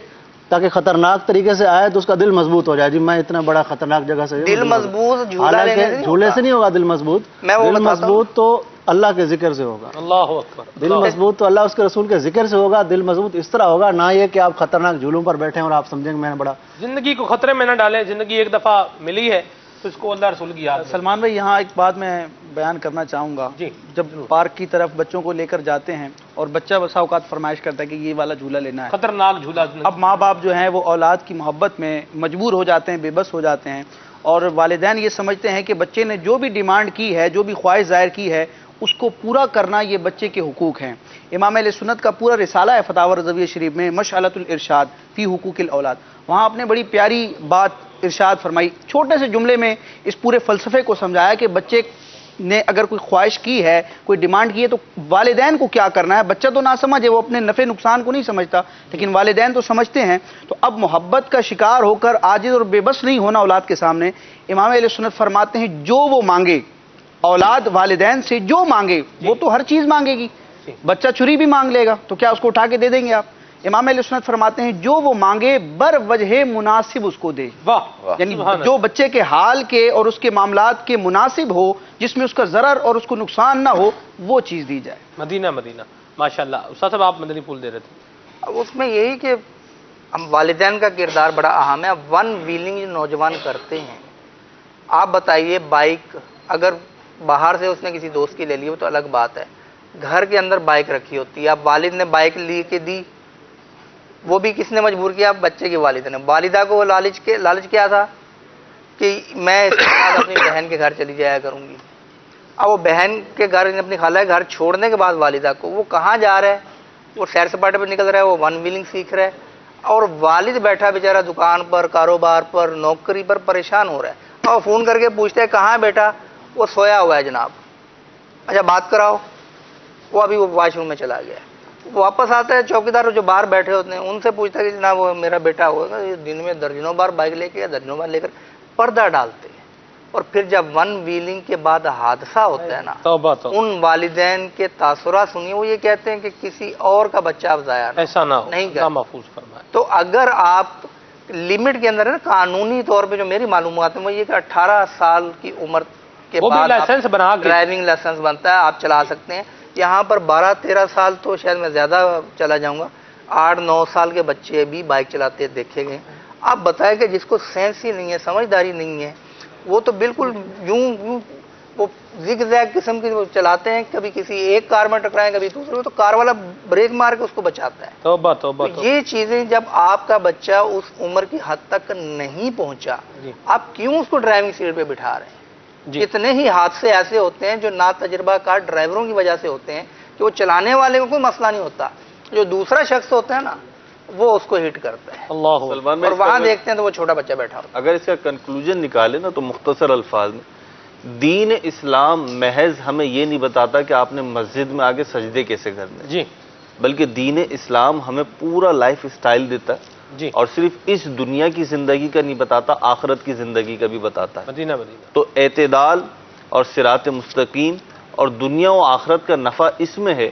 تاکہ خطرناک طریقے سے آئے تو اس کا دل مضبوط ہو جائے. جی میں اتنا بڑا خطرناک جگہ سے, دل مضبوط جھولے سے نہیں ہوگا. دل مضبوط, دل مضبوط تو اللہ کے ذکر سے ہوگا. اللہ اکبر. دل مضبوط تو اللہ اس کے رسول کے ذکر سے ہوگا. دل مضبوط اس طرح ہوگا, نہ یہ کہ آپ خطرناک جھولوں پر بیٹھیں اور آپ سمجھیں کہ میں نے بڑا. زندگی کو خطرے میں نہ ڈالیں, زندگی ایک دفعہ ملی ہے تو اس کو اللہ رسول کی یاد. سلمان بھائی یہاں ایک بات میں بیان کرنا چاہوں گا. جب پارک کی طرف بچوں کو لے کر جاتے ہیں اور بچہ بسا اوقات فرمائش کرتا ہے کہ یہ والا جھولا لینا ہے, خطرناک جھولا, اب ماں باپ جو ہیں وہ اولاد کی محبت میں مجبور ہو جاتے ہیں, بے بس ہو جاتے ہیں, اور والدین یہ سمجھتے ہیں کہ بچے نے جو بھی ڈیمانڈ کی ہے, جو بھی خواہش ظاہر کی ہے, اس کو پورا کرنا یہ بچے کے حقوق ہیں. امام اہل سنت کا پورا رسالہ ہے فتاوی رضویہ شریف میں, مشعلۃ الارشاد فی حقوق الاولاد. وہاں آپ نے بڑی پیاری بات ارشاد فرمائی, چھوٹے سے جملے میں اس پورے فلسفے کو سمجھایا کہ بچے نے اگر کوئی خواہش کی ہے, کوئی ڈیمانڈ کی ہے, تو والدین کو کیا کرنا ہے. بچہ تو نہ سمجھے, وہ اپنے نفع نقصان کو نہیں سمجھتا, لیکن والدین تو سمجھتے ہیں. تو اب محبت کا شکار ہو کر عاجز اور بے بس نہیں ہونا اولاد کے سامنے. امام اہل سنت فرماتے ہیں جو وہ مانگے, اولاد والدین سے جو مانگے وہ تو ہر چیز مانگے گی. بچہ چھری بھی مانگ لے گا تو کیا اس کو اٹھا کے دے دیں گے آپ؟ امام اہل سنت فرماتے ہیں جو وہ مانگے بر وجہ مناسب اس کو دے. یعنی جو بچے کے حال کے اور اس کے معاملات کے مناسب ہو, جس میں اس کا ضرر اور اس کو نقصان نہ ہو, وہ چیز دی جائے. مدینہ مدینہ ماشاءاللہ. استاد صاحب آپ مدنی پھول دے رہے تھے. اس میں یہی کہ ہم والدین کا کردار بڑا اہم ہے. ون ویلنگ جو نوجوان کرتے ہیں, آپ بتائیے بائک اگر باہر سے اس نے کسی دوست کی لے لی وہ تو الگ بات ہے, گھر کے اندر بائک رکھی ہوتی ہے, اب والد نے بائک لی کے دی, وہ بھی کس نے مجبور کیا؟ بچے کی والدہ نے. والدہ کو لالچ کیا تھا کہ میں اس کے بعد اپنی بہن کے گھر چلی جایا کروں گی. اب وہ بہن کے گھر, اپنی خالہ کے گھر چھوڑنے کے بعد والدہ کو, وہ کہاں جا رہا ہے؟ وہ سیر سپاٹے پہ نکل رہا ہے, وہ ون ویلنگ سیکھ رہا ہے, اور والد بیٹھا بیچارہ دکان پر, کاروبار پر, نوکری پر پریشان ہو رہا ہے, اور فون کر کے پوچھتا ہے کہاں بیٹا؟ وہ سویا ہوا ہے جناب. اچھا بات کراؤ, وہ ابھی وہ واش روم میں چلا گیا. واپس آتا ہے, چوکیدار جو باہر بیٹھے ہوتے ہیں ان سے پوچھتا ہے کہ جناب وہ میرا بیٹا ہوگا, دن میں درجنوں بار بائک لے کے, درجنوں بار لے کر پردہ ڈالتے ہیں. اور پھر جب ون ویلنگ کے بعد حادثہ ہوتا ہے نا, ان والدین کے تاثرات سنیے, وہ یہ کہتے ہیں کہ کسی اور کا بچہ اب ضائع ایسا نہ ہو, نہیں محفوظ فرمائے. تو اگر آپ لمٹ کے اندر ہے نا, قانونی طور پہ جو میری معلومات ہیں وہ یہ کہ 18 سال کی عمر کے بعد لائسنس بنا کے ڈرائیونگ لائسنس بنتا ہے, آپ چلا سکتے ہیں. یہاں پر 12-13 سال تو شاید میں زیادہ چلا جاؤں گا, 8-9 سال کے بچے بھی بائک چلاتے دیکھے گئے. آپ بتائیں کہ جس کو سینس ہی نہیں ہے, سمجھداری نہیں ہے, وہ تو بالکل یوں وہ زگ زیگ قسم کی چلاتے ہیں, کبھی کسی ایک کار میں ٹکرائیں, کبھی دوسرے, تو کار والا بریک مار کے اس کو بچاتا ہے. توبہ توبہ. یہ چیزیں جب آپ کا بچہ اس عمر کی حد تک نہیں پہنچا, آپ کیوں اس کو ڈرائیونگ سیٹ پہ بٹھا رہے ہیں؟ کتنے ہی حادثے ایسے ہوتے ہیں جو نا تجربہ کار ڈرائیوروں کی وجہ سے ہوتے ہیں, کہ وہ چلانے والے کو کوئی مسئلہ نہیں ہوتا, جو دوسرا شخص ہوتا ہے نا وہ اس کو ہٹ کرتا ہے. اور وہاں دیکھتے ہیں تو وہ چھوٹا بچہ بیٹھا ہوتا ہے. اگر اس کا کنکلوژن نکالے نا تو مختصر الفاظ میں دین اسلام محض ہمیں یہ نہیں بتاتا کہ آپ نے مسجد میں آگے سجدے کیسے کرنے جی، بلکہ دین اسلام ہمیں پورا لائف اسٹائل دیتا ہے جی، اور صرف اس دنیا کی زندگی کا نہیں بتاتا، آخرت کی زندگی کا بھی بتاتا ہے۔ مدینہ مدینہ تو اعتدال اور صراط مستقیم اور دنیا و آخرت کا نفع اس میں ہے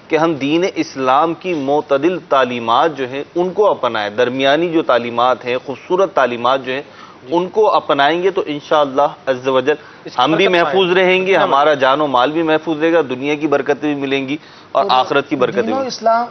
کہ ہم دین اسلام کی معتدل تعلیمات جو ہیں ان کو اپنائیں، درمیانی جو تعلیمات ہیں، خوبصورت تعلیمات جو ہیں ان کو اپنائیں گے تو انشاءاللہ عز و جل ہم بھی محفوظ رہیں گے، ہمارا جان و مال بھی محفوظ رہے گا، دنیا کی برکتیں بھی ملیں گی اور آخرت کی برکتیں بھی۔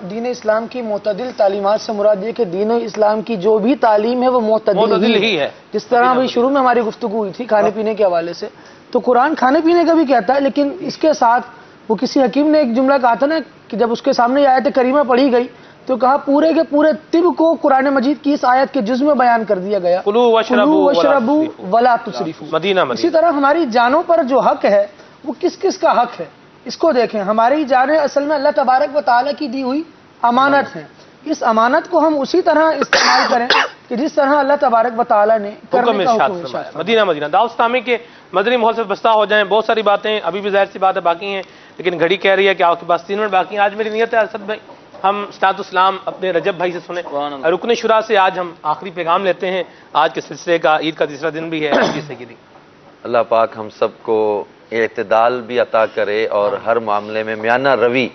دین اسلام کی معتدل تعلیمات سے مراد یہ کہ دین اسلام کی جو بھی تعلیم ہے وہ معتدل ہی ہے۔ جس طرح ابھی شروع میں ہماری گفتگو ہوئی تھی کھانے پینے کے حوالے سے، تو قرآن کھانے پینے کا بھی کہتا ہے، لیکن اس کے ساتھ وہ کسی حکیم نے ایک جملہ کہا تھا نا کہ جب اس کے سامنے یہ آیت کریمہ پڑھی گئی تو کہا پورے کے پورے طب کو قرآن مجید کی اس آیت کے جز میں بیان کر دیا گیا، کلوا واشربوا ولا تسرفوا۔ اسی طرح ہماری جانوں پر جو حق ہے وہ کس کس کا حق ہے اس کو دیکھیں۔ ہماری جانیں اصل میں اللہ تبارک و تعالیٰ کی دی ہوئی امانت ہیں، اس امانت کو ہم اسی طرح استعمال کریں کہ جس طرح اللہ تبارک و تعالیٰ نے کرنے کا حکم ارشاد فرمایا۔ مدینہ مدینہ دعوت اسلامی کے مدنی ماحول سے بستہ ہو جائیں، بہت ساری باتیں ابھی بھی ظاہر سی بات ہے باقی ہیں، لیکن گھڑی کہہ رہی ہے کہ آپ کے پاس 3 منٹ باقی ہیں۔ آج میری نیت ہے ارشد بھائی ہم استاد اسلام اپنے رجب بھائی سے سنیں، رکن شورا سے آج ہم آخری پیغام لیتے ہیں آج کے سلسلے کا، عید کا تیسرا دن بھی ہے۔ اللہ پاک ہم سب کو اعتدال بھی عطا کرے اور ہر معاملے میں میانہ روی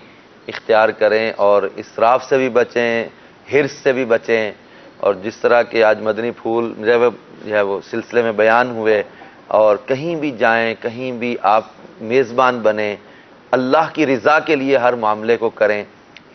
اختیار کریں اور اسراف سے بھی بچیں، حرص سے بھی بچیں، اور جس طرح کہ آج مدنی پھول جو ہے وہ سلسلے میں بیان ہوئے، اور کہیں بھی جائیں کہیں بھی آپ میزبان بنیں، اللہ کی رضا کے لیے ہر معاملے کو کریں،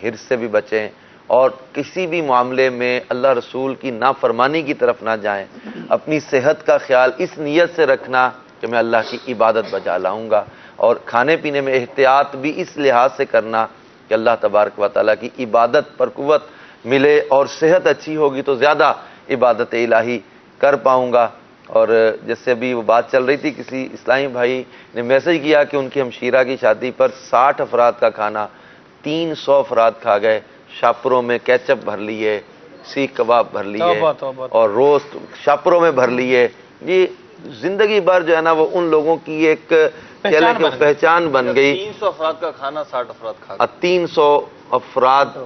حرص سے بھی بچیں، اور کسی بھی معاملے میں اللہ رسول کی نافرمانی کی طرف نہ جائیں۔ اپنی صحت کا خیال اس نیت سے رکھنا کہ میں اللہ کی عبادت بجا لاؤں گا، اور کھانے پینے میں احتیاط بھی اس لحاظ سے کرنا کہ اللہ تبارک و تعالیٰ کی عبادت پر قوت ملے، اور صحت اچھی ہوگی تو زیادہ عبادت الہی کر پاؤں گا۔ اور جیسے ابھی وہ بات چل رہی تھی، کسی اسلامی بھائی نے میسج کیا کہ ان کی ہمشیرہ کی شادی پر 60 افراد کا کھانا 300 افراد کھا گئے، شاپروں میں کیچپ بھر لیے، سیخ کباب بھر لیے اور روسٹ شاپروں میں بھر لیے۔ یہ زندگی بھر جو ہے نا وہ ان لوگوں کی ایک پہچان بن گئی۔ 300 افراد کا کھانا 60 افراد کھا گئے، 300 افراد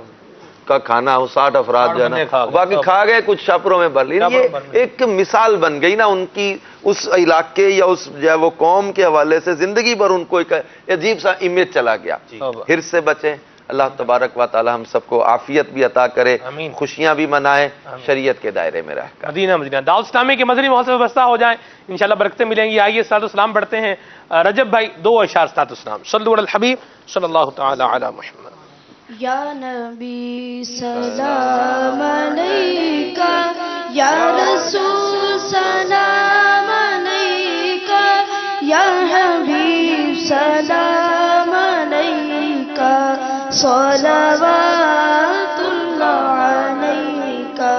کا کھانا وہ 60 افراد جو ہے نا باقی کھا گئے، کچھ شاپروں میں بھر لیے۔ یہ ایک مثال بن گئی نا ان کی اس علاقے یا اس جو ہے وہ قوم کے حوالے سے، زندگی بھر ان کو ایک عجیب سا امیج چلا گیا۔ حرص سے بچیں، اللہ تبارک و تعالی ہم سب کو عافیت بھی عطا کرے، خوشیاں بھی منائیں شریعت کے دائرے میں رہ کر۔ مدینہ مدینہ دعوت اسلامی کے مدنی ماحول سے وابستہ ہو جائیں، انشاءاللہ برکتیں ملیں گی۔ آئیے صلاۃ السلام پڑھتے ہیں۔ رجب بھائی 2 اشعار صلاۃ السلام۔ صلو علی الحبیب صلی اللہ تعالی علی محمد۔ یا نبی سلام علیکہ، یا رسول سلام علیکہ، یا حبیب سلام علیکہ، صلوات اللہ علیکہ،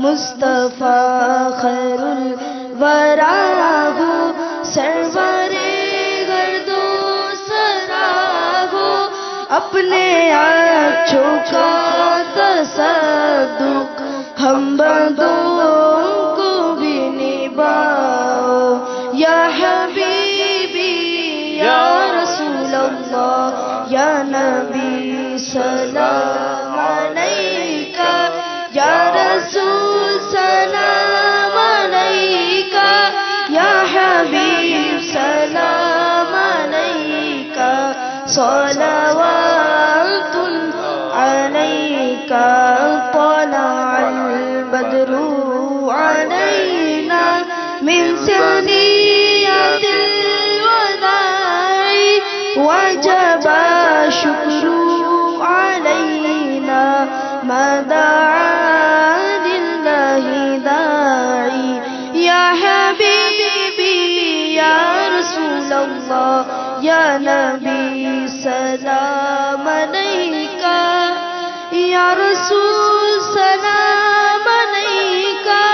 مصطفیٰ خیر الورا ہو، سرور گرد و سرا ہو، اپنے آنکھوں کا تصدق ہم بندوں کو بھی نبھاؤ، یا حبیبی یا رسول اللہ، یا نبی سلام علیکہ، یا رسول سلام علیکہ، یا حبیب سلام علیکہ، صلوات علیکہ، طلع البدر علینا من ثنیۃ الوداع، وجب الشکر علینا ما دعا للہ داعی، یا حبیبی یا رسول اللہ، یا نبی سلام علیکہ، یا رسول سلام علیکہ،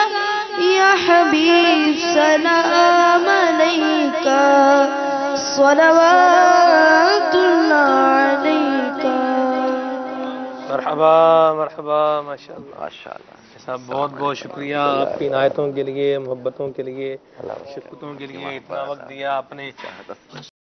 یا حبیب سلام علیکہ، صلوات اللہ علیکہ۔ مرحبا مرحبا ماشاءاللہ ماشاءاللہ صاحب، بہت بہت شکریہ آپ کی عنایتوں کے لیے، محبتوں کے لیے، شفقتوں کے لیے، اتنا وقت دیا آپ نے.